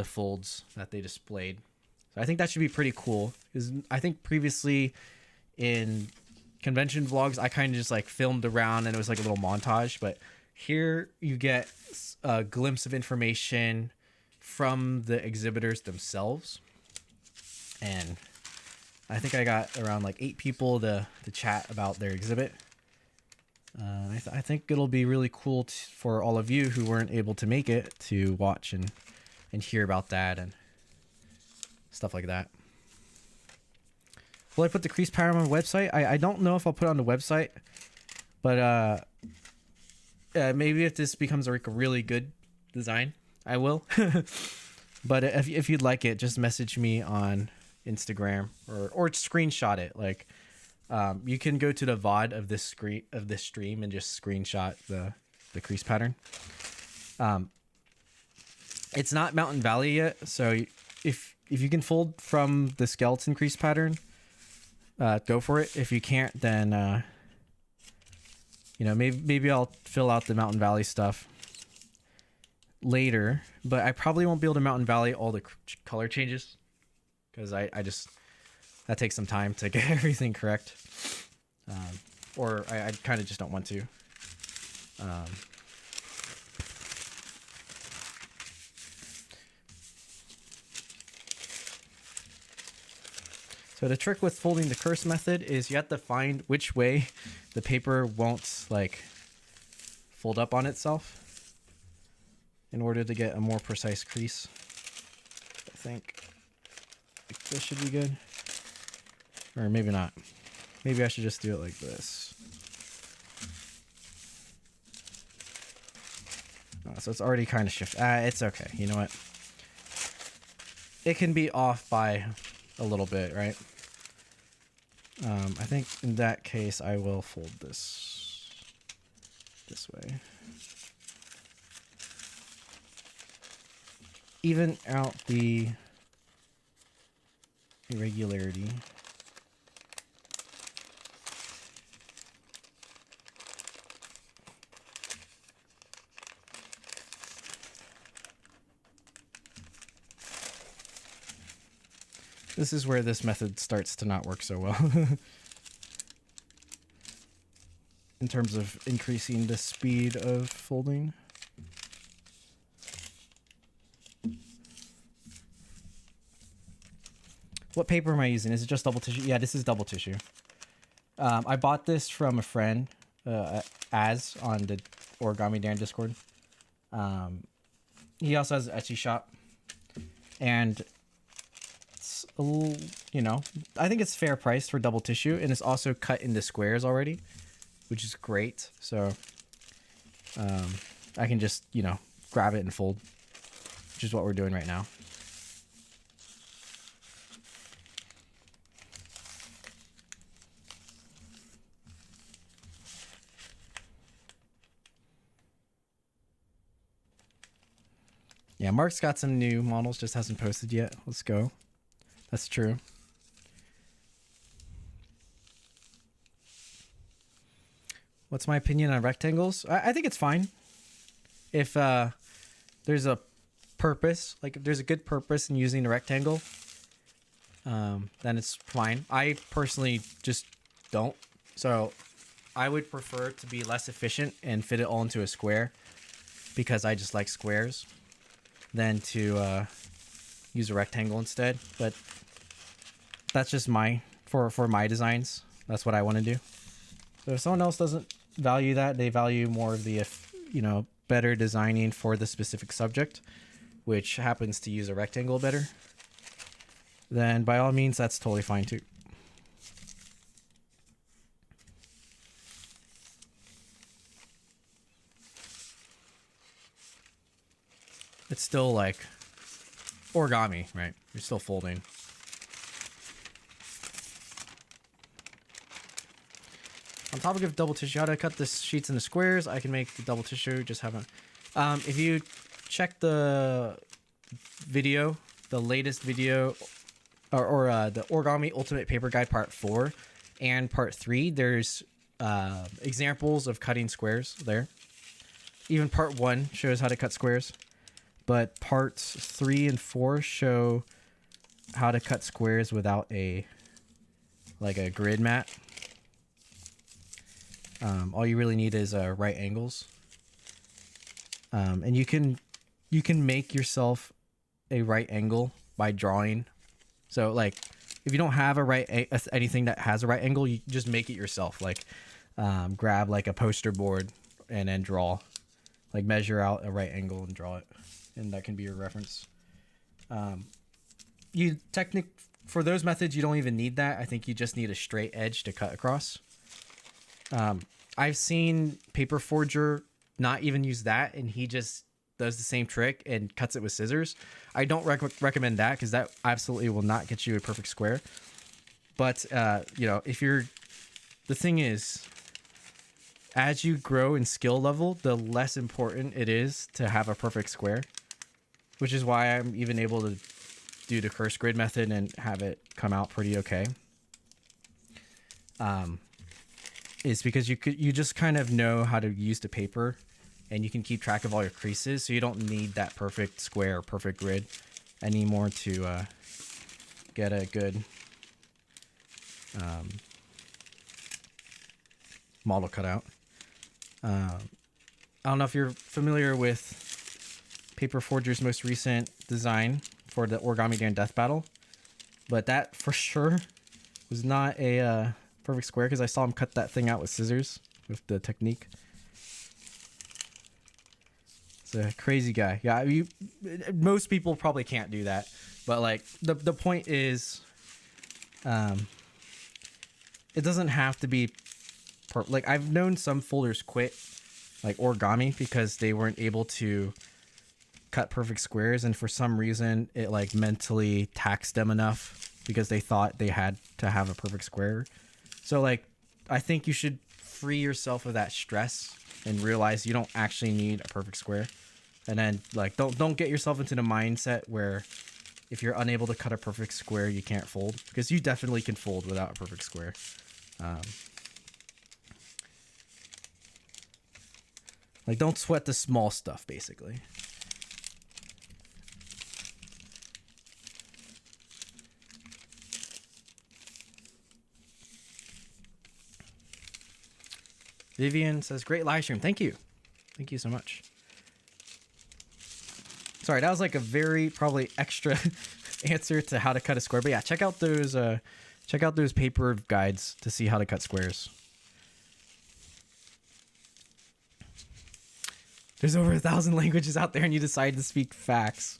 folds that they displayed. So I think that should be pretty cool, because I think previously in convention vlogs, I kind of just like filmed around and it was like a little montage, but here you get a glimpse of information from the exhibitors themselves. And I think I got around like 8 people to chat about their exhibit. I think it'll be really cool for all of you who weren't able to make it to watch and hear about that and stuff like that. Will I put the crease pattern on the website? I don't know if I'll put it on the website, but maybe if this becomes a really good design, I will. But if you'd like it, just message me on Instagram or screenshot it. Like, you can go to the VOD of this stream and just screenshot the crease pattern. It's not Mountain Valley yet, so if you can fold from the skeleton crease pattern, go for it. If you can't, then maybe I'll fill out the Mountain Valley stuff later, but I probably won't be able to Mountain Valley all the color changes, because I just, that takes some time to get everything correct, or I kind of just don't want to. So the trick with folding the curse method is you have to find which way the paper won't like fold up on itself in order to get a more precise crease. I think like this should be good, or maybe not. Maybe I should just do it like this. Oh, so it's already kind of shifted. It's okay. You know what? It can be off by a little bit, right? I think in that case I will fold this way. Even out the irregularity. This is where this method starts to not work so well. In terms of increasing the speed of folding. What paper am I using? Is it just double tissue? Yeah, this is double tissue. I bought this from a friend, Az, on the Origami Dan Discord. He also has an Etsy shop. And a little, I think it's fair price for double tissue, and it's also cut into squares already, which is great. So I can just grab it and fold, which is what we're doing right now. Yeah, Mark's got some new models, just hasn't posted yet. Let's go. That's true. What's my opinion on rectangles? I think it's fine. If there's a purpose, like if there's a good purpose in using a rectangle, then it's fine. I personally just don't. So I would prefer to be less efficient and fit it all into a square, because I just like squares, than to use a rectangle instead. But that's just for my designs. That's what I want to do. So if someone else doesn't value that, they value more of the better designing for the specific subject, which happens to use a rectangle better, then by all means that's totally fine too. It's still like origami, right? You're still folding. On topic of double tissue, how to cut the sheets into squares. I can make the double tissue. Just haven't. If you check the video, the latest video, or the Origami Ultimate Paper Guide Part 4 and Part 3, there's examples of cutting squares there. Even Part 1 shows how to cut squares, but Parts 3 and 4 show how to cut squares without a grid mat. All you really need is right angles, and you can make yourself a right angle by drawing. So like if you don't have anything that has a right angle, you just make it yourself. Like grab like a poster board and then draw, like measure out a right angle and draw it, and that can be your reference. For those methods, you don't even need that. I think you just need a straight edge to cut across. I've seen Paper Forger not even use that, and he just does the same trick and cuts it with scissors. I don't recommend that, because that absolutely will not get you a perfect square. But the thing is, as you grow in skill level, the less important it is to have a perfect square, which is why I'm even able to do the curse grid method and have it come out pretty okay. Is because you just kind of know how to use the paper, and you can keep track of all your creases, so you don't need that perfect square or perfect grid anymore to get a good model cut out. I don't know if you're familiar with Paper Forger's most recent design for the Origami During Death Battle, but that for sure was not a perfect square, because I saw him cut that thing out with scissors with the technique. It's a crazy guy. Yeah, most people probably can't do that, but like the point is, it doesn't have to be like I've known some folders quit like Origami because they weren't able to cut perfect squares, and for some reason it like mentally taxed them enough because they thought they had to have a perfect square. So like I think you should free yourself of that stress and realize you don't actually need a perfect square. And then like don't get yourself into the mindset where if you're unable to cut a perfect square, you can't fold, because you definitely can fold without a perfect square. Like don't sweat the small stuff, basically. Vivian says, great live stream. Thank you. Thank you so much. Sorry, that was like a very probably extra answer to how to cut a square. But yeah, check out those paper guides to see how to cut squares. There's over 1,000 languages out there and you decide to speak facts.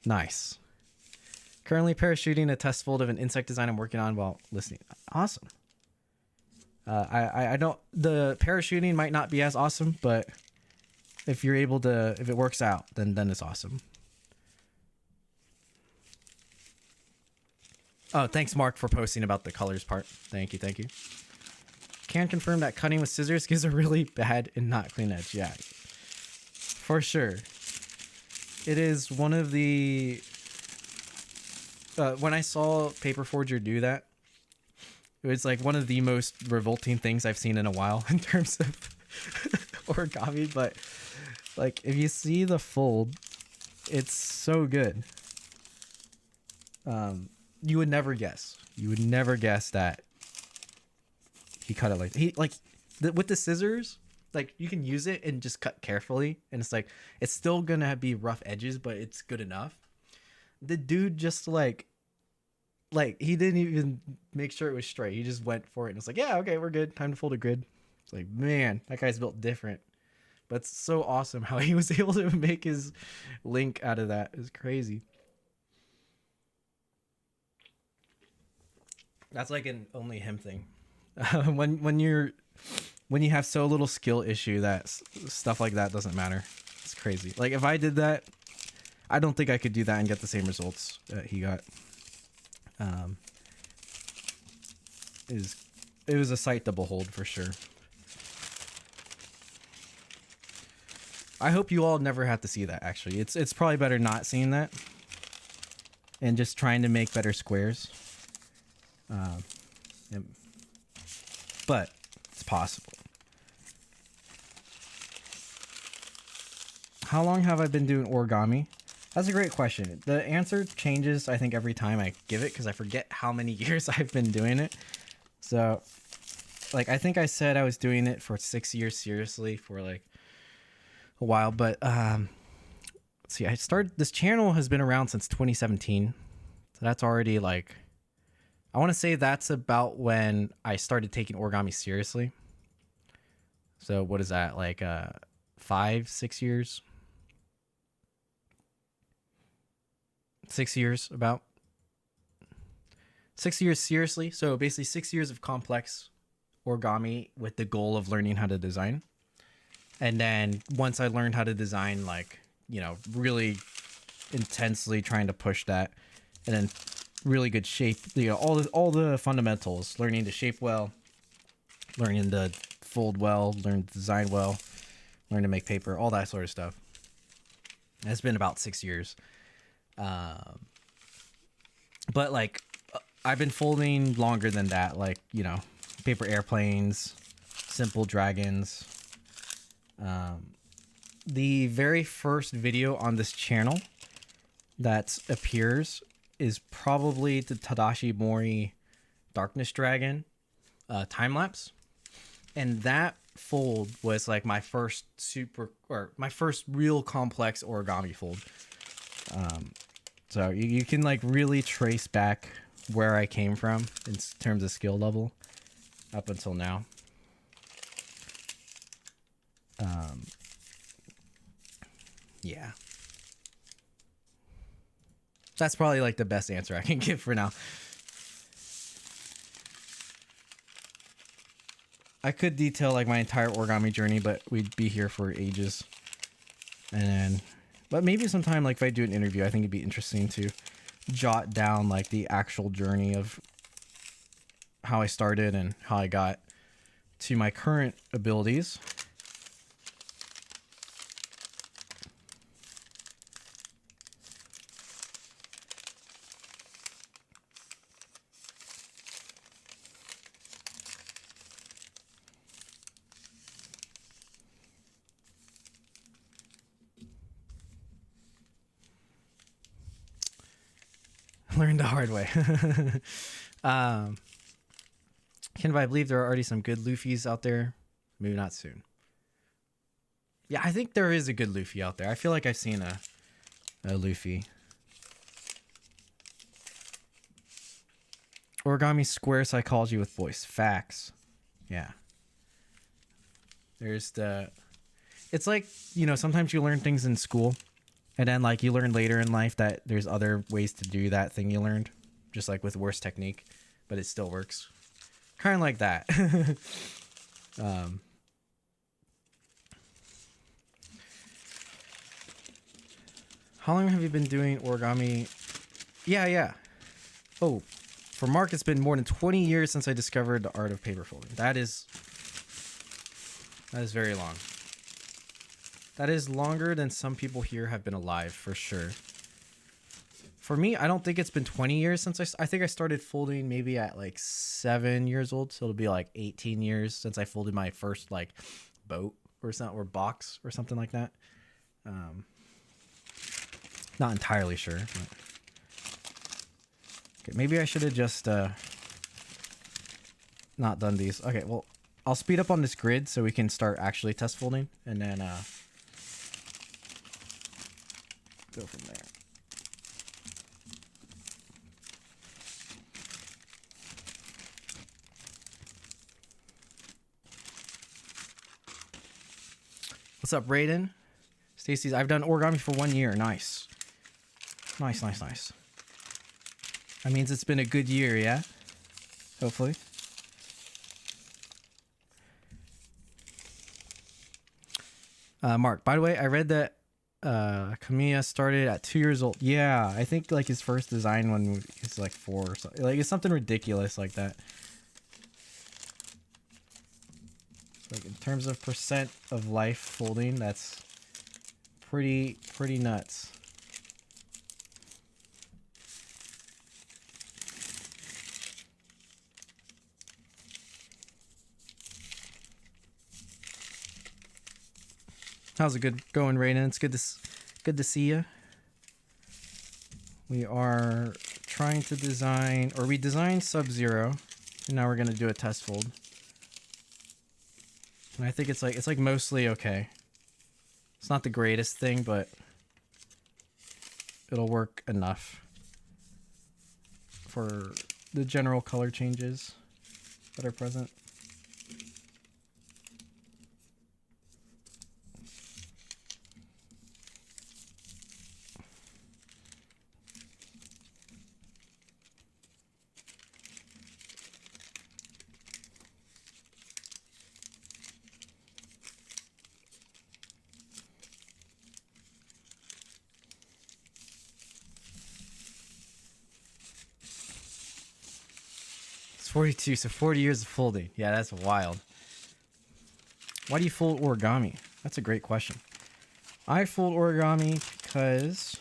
Nice. Currently parachuting a test fold of an insect design I'm working on while listening. Awesome. I don't, the parachuting might not be as awesome, but if you're able to, if it works out, then it's awesome. Oh, thanks Mark for posting about the colors part. Thank you. Can confirm that cutting with scissors gives a really bad and not clean edge. Yeah, for sure. It is one of the, when I saw Paper Forger do that, it was like one of the most revolting things I've seen in a while in terms of origami. But like, if you see the fold, it's so good. You would never guess. You would never guess that he cut it with the scissors. Like you can use it and just cut carefully, and it's like it's still gonna be rough edges, but it's good enough. The dude just like he didn't even make sure it was straight. He just went for it, and it's like, yeah, okay, we're good. Time to fold a grid. It's like, man, that guy's built different. But it's so awesome how he was able to make his link out of that. It's crazy. That's like an only him thing. When you have so little skill issue that stuff like that doesn't matter. It's crazy. Like if I did that, I don't think I could do that and get the same results that he got. Is it was a sight to behold for sure. I hope you all never have to see that. Actually, it's probably better not seeing that, and just trying to make better squares. But it's possible. How long have I been doing origami? That's a great question. The answer changes, I think, every time I give it because I forget how many years I've been doing it. So, like, I think I said I was doing it for 6 years seriously for like a while. But let's see, this channel has been around since 2017. So that's already like, I want to say that's about when I started taking origami seriously. So what is that, like 5-6 years? 6 years, about 6 years seriously. So basically 6 years of complex origami with the goal of learning how to design. And then once I learned how to design, like, you know, really intensely trying to push that, and then really good shape, you know, all the fundamentals, learning to shape well, learning to fold well, learn to design well, learn to make paper, all that sort of stuff. And it's been about 6 years. But like, I've been folding longer than that, like, you know, paper airplanes, simple dragons. The very first video on this channel that appears is probably the Tadashi Mori Darkness Dragon time lapse, and that fold was like my first my first real complex origami fold. So you can like really trace back where I came from in terms of skill level up until now. Yeah. That's probably like the best answer I can give for now. I could detail like my entire origami journey, but we'd be here for ages. But maybe sometime, like if I do an interview, I think it'd be interesting to jot down like the actual journey of how I started and how I got to my current abilities. Learned the hard way. Ken, I believe there are already some good Luffy's out there. Maybe not soon. Yeah, I think there is a good Luffy out there. I feel like I've seen a Luffy. Origami square psychology with voice. Facts. Yeah. There's the... It's like, you know, sometimes you learn things in school, and then like you learn later in life that there's other ways to do that thing you learned, just like with worse technique, but it still works. Kind of like that. How long have you been doing origami? Yeah. Oh, for Mark, it's been more than 20 years since I discovered the art of paper folding. That is very long. That is longer than some people here have been alive, for sure. For me, I don't think it's been 20 years since I think I started folding maybe at like 7 years old. So it'll be like 18 years since I folded my first like boat or something, or box or something like that. Not entirely sure. But... Okay, maybe I should have just not done these. Okay, well, I'll speed up on this grid so we can start actually test folding, and then go from there. What's up, Raiden? Stacy's, I've done origami for 1 year. Nice. Nice. That means it's been a good year, yeah? Hopefully. Mark, by the way, I read that Kamiya started at 2 years old. Yeah, I think like his first design when he was like 4 or something. Like it's something ridiculous like that. Like in terms of percent of life folding, that's pretty nuts. How's it going, Raiden? It's good to see you. We are trying to design, or we designed Sub-Zero, and now we're gonna do a test fold. And I think it's like mostly okay. It's not the greatest thing, but it'll work enough for the general color changes that are present. It's 42, so 40 years of folding. Yeah, that's wild. Why do you fold origami? That's a great question. I fold origami because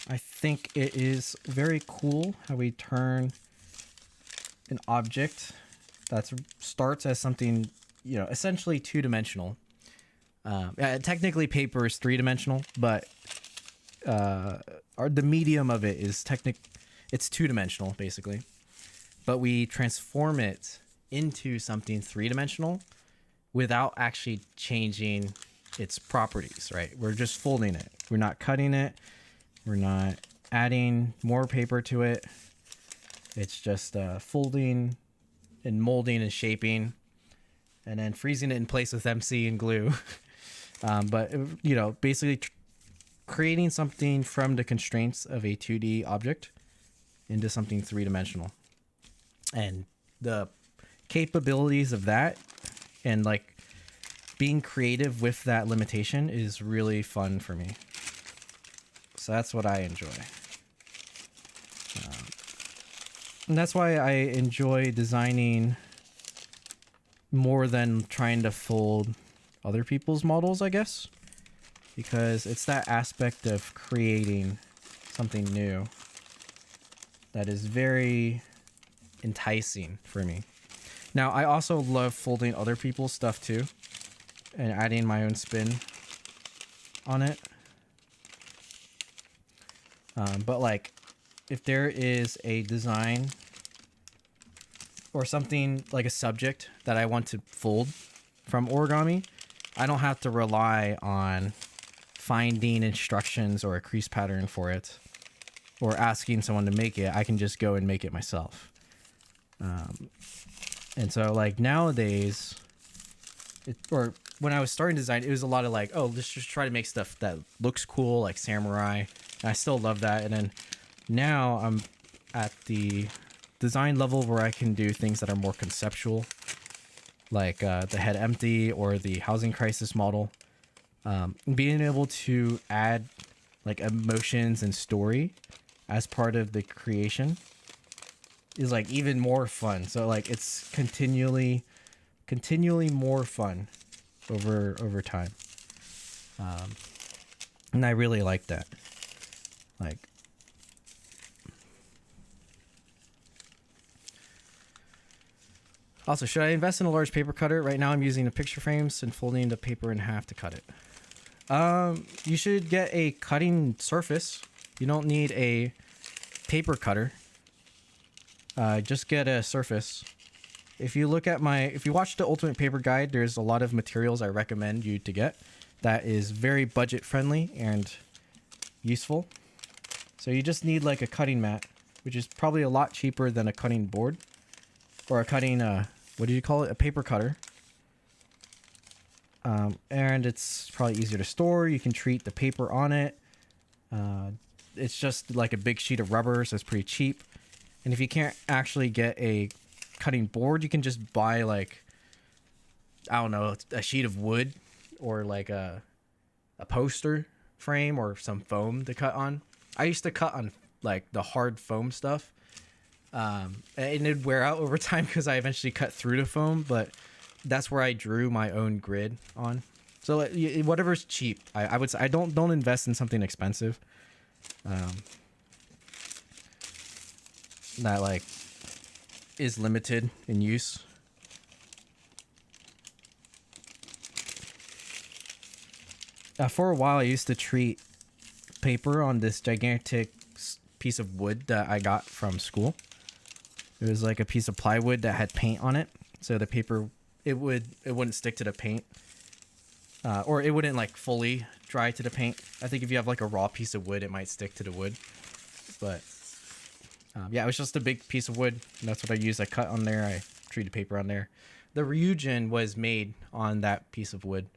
I think it is very cool how we turn an object that starts as something, essentially two-dimensional. Technically paper is three-dimensional, but the medium of it is it's two-dimensional basically. But we transform it into something three-dimensional without actually changing its properties, right? We're just folding it. We're not cutting it. We're not adding more paper to it. It's just folding and molding and shaping and then freezing it in place with MC and glue. But, basically creating something from the constraints of a 2D object into something three-dimensional. And the capabilities of that and like being creative with that limitation is really fun for me. So that's what I enjoy. And that's why I enjoy designing more than trying to fold other people's models, I guess. Because it's that aspect of creating something new that is very enticing for me. Now, I also love folding other people's stuff too and adding my own spin on it. But like, if there is a design or something like a subject that I want to fold from origami, I don't have to rely on finding instructions or a crease pattern for it or asking someone to make it. I can just go and make it myself. And so like nowadays, or when I was starting to design, it was a lot of like, oh, let's just try to make stuff that looks cool, like samurai. And I still love that. And then now I'm at the design level where I can do things that are more conceptual, like the head empty or the housing crisis model. Being able to add like emotions and story as part of the creation is like even more fun. So like it's continually more fun over time. And I really like that. Like, also, should I invest in a large paper cutter? Right now I'm using the picture frames and folding the paper in half to cut it. You should get a cutting surface. You don't need a paper cutter. Just get a surface. If you watch the Ultimate Paper Guide, there's a lot of materials I recommend you to get that is very budget friendly and useful. So you just need like a cutting mat, which is probably a lot cheaper than a cutting board or a cutting, what do you call it? A paper cutter. And it's probably easier to store. You can treat the paper on it. It's just like a big sheet of rubber, so it's pretty cheap. And if you can't actually get a cutting board, you can just buy like, I don't know, a sheet of wood or like a poster frame or some foam to cut on. I used to cut on like the hard foam stuff. And it'd wear out over time because I eventually cut through the foam. But that's where I drew my own grid on. So whatever's cheap, I would say I don't invest in something expensive. That like is limited in use. For a while, I used to treat paper on this gigantic piece of wood that I got from school. It was like a piece of plywood that had paint on it, so the paper it wouldn't stick to the paint, or it wouldn't like fully dry to the paint. I think if you have like a raw piece of wood, it might stick to the wood. But yeah, it was just a big piece of wood. And that's what I used. I cut on there. I treated paper on there. The Ryujin was made on that piece of wood.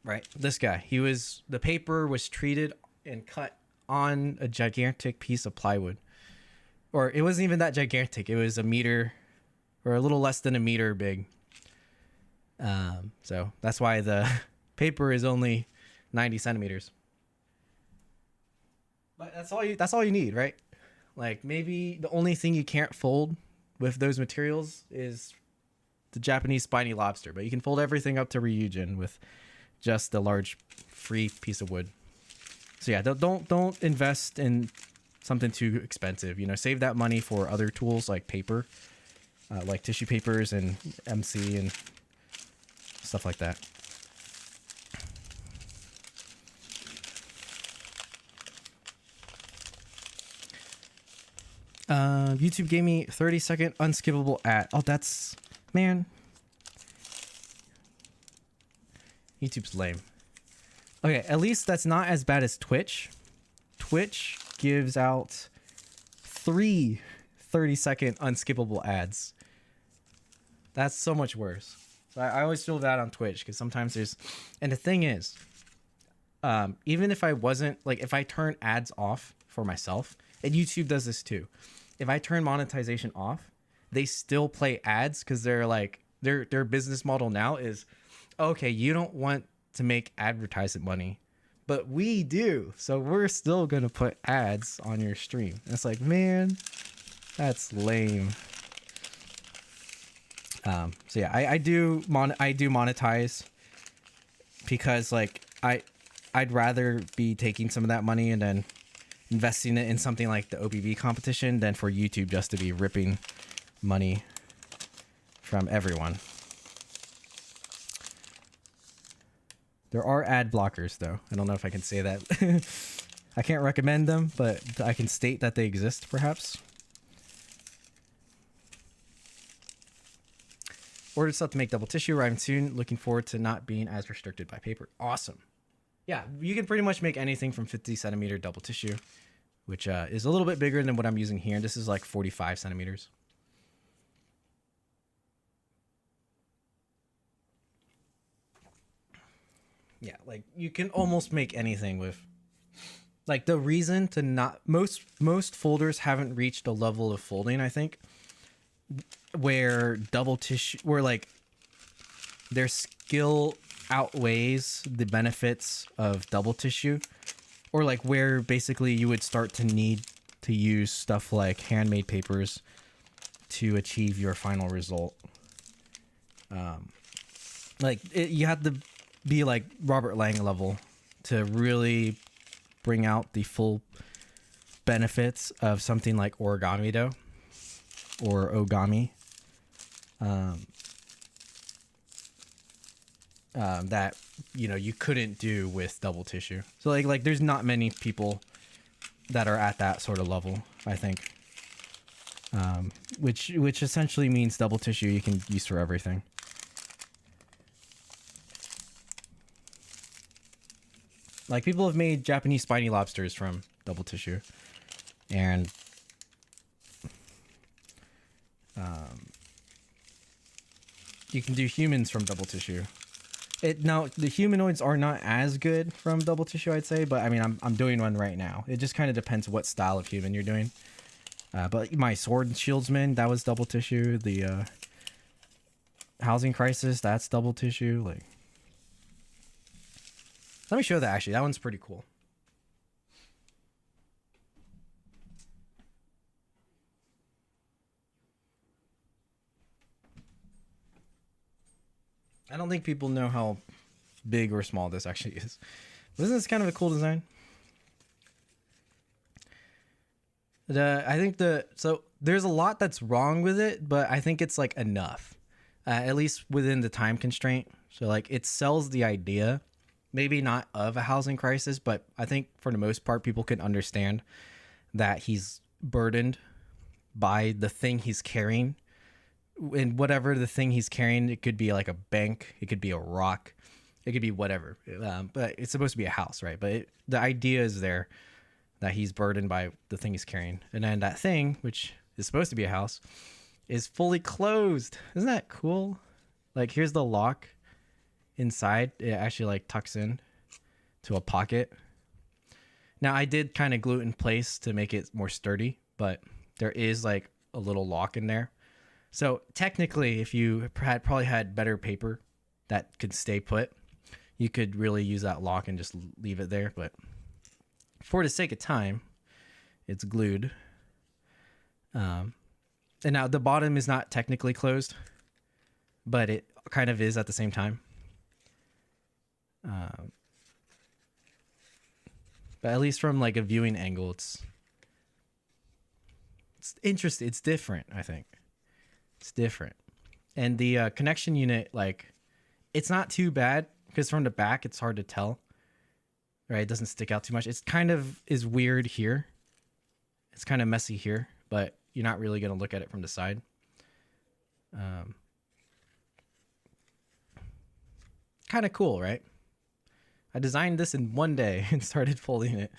Right, this guy. The paper was treated and cut on a gigantic piece of plywood. Or it wasn't even that gigantic. It was a meter or a little less than a meter big. So that's why the paper is only 90 centimeters. But that's all you need, right? Like maybe the only thing you can't fold with those materials is the Japanese spiny lobster, but you can fold everything up to Ryujin with just a large free piece of wood. So yeah, don't invest in something too expensive. You know, save that money for other tools like paper, like tissue papers and MC and stuff like that. YouTube gave me 30-second unskippable ad. Oh, that's man. YouTube's lame. Okay, at least that's not as bad as Twitch. Twitch gives out 3 30-second unskippable ads. That's so much worse. So I always feel bad on Twitch because sometimes there's... And the thing is, even if I wasn't... Like, if I turn ads off for myself, and YouTube does this too. If I turn monetization off, they still play ads because they're like... Their business model now is... Okay, you don't want to make advertisement money, but we do. So we're still going to put ads on your stream. And it's like, man, that's lame. So yeah, I do monetize because like I'd rather be taking some of that money and then investing it in something like the OBB competition than for YouTube just to be ripping money from everyone. There are ad blockers, though. I don't know if I can say that. I can't recommend them, but I can state that they exist, perhaps. Ordered stuff to make double tissue. Arriving soon. Looking forward to not being as restricted by paper. Awesome. Yeah, you can pretty much make anything from 50 centimeter double tissue, which is a little bit bigger than what I'm using here. This is like 45 centimeters. Yeah, like you can almost make anything with, like the reason to not, most folders haven't reached a level of folding, I think, where double tissue, where like their skill outweighs the benefits of double tissue, or like where basically you would start to need to use stuff like handmade papers to achieve your final result. You have to be like Robert Lang level to really bring out the full benefits of something like origami dough or ogami. That, you know, you couldn't do with double tissue. So like there's not many people that are at that sort of level, I think. Which essentially means double tissue you can use for everything. Like people have made Japanese spiny lobsters from double tissue, and you can do humans from double tissue. Now the humanoids are not as good from double tissue, I'd say, but I mean I'm doing one right now. It just kind of depends what style of human you're doing. But my sword and shieldsman, that was double tissue. The housing crisis, that's double tissue. Like, let me show that actually. That one's pretty cool. don't think people know how big or small this actually is. Isn't this kind of a cool design? I think so there's a lot that's wrong with it, but I think it's like enough, at least within the time constraint. So like it sells the idea, maybe not of a housing crisis, but I think for the most part, people can understand that he's burdened by the thing he's carrying. And whatever the thing he's carrying, it could be like a bank, it could be a rock, it could be whatever. But it's supposed to be a house, right? But the idea is there that he's burdened by the thing he's carrying. And then that thing, which is supposed to be a house, is fully closed. Isn't that cool? Like here's the lock inside. It actually like tucks in to a pocket. Now I did kind of glue it in place to make it more sturdy, but there is like a little lock in there. So technically, if you had probably had better paper that could stay put, you could really use that lock and just leave it there. But for the sake of time, it's glued. And now the bottom is not technically closed, but it kind of is at the same time. But at least from like a viewing angle, it's interesting. It's different, I think. It's different. And the connection unit, like, it's not too bad because from the back, it's hard to tell. Right? It doesn't stick out too much. It's kind of is weird here. It's kind of messy here, but you're not really going to look at it from the side. Kind of cool, right? I designed this in one day and started folding it.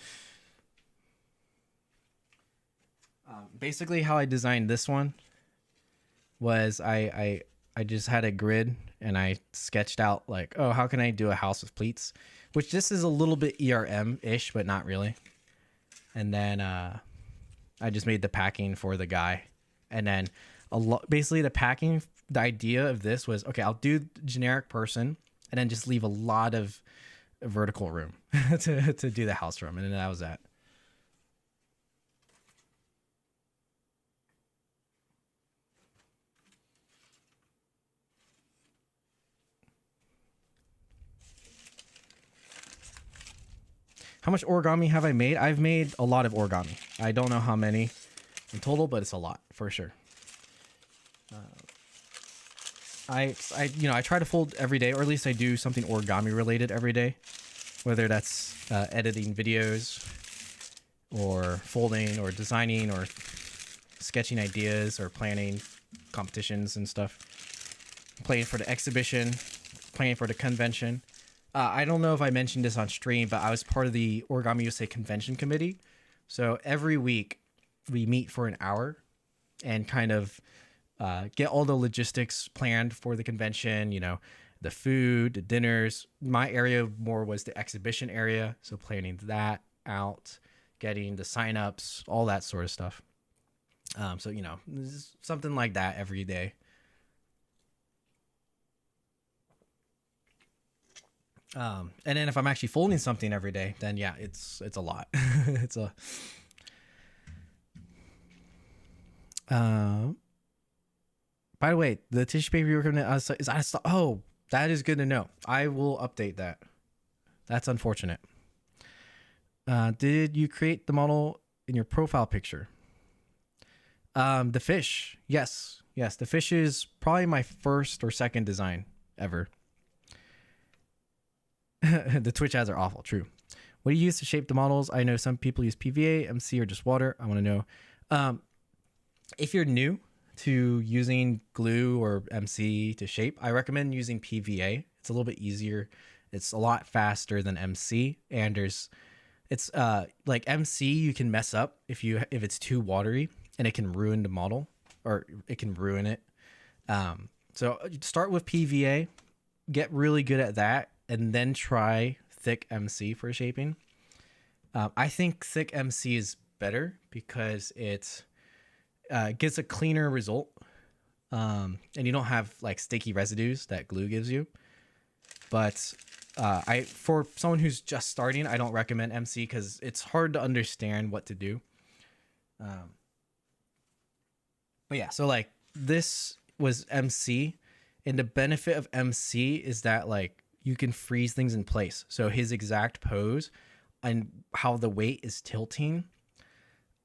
Basically, how I designed this one was I just had a grid and I sketched out like, oh, how can I do a house with pleats? Which this is a little bit ERM-ish, but not really. And then I just made the packing for the guy. And then basically the packing, the idea of this was, okay, I'll do generic person and then just leave a lot of vertical room to do the house from. And then that was that. How much origami have I made? I've made a lot of origami. I don't know how many in total, but it's a lot for sure. I try to fold every day, or at least I do something origami related every day, whether that's editing videos or folding or designing or sketching ideas or planning competitions and stuff, playing for the exhibition, playing for the convention. I don't know if I mentioned this on stream, but I was part of the Origami USA convention committee. So every week we meet for an hour and kind of get all the logistics planned for the convention, you know, the food, the dinners. My area more was the exhibition area. So planning that out, getting the signups, all that sort of stuff. So, you know, something like that every day. And then if I'm actually folding something every day, then yeah, it's a lot. It's a, by the way, the tissue paper you were going to, oh, that is good to know. I will update that. That's unfortunate. Did you create the model in your profile picture? The fish. Yes. The fish is probably my first or second design ever. The Twitch ads are awful. True. What do you use to shape the models? I know some people use PVA, MC, or just water. I want to know. If you're new to using glue or MC to shape, I recommend using PVA. It's a little bit easier. It's a lot faster than MC. And it's like MC, you can mess up if it's too watery, and it can ruin the model, or it can ruin it. So start with PVA, get really good at that, and then try thick MC for shaping. I think thick MC is better because it gets a cleaner result, and you don't have like sticky residues that glue gives you. But for someone who's just starting, I don't recommend MC because it's hard to understand what to do. But yeah, so like this was MC, And the benefit of MC is that like you can freeze things in place. So his exact pose and how the weight is tilting,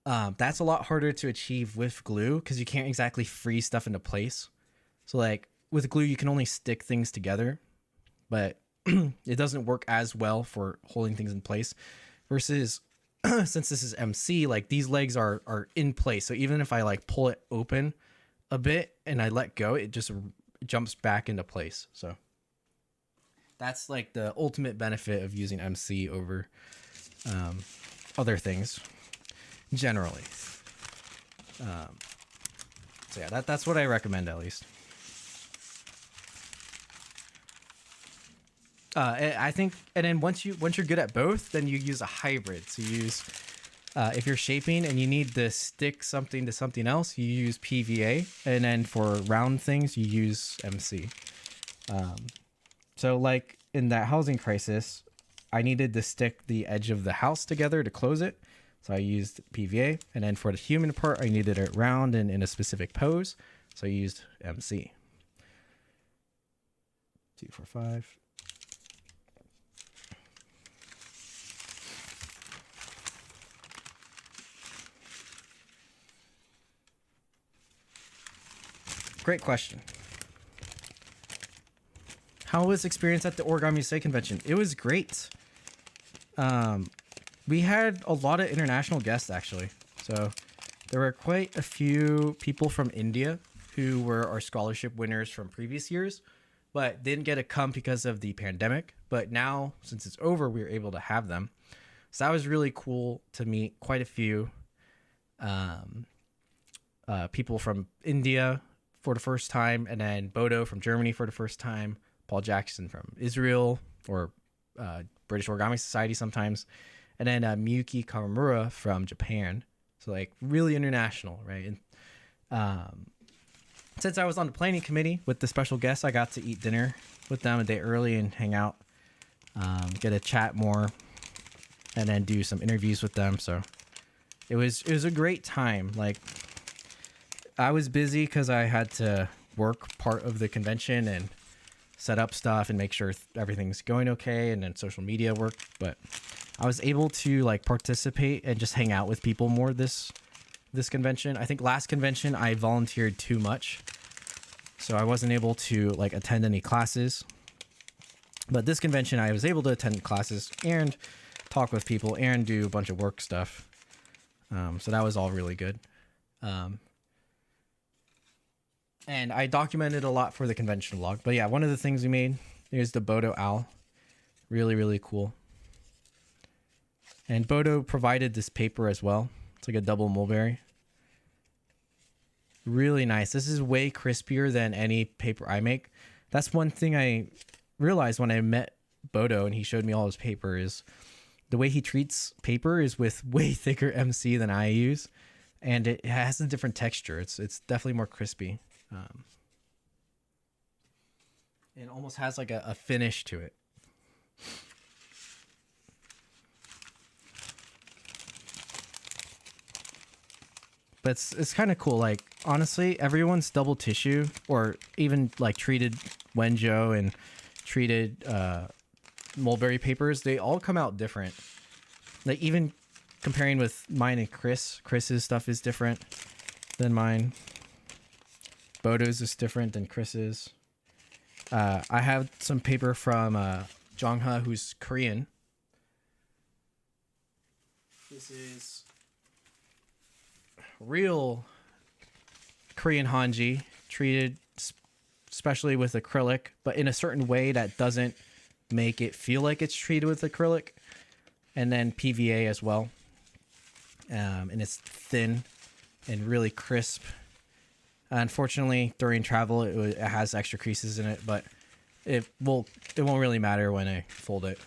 that's a lot harder to achieve with glue because you can't exactly freeze stuff into place. So like with glue, you can only stick things together, but it doesn't work as well for holding things in place versus since this is MC, like these legs are in place. So even if I like pull it open a bit and I let go, it just jumps back into place. So that's like the ultimate benefit of using MC over other things generally. So yeah, that's what I recommend at least. I think, and then once you're good at both, then you use a hybrid. So you use if you're shaping and you need to stick something to something else, you use PVA, and then for round things, you use MC. So like in that housing crisis, I needed to stick the edge of the house together to close it. So I used PVA, and then for the human part, I needed it round and in a specific pose. So I used MC. 2, 4, 5. Great question. How was experience at the Origami State Convention? It was great. We had a lot of international guests actually. So there were quite a few people from India who were our scholarship winners from previous years, but didn't get to come because of the pandemic. But now, since it's over, we were able to have them. So that was really cool to meet quite a few people from India for the first time, and then Bodo from Germany for the first time, Paul Jackson from Israel, or British Origami Society sometimes, and then Miyuki Kawamura from Japan. So like really international, right? And since I was on the planning committee with the special guests, I got to eat dinner with them a day early and hang out, get to chat more, and then do some interviews with them. So it was a great time. Like I was busy because I had to work part of the convention and set up stuff and make sure everything's going okay, and then social media work. But I was able to like participate and just hang out with people more this convention. I think last convention I volunteered too much, so I wasn't able to like attend any classes. But this convention I was able to attend classes and talk with people and do a bunch of work stuff. So that was all really good. And I documented a lot for the convention vlog. But yeah, one of the things we made is the Bodo owl. Really, really cool. And Bodo provided this paper as well. It's like a double mulberry. Really nice. This is way crispier than any paper I make. That's one thing I realized when I met Bodo and he showed me all his paper is the way he treats paper is with way thicker MC than I use. And it has a different texture. It's definitely more crispy. It almost has like a finish to it. But it's kind of cool. Like honestly, everyone's double tissue or even like treated Wenjo and treated mulberry papers, they all come out different. Like even comparing with mine and Chris's stuff is different than mine. Bodo's is different than Chris's. I have some paper from Jongha, who's Korean. This is real Korean hanji, treated especially with acrylic, but in a certain way that doesn't make it feel like it's treated with acrylic. And then PVA as well. And it's thin and really crisp. Unfortunately, during travel, it has extra creases in it, but it won't really matter when I fold it.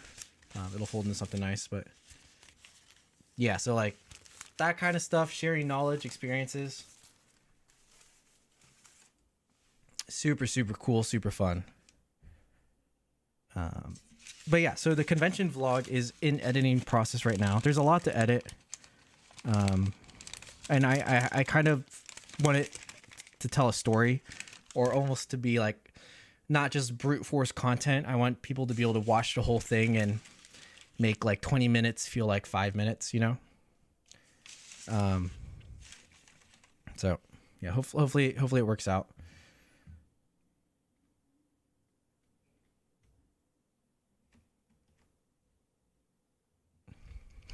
It'll fold into something nice, but yeah, so like that kind of stuff, sharing knowledge, experiences. Super, super cool, super fun. But yeah, so the convention vlog is in editing process right now. There's a lot to edit. And I kind of want it to tell a story, or almost to be like not just brute force content. I want people to be able to watch the whole thing and make like 20 minutes feel like 5 minutes, you know? So yeah, hopefully it works out.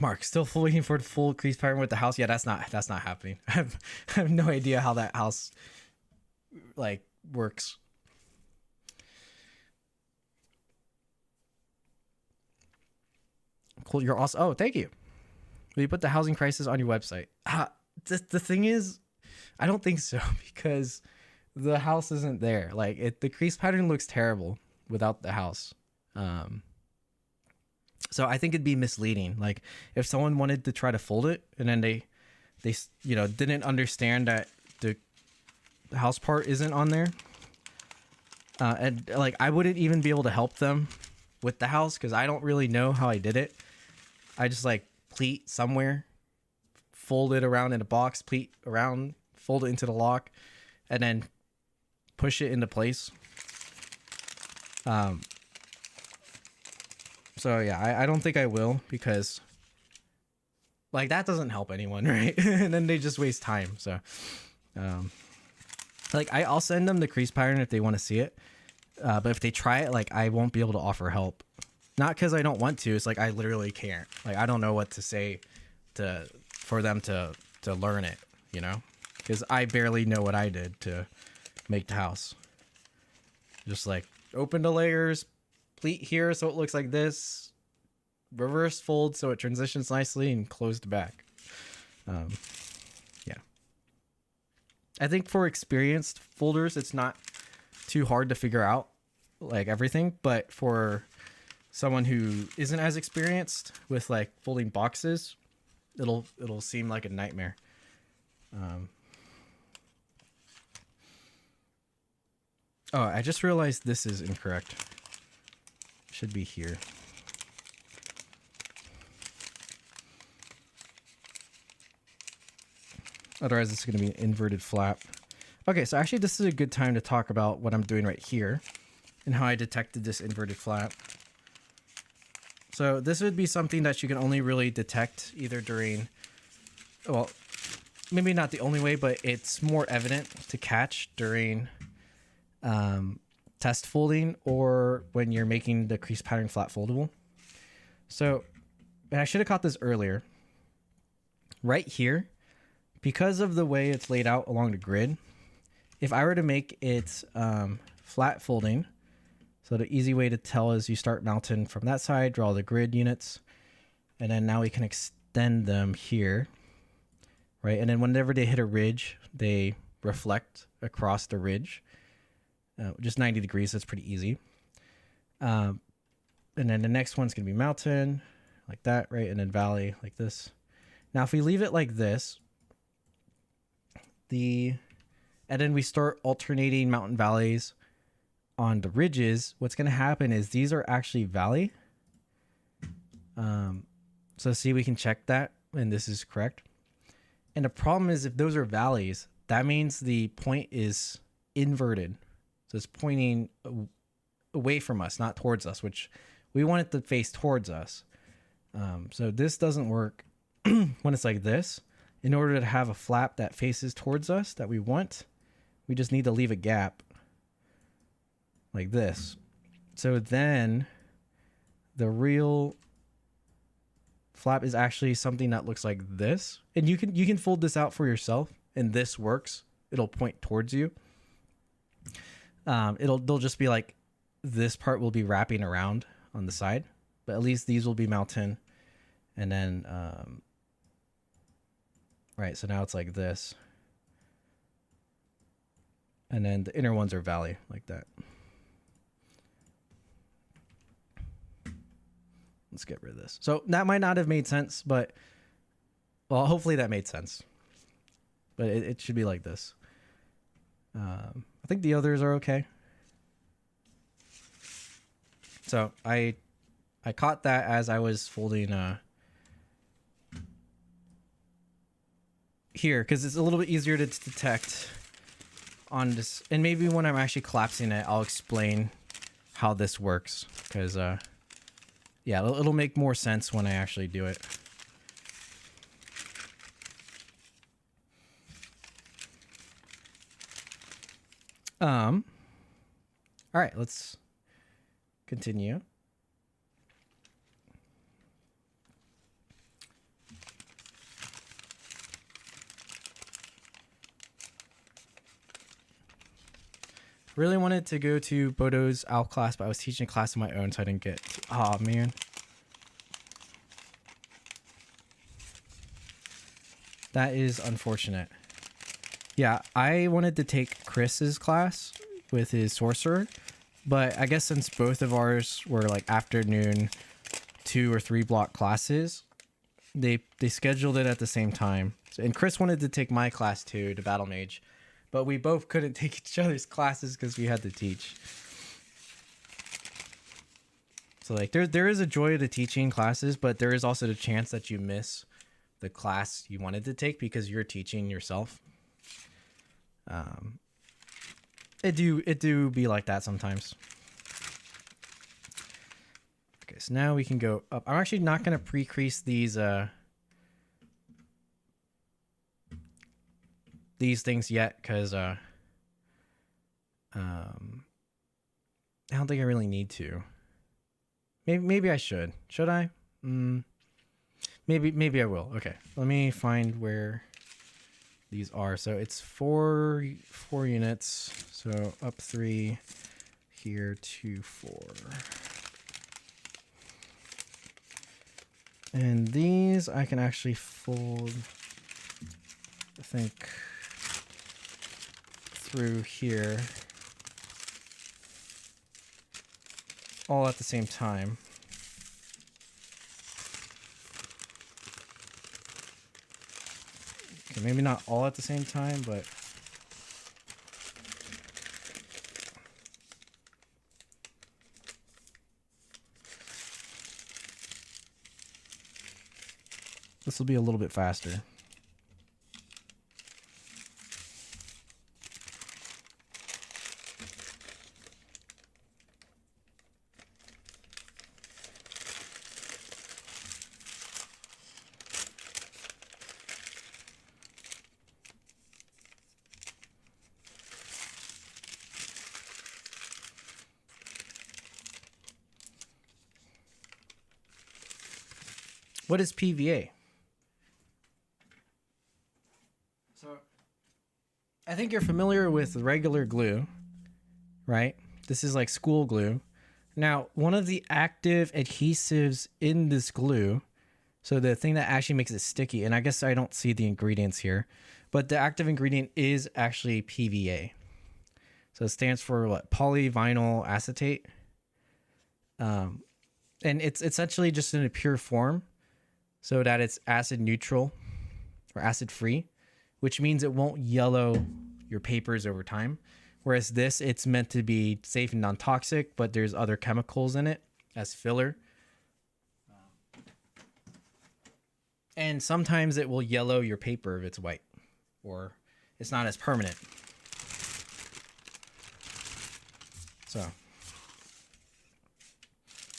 Mark, still waiting for the full crease pattern with the house. Yeah, that's not happening. I have no idea how that house like works. Cool, you're awesome. Oh, thank you. Will you put the housing crisis on your website? The thing is, I don't think so because the house isn't there. Like the crease pattern looks terrible without the house. So I think it'd be misleading. Like if someone wanted to try to fold it and then they didn't understand that the house part isn't on there, and like I wouldn't even be able to help them with the house because I don't really know how I did it. I just like pleat somewhere, fold it around in a box, pleat around, fold it into the lock, and then push it into place. So yeah, I don't think I will because like that doesn't help anyone, right? And then they just waste time. So like I'll send them the crease pattern if they want to see it. But if they try it, like I won't be able to offer help. Not because I don't want to. It's like I literally can't. Like I don't know what to say for them to learn it, you know? Because I barely know what I did to make the house. Just like open the layers, pleat here so it looks like this, reverse fold so it transitions nicely, and close the back. Yeah. I think for experienced folders, it's not too hard to figure out like everything, but for someone who isn't as experienced with like folding boxes, it'll seem like a nightmare. Oh, I just realized this is incorrect. Should be here. Otherwise, it's going to be an inverted flap. Okay, so actually this is a good time to talk about what I'm doing right here and how I detected this inverted flap. So this would be something that you can only really detect either during, well, maybe not the only way, but it's more evident to catch during test folding or when you're making the crease pattern flat foldable. So, and I should have caught this earlier. Right here, because of the way it's laid out along the grid, if I were to make it flat folding, so the easy way to tell is you start mounting from that side, draw the grid units, and then now we can extend them here, right? And then whenever they hit a ridge, they reflect across the ridge, just 90 degrees. That's pretty easy. And then the next one's gonna be mountain, like that, right? And then valley, like this. Now, if we leave it like this, and then we start alternating mountain valleys on the ridges, what's going to happen is these are actually valley. So see, we can check that, and this is correct. And the problem is if those are valleys, that means the point is inverted. So it's pointing away from us, not towards us, which we want it to face towards us. So this doesn't work when it's like this. In order to have a flap that faces towards us that we want, we just need to leave a gap like this. So then the real flap is actually something that looks like this. And you can fold this out for yourself, and this works. It'll point towards you. They'll just be like, this part will be wrapping around on the side, but at least these will be mountain. And then, right, so now it's like this. And then the inner ones are valley, like that. Let's get rid of this. So that might not have made sense, but, well, hopefully that made sense. But it should be like this. I think the others are okay. So I caught that as I was folding here, because it's a little bit easier to detect on this, and maybe when I'm actually collapsing it, I'll explain how this works, because yeah, it'll make more sense when I actually do it. All right, let's continue. Really wanted to go to Bodo's ALP class, but I was teaching a class of my own, so I didn't get to. Oh, man. That is unfortunate. Yeah, I wanted to take Chris's class with his sorcerer, but I guess since both of ours were like afternoon 2 or 3 block classes, they scheduled it at the same time. So, and Chris wanted to take my class too, to Battle Mage, but we both couldn't take each other's classes because we had to teach. So like there is a joy to teaching classes, but there is also the chance that you miss the class you wanted to take because you're teaching yourself. It do be like that sometimes. Okay, so now we can go up. I'm actually not going to pre-crease these things yet, because I don't think I really need to. Maybe I should. Should I? Maybe I will. Okay, let me find where these are. So it's four units. So up 3, here 2, 4. And these I can actually fold, I think, through here all at the same time. Okay, maybe not all at the same time, but this will be a little bit faster. What is PVA? So, I think you're familiar with regular glue, right? This is like school glue. Now, one of the active adhesives in this glue, so the thing that actually makes it sticky, and I guess I don't see the ingredients here, but the active ingredient is actually PVA. So it stands for what? Polyvinyl acetate. And it's essentially just in a pure form, so that it's acid neutral or acid free, which means it won't yellow your papers over time. Whereas this, it's meant to be safe and non-toxic, but there's other chemicals in it as filler. And sometimes it will yellow your paper if it's white, or it's not as permanent. So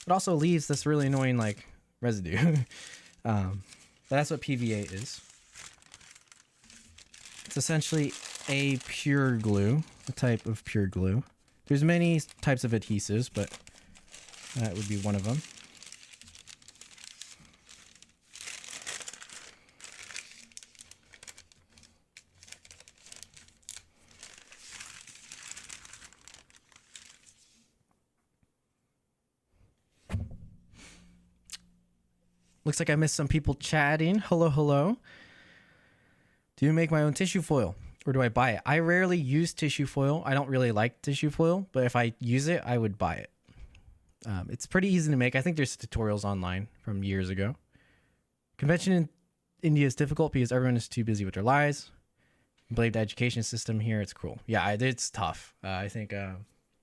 it also leaves this really annoying like residue. That's what PVA is. It's essentially a pure glue, a type of pure glue. There's many types of adhesives, but that would be one of them. Looks like I missed some people chatting. Hello, hello. Do you make my own tissue foil, or do I buy it? I rarely use tissue foil. I don't really like tissue foil, but if I use it, I would buy it. It's pretty easy to make. I think there's tutorials online from years ago. Convention in India is difficult because everyone is too busy with their lives. Blame the education system here. It's cruel. Yeah, it's tough. I think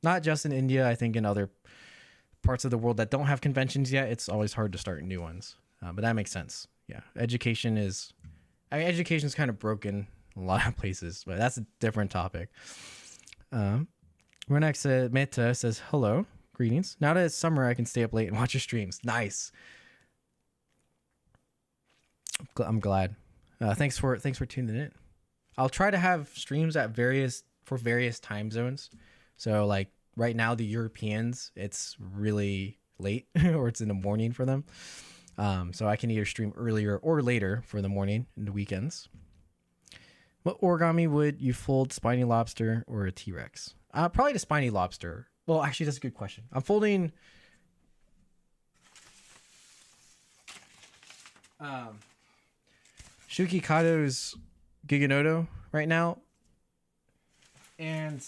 not just in India. I think in other parts of the world that don't have conventions yet, it's always hard to start new ones. But that makes sense. Yeah, education is kind of broken a lot of places, but that's a different topic. We're next to Meta says, hello, greetings. Now that it's summer, I can stay up late and watch your streams. Nice. I'm glad. Thanks for tuning in. I'll try to have streams at various time zones. So like right now, the Europeans, it's really late or it's in the morning for them. So I can either stream earlier or later for the morning and the weekends. What origami would you fold, spiny lobster or a T-Rex? Probably the spiny lobster. Well, actually, that's a good question. I'm folding Shuki Kato's Giganoto right now. And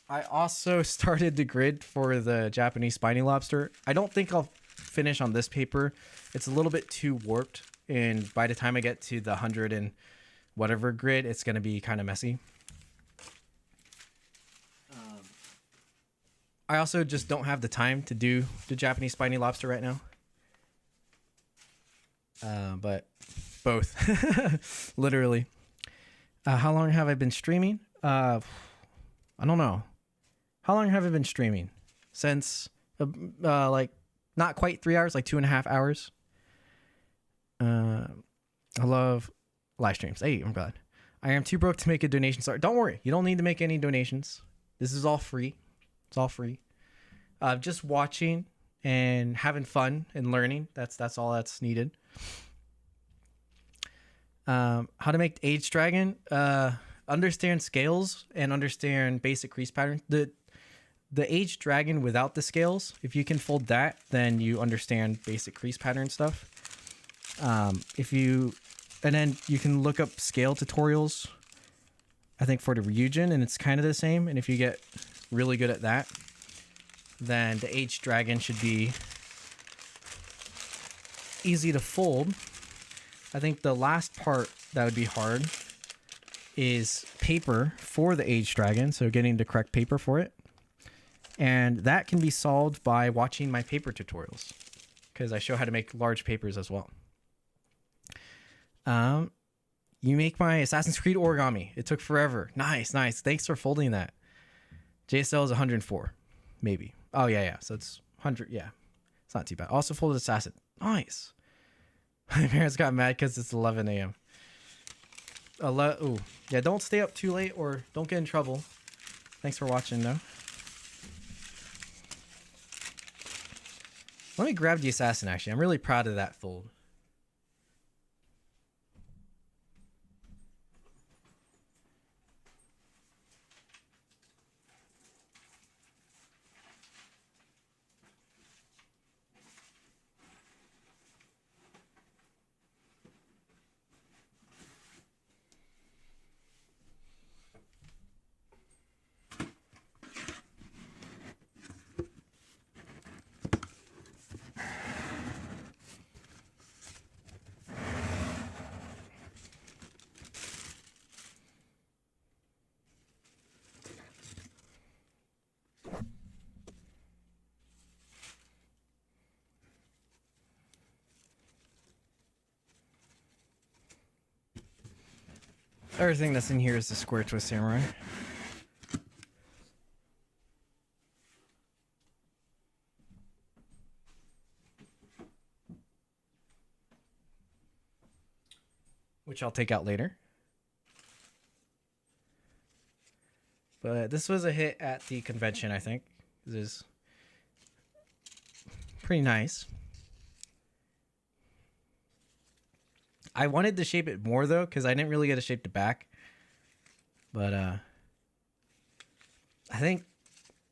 I also started the grid for the Japanese spiny lobster. I don't think I'll finish on this paper. It's a little bit too warped. And by the time I get to the 100 and whatever grid, it's going to be kind of messy. I also just don't have the time to do the Japanese spiny lobster right now. But both, literally. How long have I been streaming? I don't know. How long have I been streaming? Since like not quite 3 hours, like 2.5 hours. I love live streams. Hey, I'm glad. I am too broke to make a donation. Sorry, don't worry. You don't need to make any donations. This is all free. It's all free. Just watching and having fun and learning. That's all that's needed. How to make Age Dragon? Understand scales and understand basic crease patterns. The Age Dragon without the scales, if you can fold that, then you understand basic crease pattern stuff. And then you can look up scale tutorials, I think, for the Ryujin, and it's kind of the same. And if you get really good at that, then the Age Dragon should be easy to fold. I think the last part that would be hard is paper for the Age Dragon, so getting the correct paper for it. And that can be solved by watching my paper tutorials, because I show how to make large papers as well. You make my Assassin's Creed origami. It took forever. Nice. Thanks for folding that. JSL is 104, maybe. Oh, yeah. So it's 100. Yeah, it's not too bad. Also folded Assassin. Nice. My parents got mad because it's 11 a.m. Ooh. Yeah, don't stay up too late or don't get in trouble. Thanks for watching, though. Let me grab the Assassin, actually. I'm really proud of that fold. Everything that's in here is the Square Twist Samurai. Which I'll take out later. But this was a hit at the convention, I think. This is pretty nice. I wanted to shape it more, though, because I didn't really get to shape the back. But I think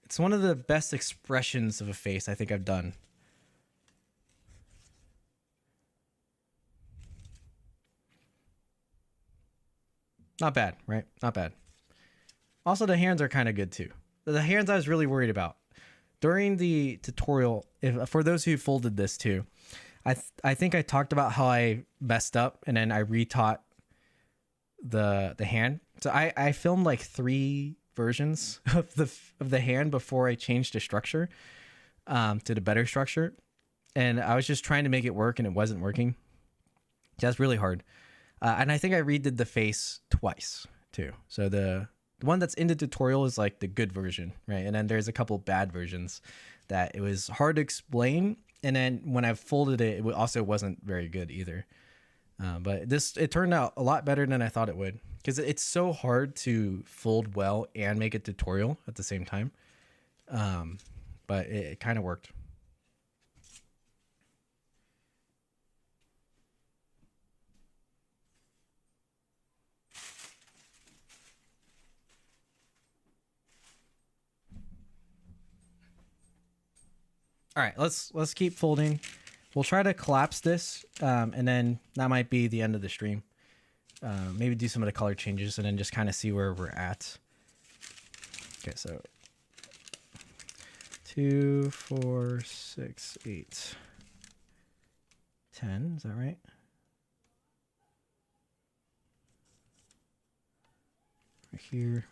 it's one of the best expressions of a face I think I've done. Not bad, right? Not bad. Also, the hands are kind of good, too. The hands I was really worried about. During the tutorial, for those who folded this, too, I think I talked about how I messed up and then I retaught the hand. So I filmed like 3 versions of the hand before I changed the structure to the better structure. And I was just trying to make it work and it wasn't working. That's really hard. And I think I redid the face twice too. So the one that's in the tutorial is like the good version, right? And then there's a couple bad versions that it was hard to explain. And then when I folded it, it also wasn't very good either. But it turned out a lot better than I thought it would, because it's so hard to fold well and make a tutorial at the same time. But it kind of worked. All right, let's keep folding. We'll try to collapse this, and then that might be the end of the stream. Maybe do some of the color changes and then just kind of see where we're at. Okay, so 2, 4, 6, 8, 10. Is that right? Right here.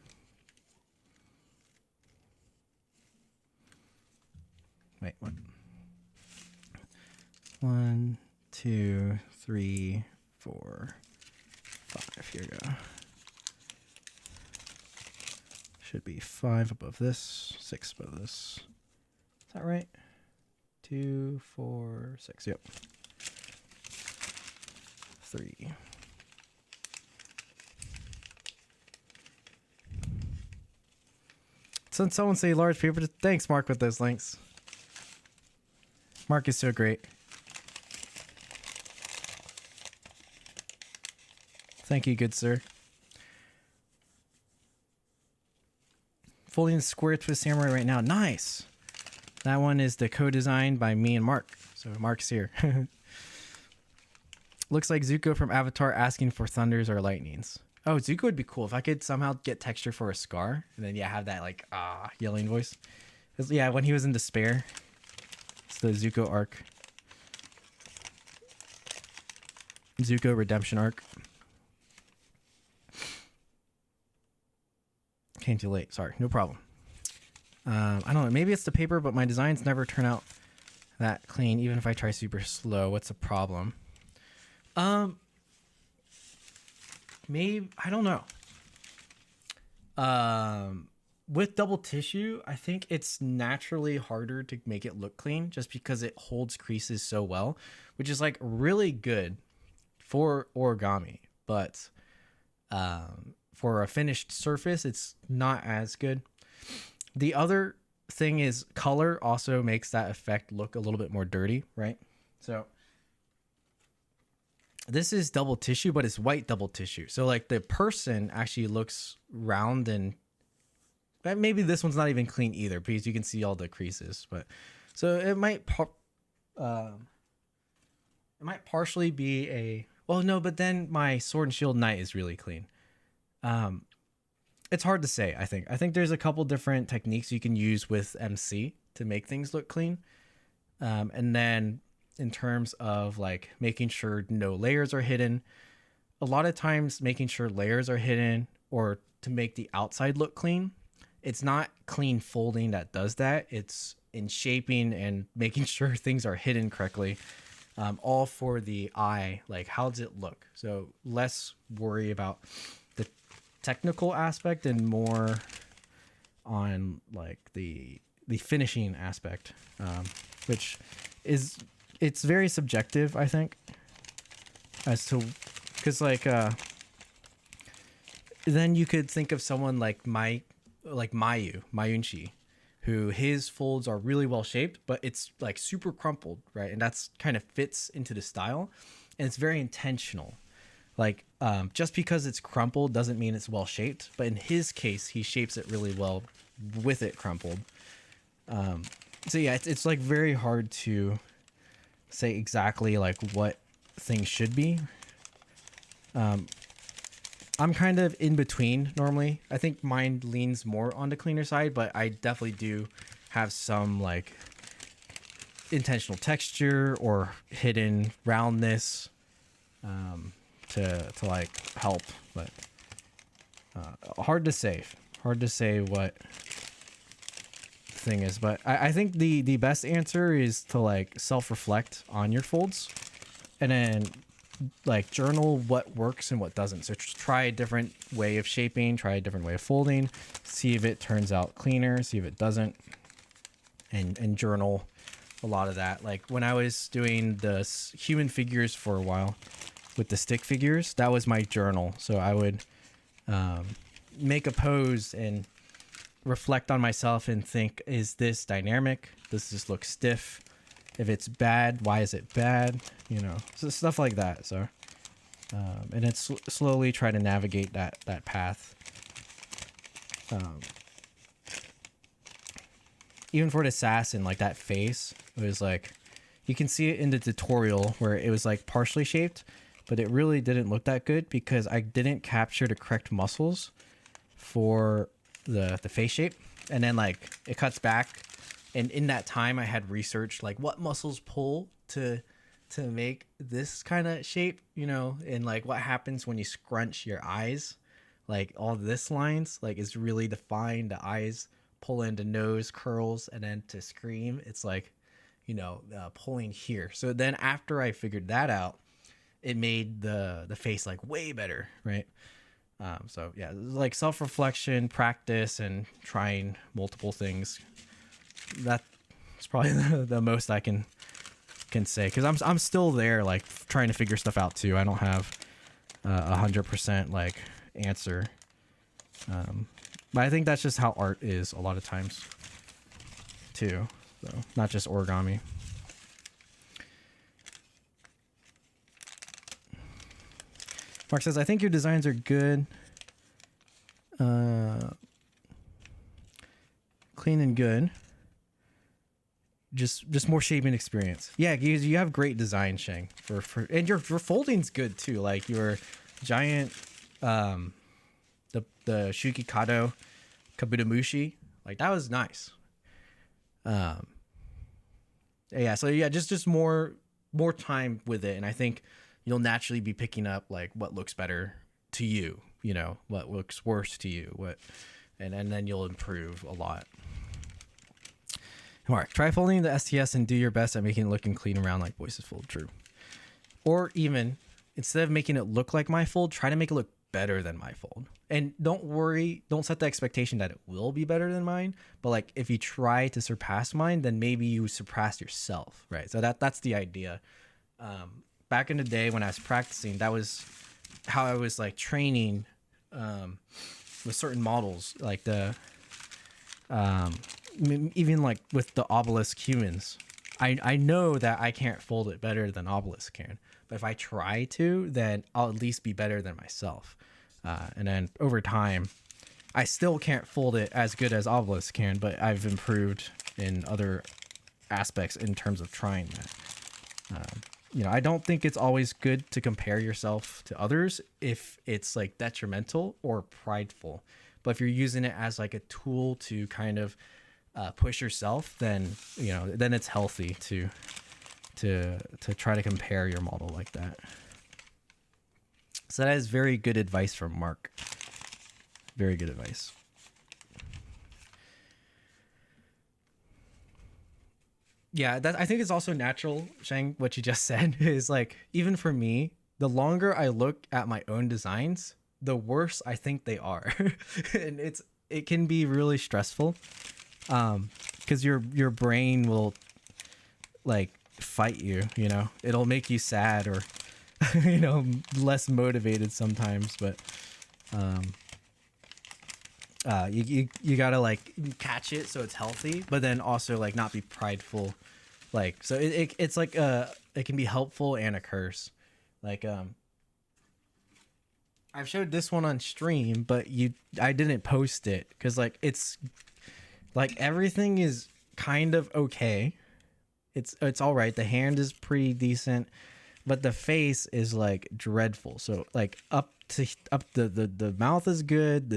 Wait, what? 1, 2, 3, 4, 5. Here we go. Should be 5 above this, 6 above this. Is that right? 2, 4, 6. Yep. 3. Since someone say large paper, thanks, Mark, with those links. Mark is so great. Thank you, good sir. Folding the square twist samurai right now. Nice. That one is the co-design by me and Mark. So Mark's here. Looks like Zuko from Avatar asking for thunders or lightnings. Oh, Zuko would be cool if I could somehow get texture for a scar. And then, yeah, have that, like, yelling voice. Yeah, when he was in despair. It's the Zuko arc. Zuko redemption arc. Came too late. Sorry, no problem. I don't know. Maybe it's the paper, but my designs never turn out that clean, even if I try super slow. What's the problem? Maybe, I don't know. With double tissue, I think it's naturally harder to make it look clean just because it holds creases so well, which is like really good for origami, but for a finished surface, it's not as good. The other thing is color also makes that effect look a little bit more dirty, right? So this is double tissue, but it's white double tissue. So like the person actually looks round, and maybe this one's not even clean either because you can see all the creases. But so it might partially be a, well, no, but then my Sword and Shield Knight is really clean. It's hard to say. I think there's a couple different techniques you can use with MC to make things look clean. And then in terms of like making sure no layers are hidden, a lot of times making sure layers are hidden or to make the outside look clean, it's not clean folding that does that. It's in shaping and making sure things are hidden correctly, all for the eye. Like, how does it look? So less worry about the technical aspect and more on like the finishing aspect, which is, it's very subjective, I think, as to, because like then you could think of someone like Mayunchi, who his folds are really well shaped, but it's like super crumpled, right? And that's kind of fits into the style, and it's very intentional. Like, just because it's crumpled doesn't mean it's well shaped, but in his case, he shapes it really well with it crumpled. So yeah, it's like very hard to say exactly like what things should be. I'm kind of in between normally. I think mine leans more on the cleaner side, but I definitely do have some like intentional texture or hidden roundness to like help, but hard to say what thing is. But I think the best answer is to like self-reflect on your folds and then like journal what works and what doesn't. So try a different way of shaping, try a different way of folding, see if it turns out cleaner, see if it doesn't, and journal a lot of that. Like when I was doing the human figures for a while with the stick figures, that was my journal. So I would make a pose and reflect on myself and think, is this dynamic? Does this look stiff? If it's bad, why is it bad? You know, so stuff like that. So, and it's slowly try to navigate that path. Even for the assassin, like that face, it was like, you can see it in the tutorial where it was like partially shaped, but it really didn't look that good because I didn't capture the correct muscles for the face shape. And then like it cuts back, and in that time I had researched like what muscles pull to make this kind of shape, you know, and like what happens when you scrunch your eyes, like all this lines like is really defined, the eyes pull in, the nose curls, and then to scream it's like, you know, pulling here. So then after I figured that out, it made the face like way better, right? So yeah, like self-reflection, practice, and trying multiple things. That's probably the most I can say, because I'm still there, like trying to figure stuff out too. I don't have 100% like answer, but I think that's just how art is a lot of times too. So not just origami. Mark says, I think your designs are good. Clean and good. Just more shaping experience. Yeah, you have great design, Shang. And your folding's good too. Like your giant the Shukikado Kabutamushi. Like that was nice. Yeah, so yeah, just more time with it, and I think you'll naturally be picking up like what looks better to you, you know, what looks worse to you, and then you'll improve a lot. Mark, try folding the STS and do your best at making it look and clean around like Voices Fold. True. Or even instead of making it look like my fold, try to make it look better than my fold. And don't worry, don't set the expectation that it will be better than mine, but like if you try to surpass mine, then maybe you surpass yourself, right? So that's the idea. Back in the day when I was practicing, that was how I was like training with certain models, like the even like with the obelisk humans. I know that I can't fold it better than obelisk can, but if I try to, then I'll at least be better than myself. And then over time, I still can't fold it as good as obelisk can, but I've improved in other aspects in terms of trying that. You know, I don't think it's always good to compare yourself to others if it's like detrimental or prideful. But if you're using it as like a tool to kind of push yourself, then, you know, then it's healthy to try to compare your model like that. So that is very good advice from Mark. Very good advice. Yeah, I think it's also natural, Shang, what you just said is like, even for me, the longer I look at my own designs, the worse I think they are. And it can be really stressful. Because your brain will like fight you, you know, it'll make you sad or you know, less motivated sometimes, but you gotta like catch it so it's healthy, but then also like not be prideful. Like, so it's like it can be helpful and a curse. Like I've showed this one on stream, but I didn't post it because like it's like everything is kind of okay. It's all right. The hand is pretty decent, but the face is like dreadful. So like up the mouth is good.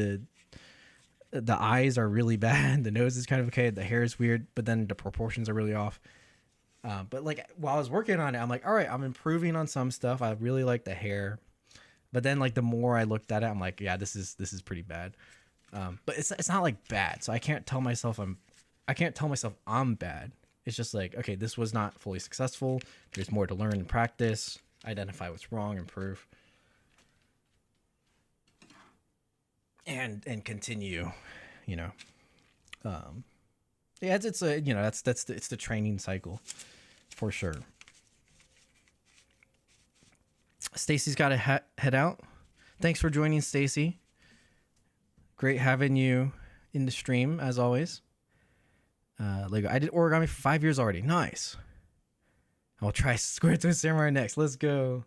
The eyes are really bad. The nose is kind of okay. The hair is weird, but then the proportions are really off. But like while I was working on it, I'm like, all right, I'm improving on some stuff. I really like the hair, but then like the more I looked at it, I'm like, yeah, this is pretty bad. But it's not like bad. So I can't tell myself I'm bad. It's just like, okay, this was not fully successful. There's more to learn and practice. identify what's wrong, improve, and continue, you know. Yeah, it's a, you know, it's the training cycle for sure. Stacy's got to head out. Thanks for joining, Stacy. Great having you in the stream as always. Lego. I did origami for 5 years already. Nice. I'll try Square Twist Samurai next. Let's go.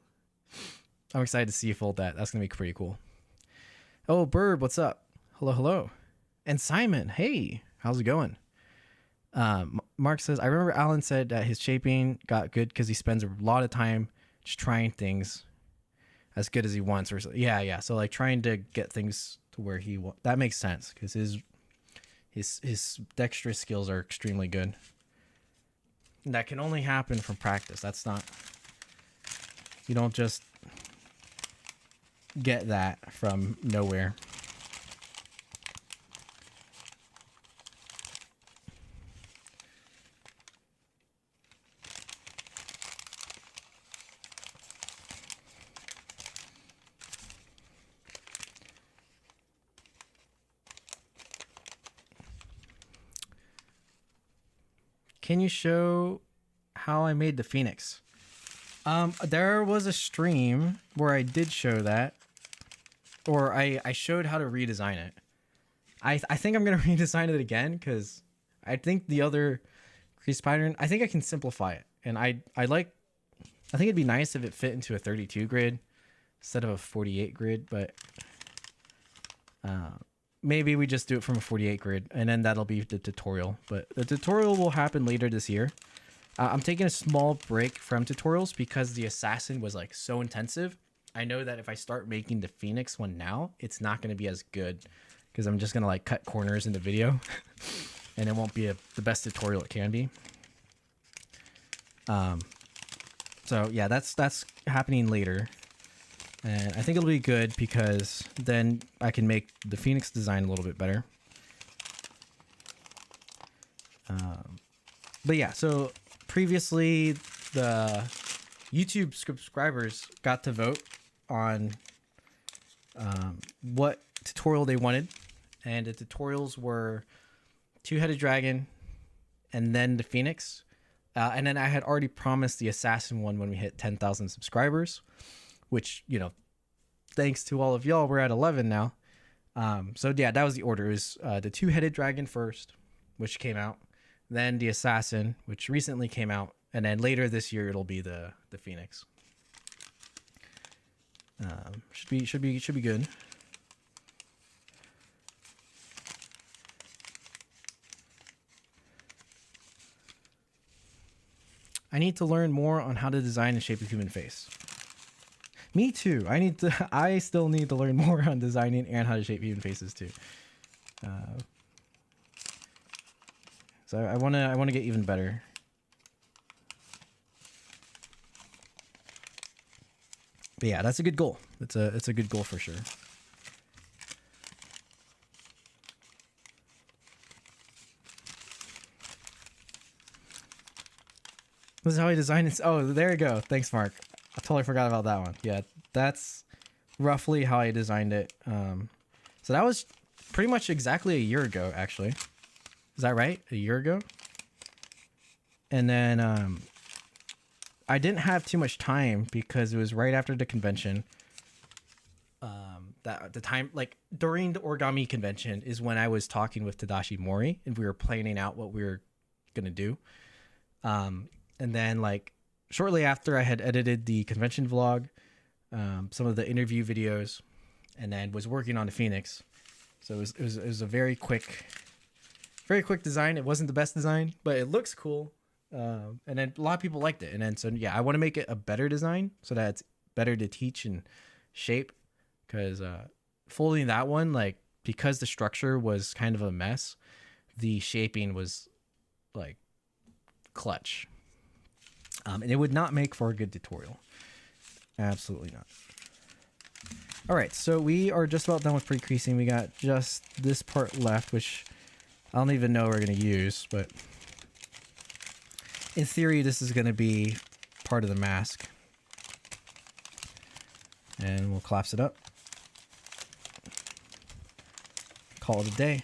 I'm excited to see you fold that. That's gonna be pretty cool. Oh, Bird, what's up? Hello, hello. And Simon, hey, how's it going? Mark says, I remember Alan said that his shaping got good because he spends a lot of time just trying things as good as he wants. Or so. Yeah. So like trying to get things to where he wants. That makes sense because his dexterous skills are extremely good. And that can only happen from practice. That's not, you don't just get that from nowhere. Can you show how I made the Phoenix? There was a stream where I did show that, or I showed how to redesign it. I think I'm gonna redesign it again because I think the other crease pattern, I think I can simplify it, and I think it'd be nice if it fit into a 32 grid instead of a 48 grid, but maybe we just do it from a 48 grid, and then that'll be the tutorial. But the tutorial will happen later this year. I'm taking a small break from tutorials because the assassin was like so intensive. I know that if I start making the Phoenix one now, it's not going to be as good because I'm just going to like cut corners in the video and it won't be the best tutorial it can be. So yeah, that's happening later. And I think it'll be good because then I can make the Phoenix design a little bit better. But yeah, so previously the YouTube subscribers got to vote on what tutorial they wanted. And the tutorials were two-headed dragon and then the Phoenix. And then I had already promised the assassin one when we hit 10,000 subscribers. Which, you know, thanks to all of y'all, we're at 11 now. So yeah, that was the order. It was the two-headed dragon first, which came out, then the assassin, which recently came out, and then later this year it'll be the Phoenix. Should be good. I need to learn more on how to design and shape a human face. Me too. I still need to learn more on designing and how to shape human faces too. So I wanna get even better. But yeah, that's a good goal. It's a good goal for sure. This is how I designed it. Oh, there you go. Thanks, Mark. I totally forgot about that one. Yeah, that's roughly how I designed it. So that was pretty much exactly a year ago, actually. Is that right? A year ago? And then I didn't have too much time because it was right after the convention. That the time, like during the origami convention is when I was talking with Tadashi Mori and we were planning out what we were gonna do. And then like shortly after I had edited the convention vlog, some of the interview videos, and then was working on the Phoenix. So it was a very quick design. It wasn't the best design, but it looks cool. And then a lot of people liked it. And then, so yeah, I want to make it a better design so that it's better to teach and shape. Because folding that one, like, because the structure was kind of a mess, the shaping was like clutch. And it would not make for a good tutorial. Absolutely not. All right, so we are just about done with pre-creasing. We got just this part left, which I don't even know we're going to use, but in theory, this is going to be part of the mask. And we'll collapse it up. Call it a day.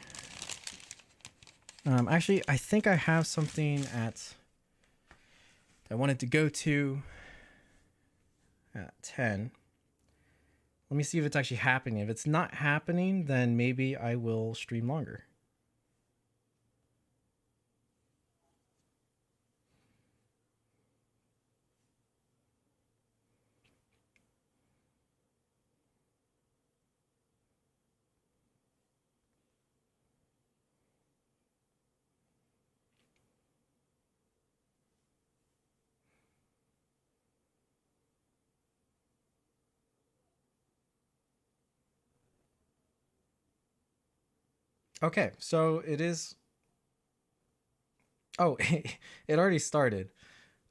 Actually, I think I have something I wanted to go to at 10. Let me see if it's actually happening. If it's not happening, then maybe I will stream longer. Okay, so it is. Oh, it already started.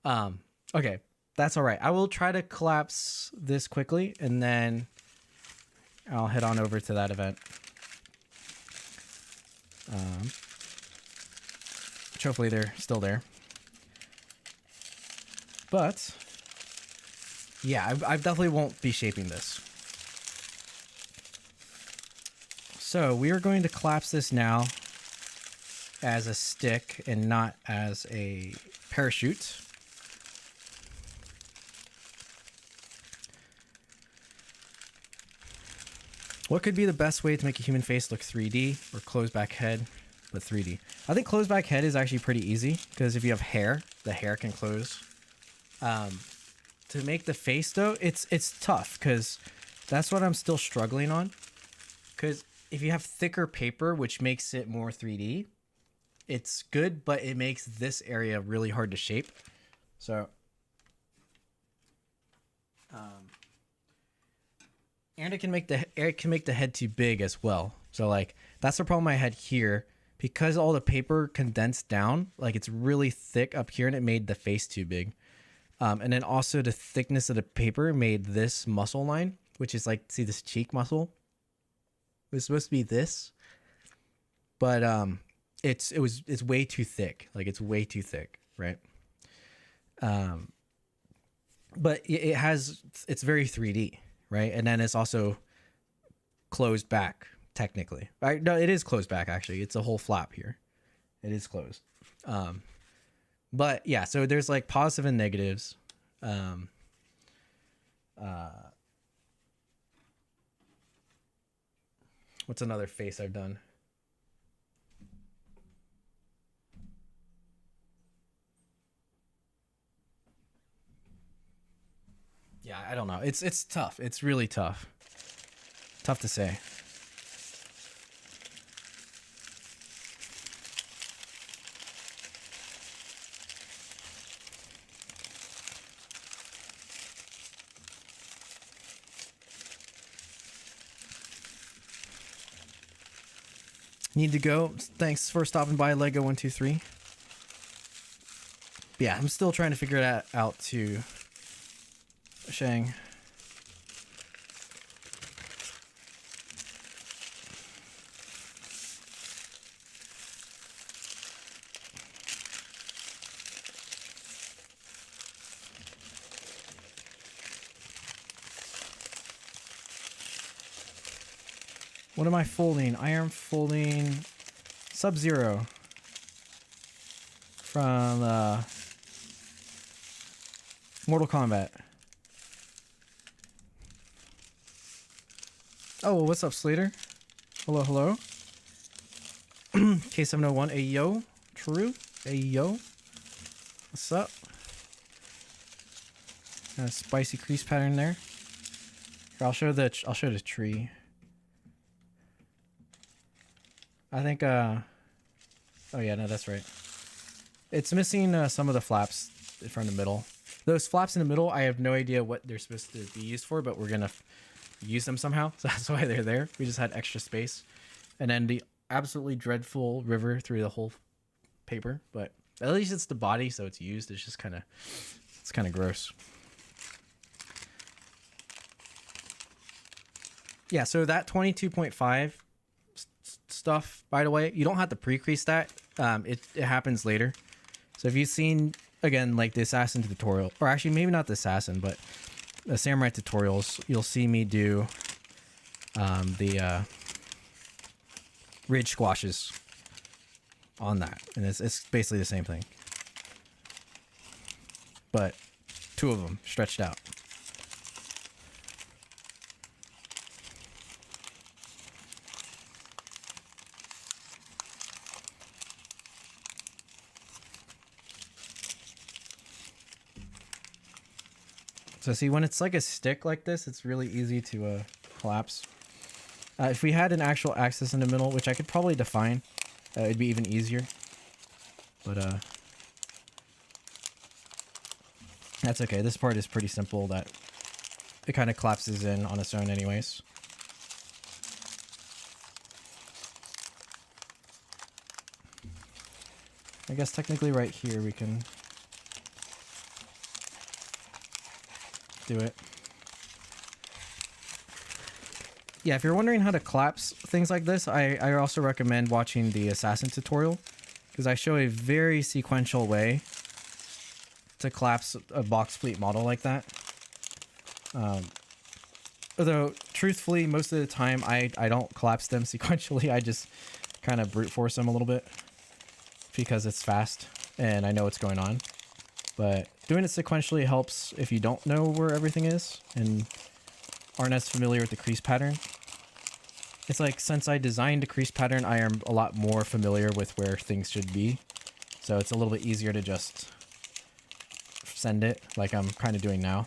Okay, that's all right. I will try to collapse this quickly, and then I'll head on over to that event. Which hopefully they're still there. But yeah, I definitely won't be shaping this. So we are going to collapse this now as a stick and not as a parachute. What could be the best way to make a human face look 3D or closed back head, but 3D? I think closed back head is actually pretty easy because if you have hair, the hair can close. To make the face though, it's tough because that's what I'm still struggling on. Because if you have thicker paper, which makes it more 3D, it's good, but it makes this area really hard to shape. So, and it can make the head too big as well. So like that's the problem I had here because all the paper condensed down. Like it's really thick up here, and it made the face too big. And then also the thickness of the paper made this muscle line, which is like, see this cheek muscle. It's supposed to be this, but it's way too thick. Like it's way too thick, right? But it's very 3D, right? And then it's also closed back technically. Right? No, it is closed back actually. It's a whole flap here. It is closed. But yeah, so there's like positive and negatives. What's another face I've done? Yeah, I don't know. It's tough. It's really tough. Tough to say. Need to go. Thanks for stopping by, Lego123. Yeah, I'm still trying to figure that out too. Shang. What am I folding? I am folding Sub-Zero from Mortal Kombat. Oh, what's up, Slater? Hello, hello. K701, ayo. True, ayo. What's up? Got a spicy crease pattern there. Here, I'll show the tree. I think, oh yeah, no, that's right. It's missing some of the flaps from the middle. Those flaps in the middle, I have no idea what they're supposed to be used for, but we're gonna use them somehow. So that's why they're there. We just had extra space. And then the absolutely dreadful river through the whole paper, but at least it's the body, so it's used. It's just kind of gross. Yeah, so that 22.5 stuff, by the way, you don't have to pre-crease that. It happens later. So if you've seen, again, like the assassin tutorial, or actually maybe not the assassin, but samurai tutorials, you'll see me do the ridge squashes on that, and it's basically the same thing, but 2 of them stretched out. So see, when it's like a stick like this, it's really easy to collapse. If we had an actual axis in the middle, which I could probably define, it'd be even easier. But that's okay. This part is pretty simple, that it kind of collapses in on its own anyways. I guess technically right here we can do it. Yeah, if you're wondering how to collapse things like this, I also recommend watching the Assassin tutorial, because I show a very sequential way to collapse a box fleet model like that. Although, truthfully, most of the time I don't collapse them sequentially. I just kind of brute force them a little bit because it's fast and I know what's going on. But doing it sequentially helps if you don't know where everything is and aren't as familiar with the crease pattern. It's like, since I designed a crease pattern, I am a lot more familiar with where things should be. So it's a little bit easier to just send it like I'm kind of doing now.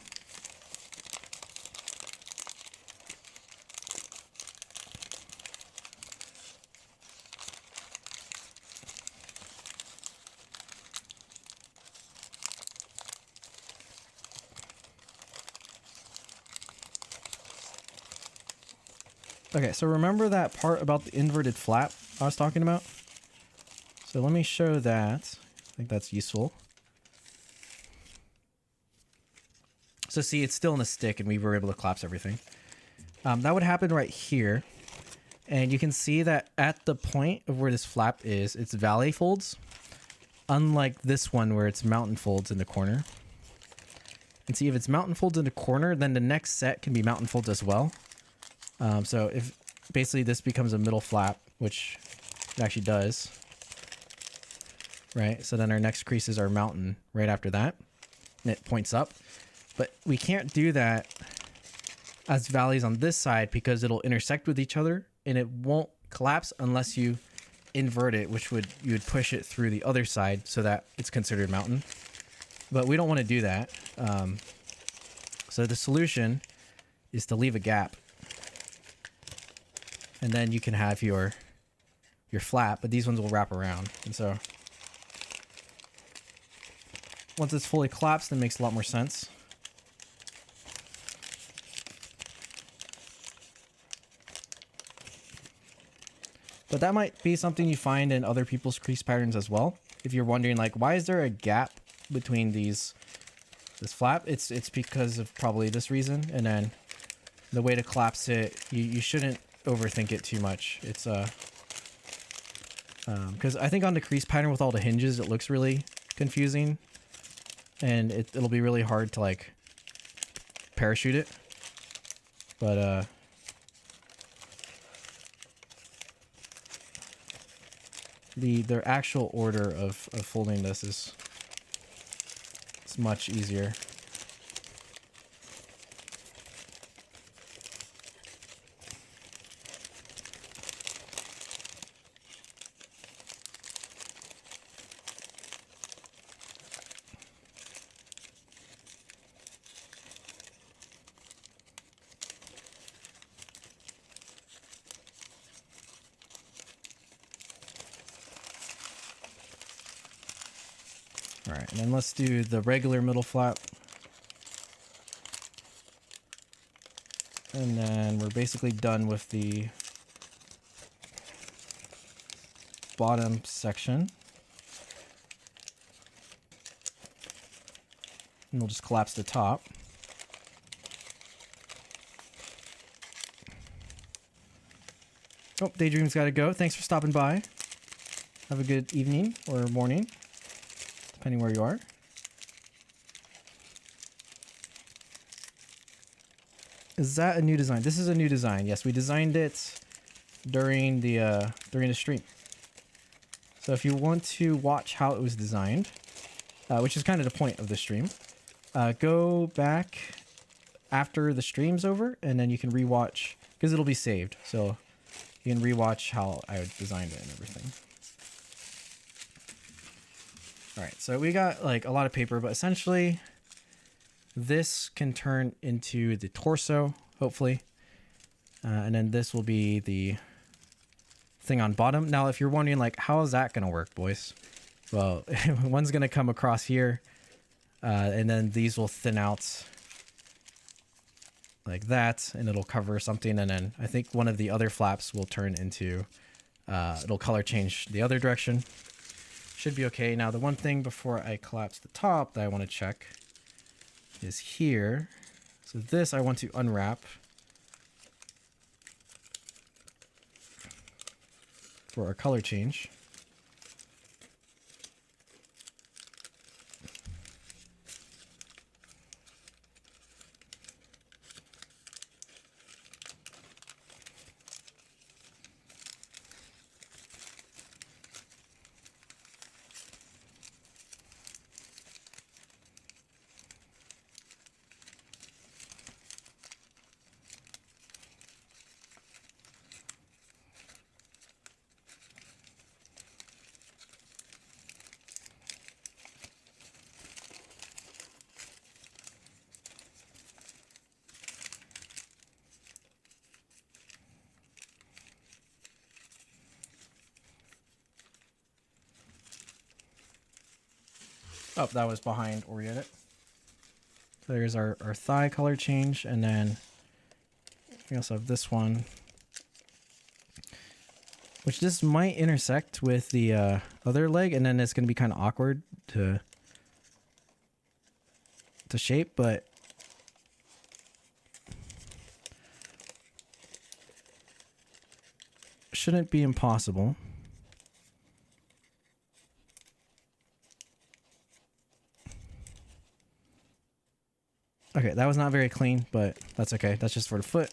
Okay, so remember that part about the inverted flap I was talking about? So let me show that. I think that's useful. So see, it's still in the stick and we were able to collapse everything. That would happen right here. And you can see that at the point of where this flap is, it's valley folds. Unlike this one where it's mountain folds in the corner. And see, if it's mountain folds in the corner, then the next set can be mountain folds as well. So if basically this becomes a middle flap, which it actually does, right? So then our next creases are mountain right after that, and it points up. But we can't do that as valleys on this side because it'll intersect with each other and it won't collapse unless you invert it, which you would push it through the other side so that it's considered mountain. But we don't want to do that. So the solution is to leave a gap. And then you can have your flap, but these ones will wrap around. And so once it's fully collapsed, it makes a lot more sense. But that might be something you find in other people's crease patterns as well. If you're wondering, like, why is there a gap between this flap? It's because of probably this reason. And then the way to collapse it, you shouldn't overthink it too much. It's because I think on the crease pattern with all the hinges, it looks really confusing, and it'll be really hard to like parachute it. But their actual order of folding this is much easier. All right, and then let's do the regular middle flap. And then we're basically done with the bottom section. And we'll just collapse the top. Oh, Daydream's got to go. Thanks for stopping by. Have a good evening or morning, depending where you are. Is that a new design? This is a new design. Yes, we designed it during the stream. So if you want to watch how it was designed, which is kind of the point of the stream, go back after the stream's over, and then you can rewatch because it'll be saved. So you can rewatch how I designed it and everything. All right, so we got like a lot of paper, but essentially this can turn into the torso, hopefully. And then this will be the thing on bottom. Now, if you're wondering like, how is that going to work, boys? Well, one's going to come across here, and then these will thin out like that, and it'll cover something. And then I think one of the other flaps will turn into, it'll color change the other direction. Should be okay. Now, the one thing before I collapse the top that I want to check is here. So this I want to unwrap for our color change. Oh, that was behind orient it. So there's our thigh color change, and then we also have this one, which this might intersect with the other leg, and then it's going to be kind of awkward to shape, but shouldn't be impossible. Okay, that was not very clean, but that's okay. That's just for the foot.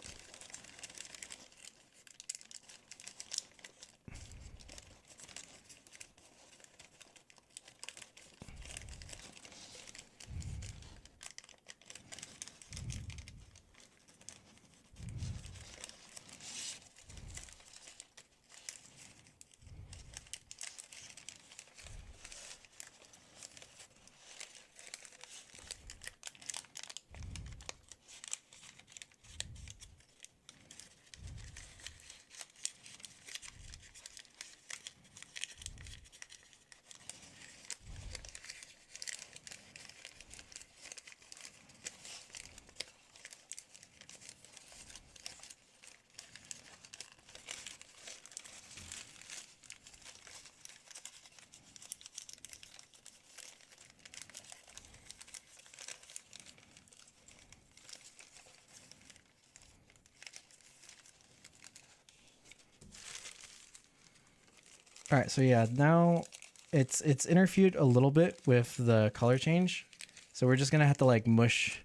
All right, so yeah, now it's interfered a little bit with the color change. So we're just gonna have to like mush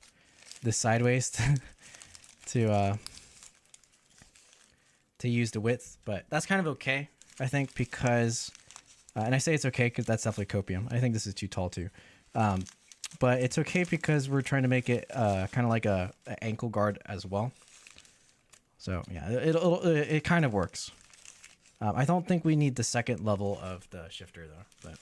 this sideways to use the width, but that's kind of okay, I think, because and I say it's okay because that's definitely copium. I think this is too tall too, but it's okay because we're trying to make it kind of like a ankle guard as well. So yeah, it kind of works. I don't think we need the second level of the shifter though, but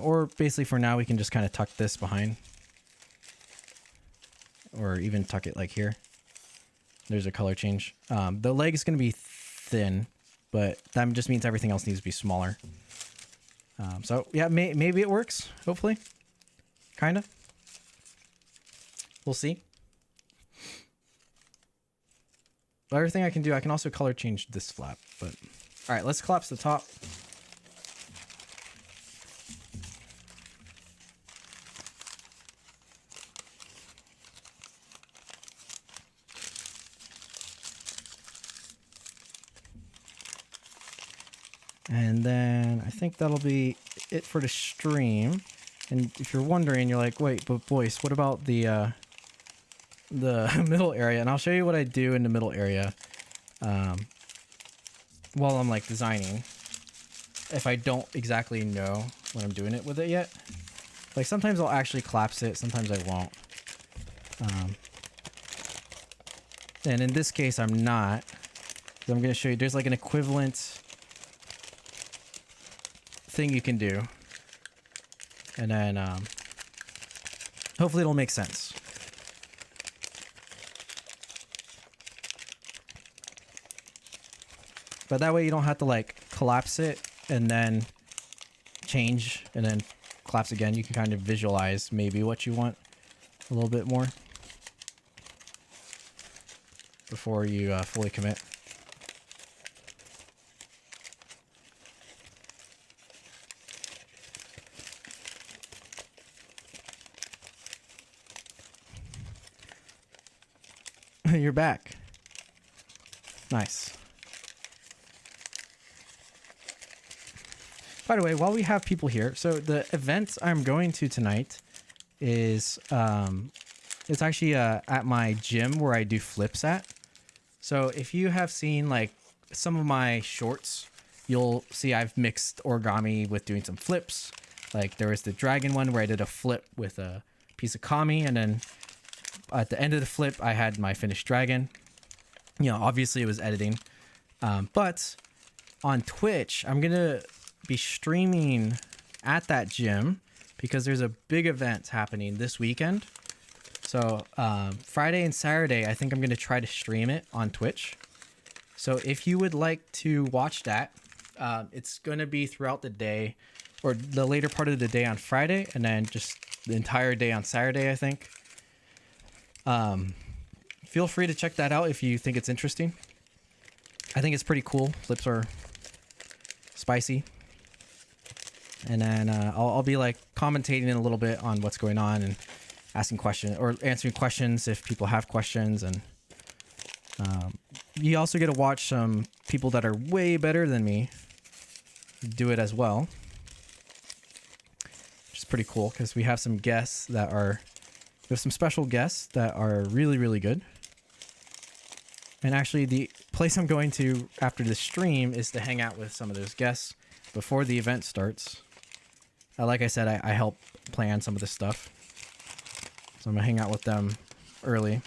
or basically for now we can just kind of tuck this behind, or even tuck it like here. There's a color change. The leg is going to be thin, but that just means everything else needs to be smaller. So yeah, maybe it works. Hopefully, kind of. We'll see. But everything I can do, I can also color change this flap. But all right, let's collapse the top. And then I think that'll be it for the stream. And if you're wondering, you're like, wait, but Boyce, what about the middle area? And I'll show you what I do in the middle area while I'm like designing. If I don't exactly know what I'm doing it with it yet. Like sometimes I'll actually collapse it, sometimes I won't. And in this case, I'm not. So I'm going to show you, there's like an equivalent thing you can do. And then hopefully it'll make sense. But that way you don't have to like collapse it and then change and then collapse again. You can kind of visualize maybe what you want a little bit more before you fully commit. You're back. Nice. By the way, while we have people here, so the event I'm going to tonight is it's actually at my gym where I do flips at. So if you have seen like some of my shorts, you'll see I've mixed origami with doing some flips. Like there was the dragon one where I did a flip with a piece of kami, and then at the end of the flip I had my finished dragon. You know, obviously it was editing. But on Twitch, I'm gonna be streaming at that gym because there's a big event happening this weekend. So Friday and Saturday, I think I'm going to try to stream it on Twitch. So if you would like to watch that, it's going to be throughout the day or the later part of the day on Friday and then just the entire day on Saturday, I think. Feel free to check that out if you think it's interesting. I think it's pretty cool. Flips are spicy. And then I'll be like commentating a little bit on what's going on and asking questions or answering questions if people have questions. And you also get to watch some people that are way better than me do it as well, which is pretty cool because we have some guests that are, there's some special guests that are really, really good. And actually the place I'm going to after the stream is to hang out with some of those guests before the event starts. Like I said, I help plan some of this stuff. So I'm going to hang out with them early.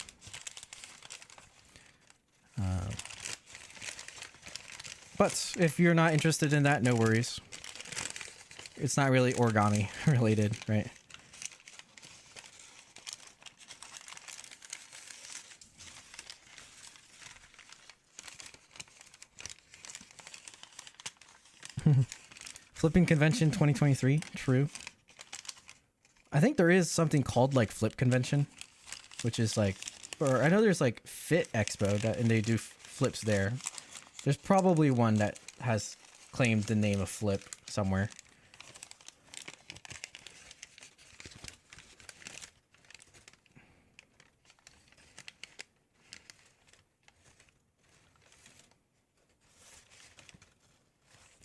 But if you're not interested in that, no worries. It's not really origami related, right? Flipping convention 2023, true. I think there is something called like Flip Convention, which is like, or I know there's like Fit Expo that, and they do flips there. There's probably one that has claimed the name of Flip somewhere.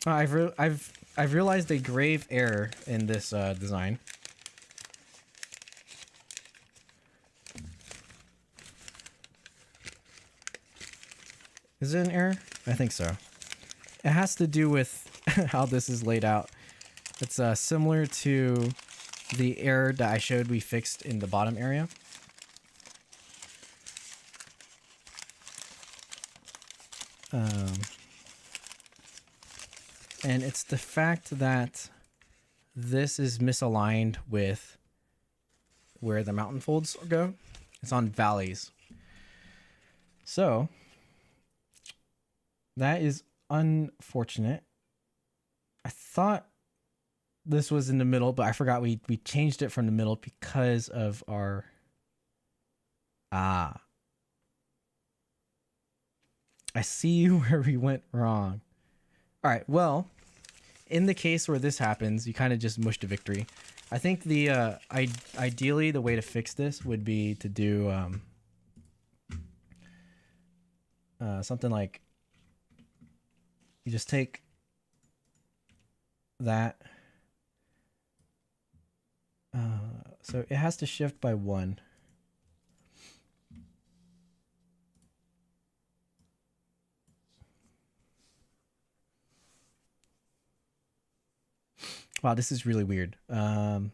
I've realized a grave error in this design. Is it an error? I think so. It has to do with how this is laid out. It's similar to the error that I showed we fixed in the bottom area. And it's the fact that this is misaligned with where the mountain folds go. It's on valleys. So that is unfortunate. I thought this was in the middle, but I forgot we changed it from the middle because of our I see where we went wrong. All right, well, in the case where this happens, you kind of just mushed a victory. I think the ideally the way to fix this would be to do something like you just take that. So it has to shift by 1. Wow, this is really weird. I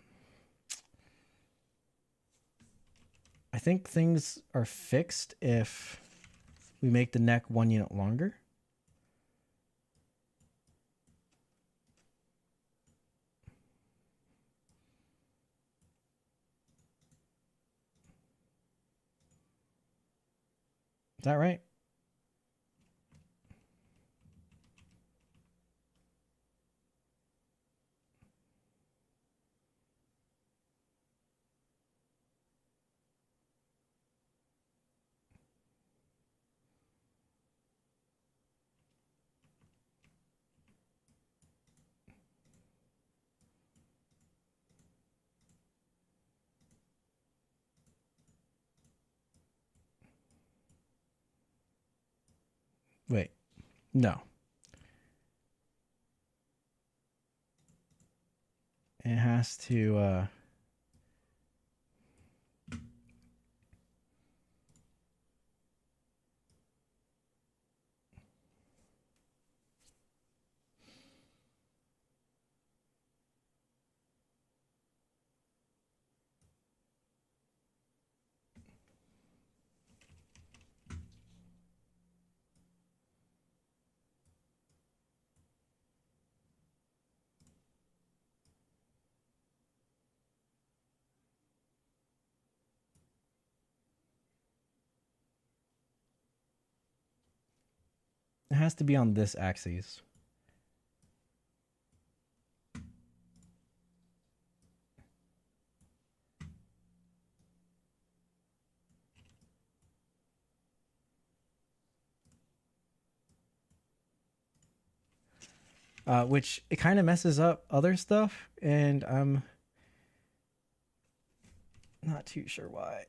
think things are fixed if we make the neck 1 unit longer. Is that right? Wait, no. It has to, it has to be on this axis. Which it kind of messes up other stuff, and I'm not too sure why.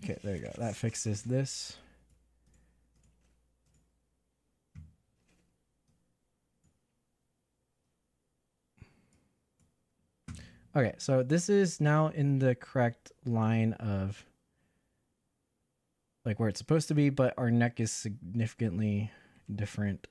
Okay, there you go. That fixes this. Okay, so this is now in the correct line of like where it's supposed to be, but our neck is significantly different.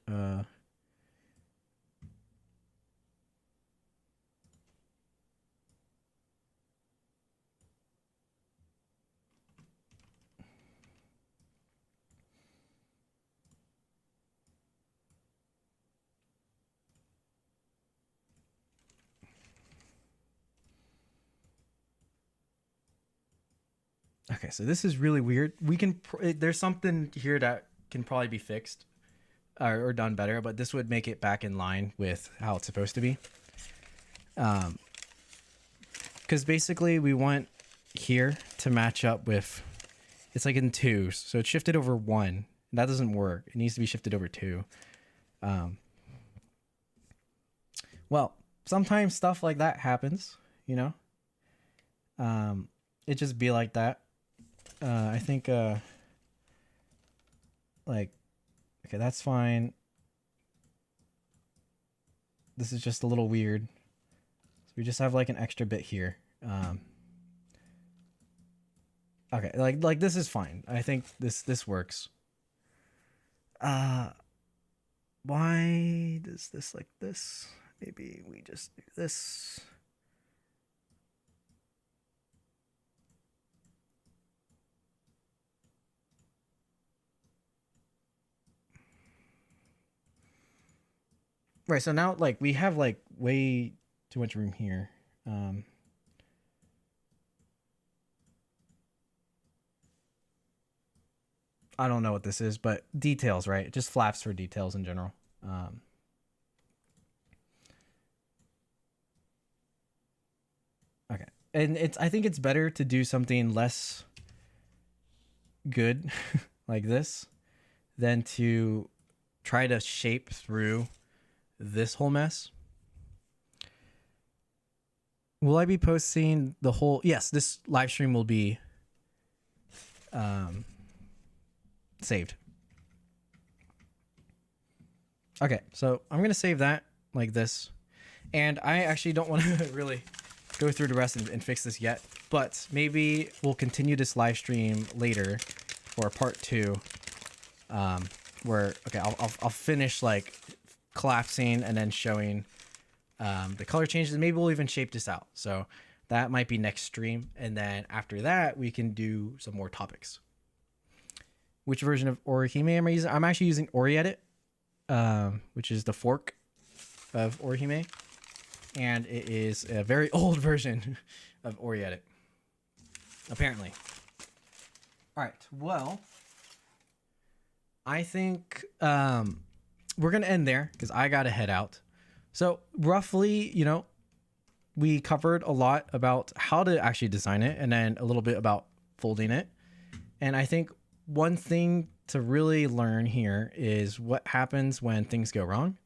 Okay, so this is really weird. We can there's something here that can probably be fixed or done better, but this would make it back in line with how it's supposed to be. Because basically we want here to match up with, it's like in 2s, so it's shifted over 1. That doesn't work. It needs to be shifted over 2. Well, sometimes stuff like that happens, you know. It just be like that. I think like, okay, that's fine. This is just a little weird. So we just have like an extra bit here. Okay, like this is fine. I think this works. Why does this like this? Maybe we just do this. Right, so now like we have like way too much room here. I don't know what this is, but details, right? Just flaps for details in general. Okay, and I think it's better to do something less good like this than to try to shape through this whole mess. Will I be posting the whole? Yes, this live stream will be saved. Okay, so I'm gonna save that like this, and I actually don't want to really go through the rest and fix this yet, but maybe we'll continue this live stream later for part 2, where okay, I'll finish like collapsing and then showing the color changes. Maybe we'll even shape this out. So that might be next stream, and then after that we can do some more topics. Which version of Origami am I using? I'm actually using Oriedit, which is the fork of Origami, and it is a very old version of Oriedit, apparently. All right, well, I think we're gonna end there because I gotta head out. So roughly, you know, we covered a lot about how to actually design it, and then a little bit about folding it. And I think one thing to really learn here is what happens when things go wrong,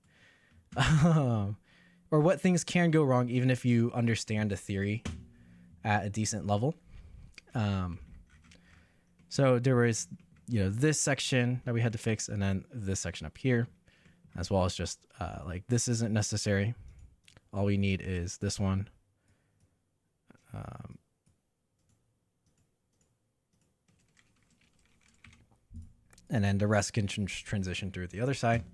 or what things can go wrong even if you understand the theory at a decent level. So there was, you know, this section that we had to fix, and then this section up here, as well as just like this isn't necessary. All we need is this one. And then the rest can transition through the other side.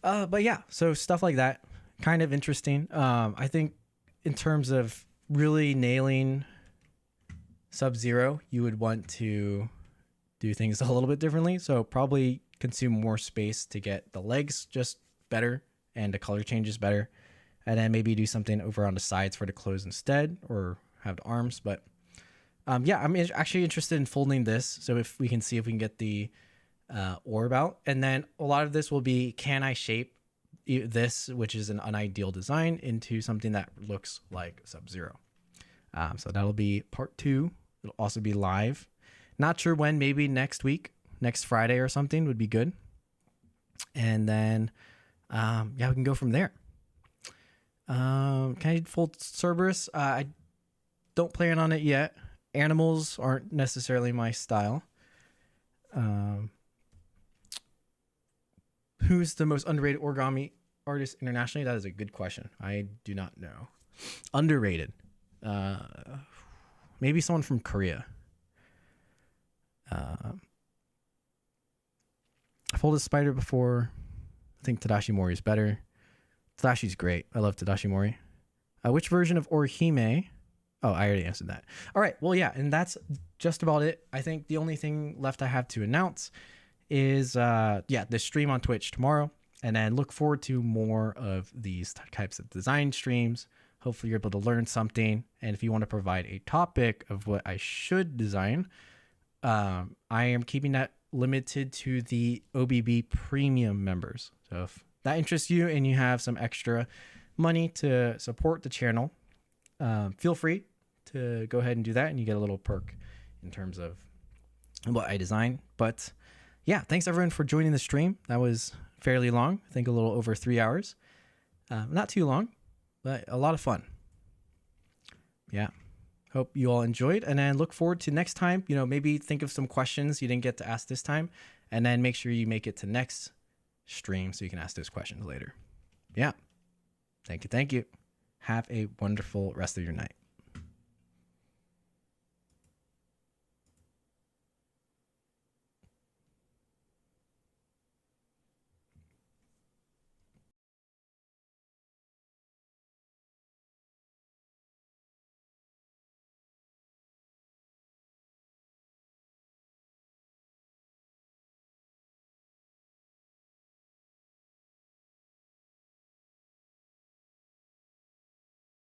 But yeah, so stuff like that, kind of interesting. I think in terms of really nailing Sub-Zero, you would want to do things a little bit differently. So probably consume more space to get the legs just better and the color changes better. And then maybe do something over on the sides for the clothes instead, or have the arms. But yeah, I'm actually interested in folding this. So if we can see if we can get the orb out. And then a lot of this will be, can I shape this, which is an unideal design, into something that looks like Sub-Zero. So that'll be part 2. It'll also be live. Not sure when, maybe next week, next Friday or something would be good. And then, yeah, we can go from there. Can I fold Cerberus? I don't plan on it yet. Animals aren't necessarily my style. Who's the most underrated origami artist internationally? That is a good question. I do not know. Underrated. Maybe someone from Korea. I folded Spider before. I think Tadashi Mori is better. Tadashi's great. I love Tadashi Mori. Which version of Orihime? Oh, I already answered that. All right. Well, yeah, and that's just about it. I think the only thing left I have to announce is, yeah, the stream on Twitch tomorrow. And then look forward to more of these types of design streams. Hopefully you're able to learn something. And if you want to provide a topic of what I should design, I am keeping that limited to the OBB premium members. So if that interests you and you have some extra money to support the channel, feel free to go ahead and do that, and you get a little perk in terms of what I design. But yeah, thanks everyone for joining the stream. That was fairly long. I think a little over 3 hours. Not too long, but a lot of fun. Yeah. Hope you all enjoyed, and then look forward to next time. You know, maybe think of some questions you didn't get to ask this time, and then make sure you make it to next stream so you can ask those questions later. Yeah. Thank you. Thank you. Have a wonderful rest of your night.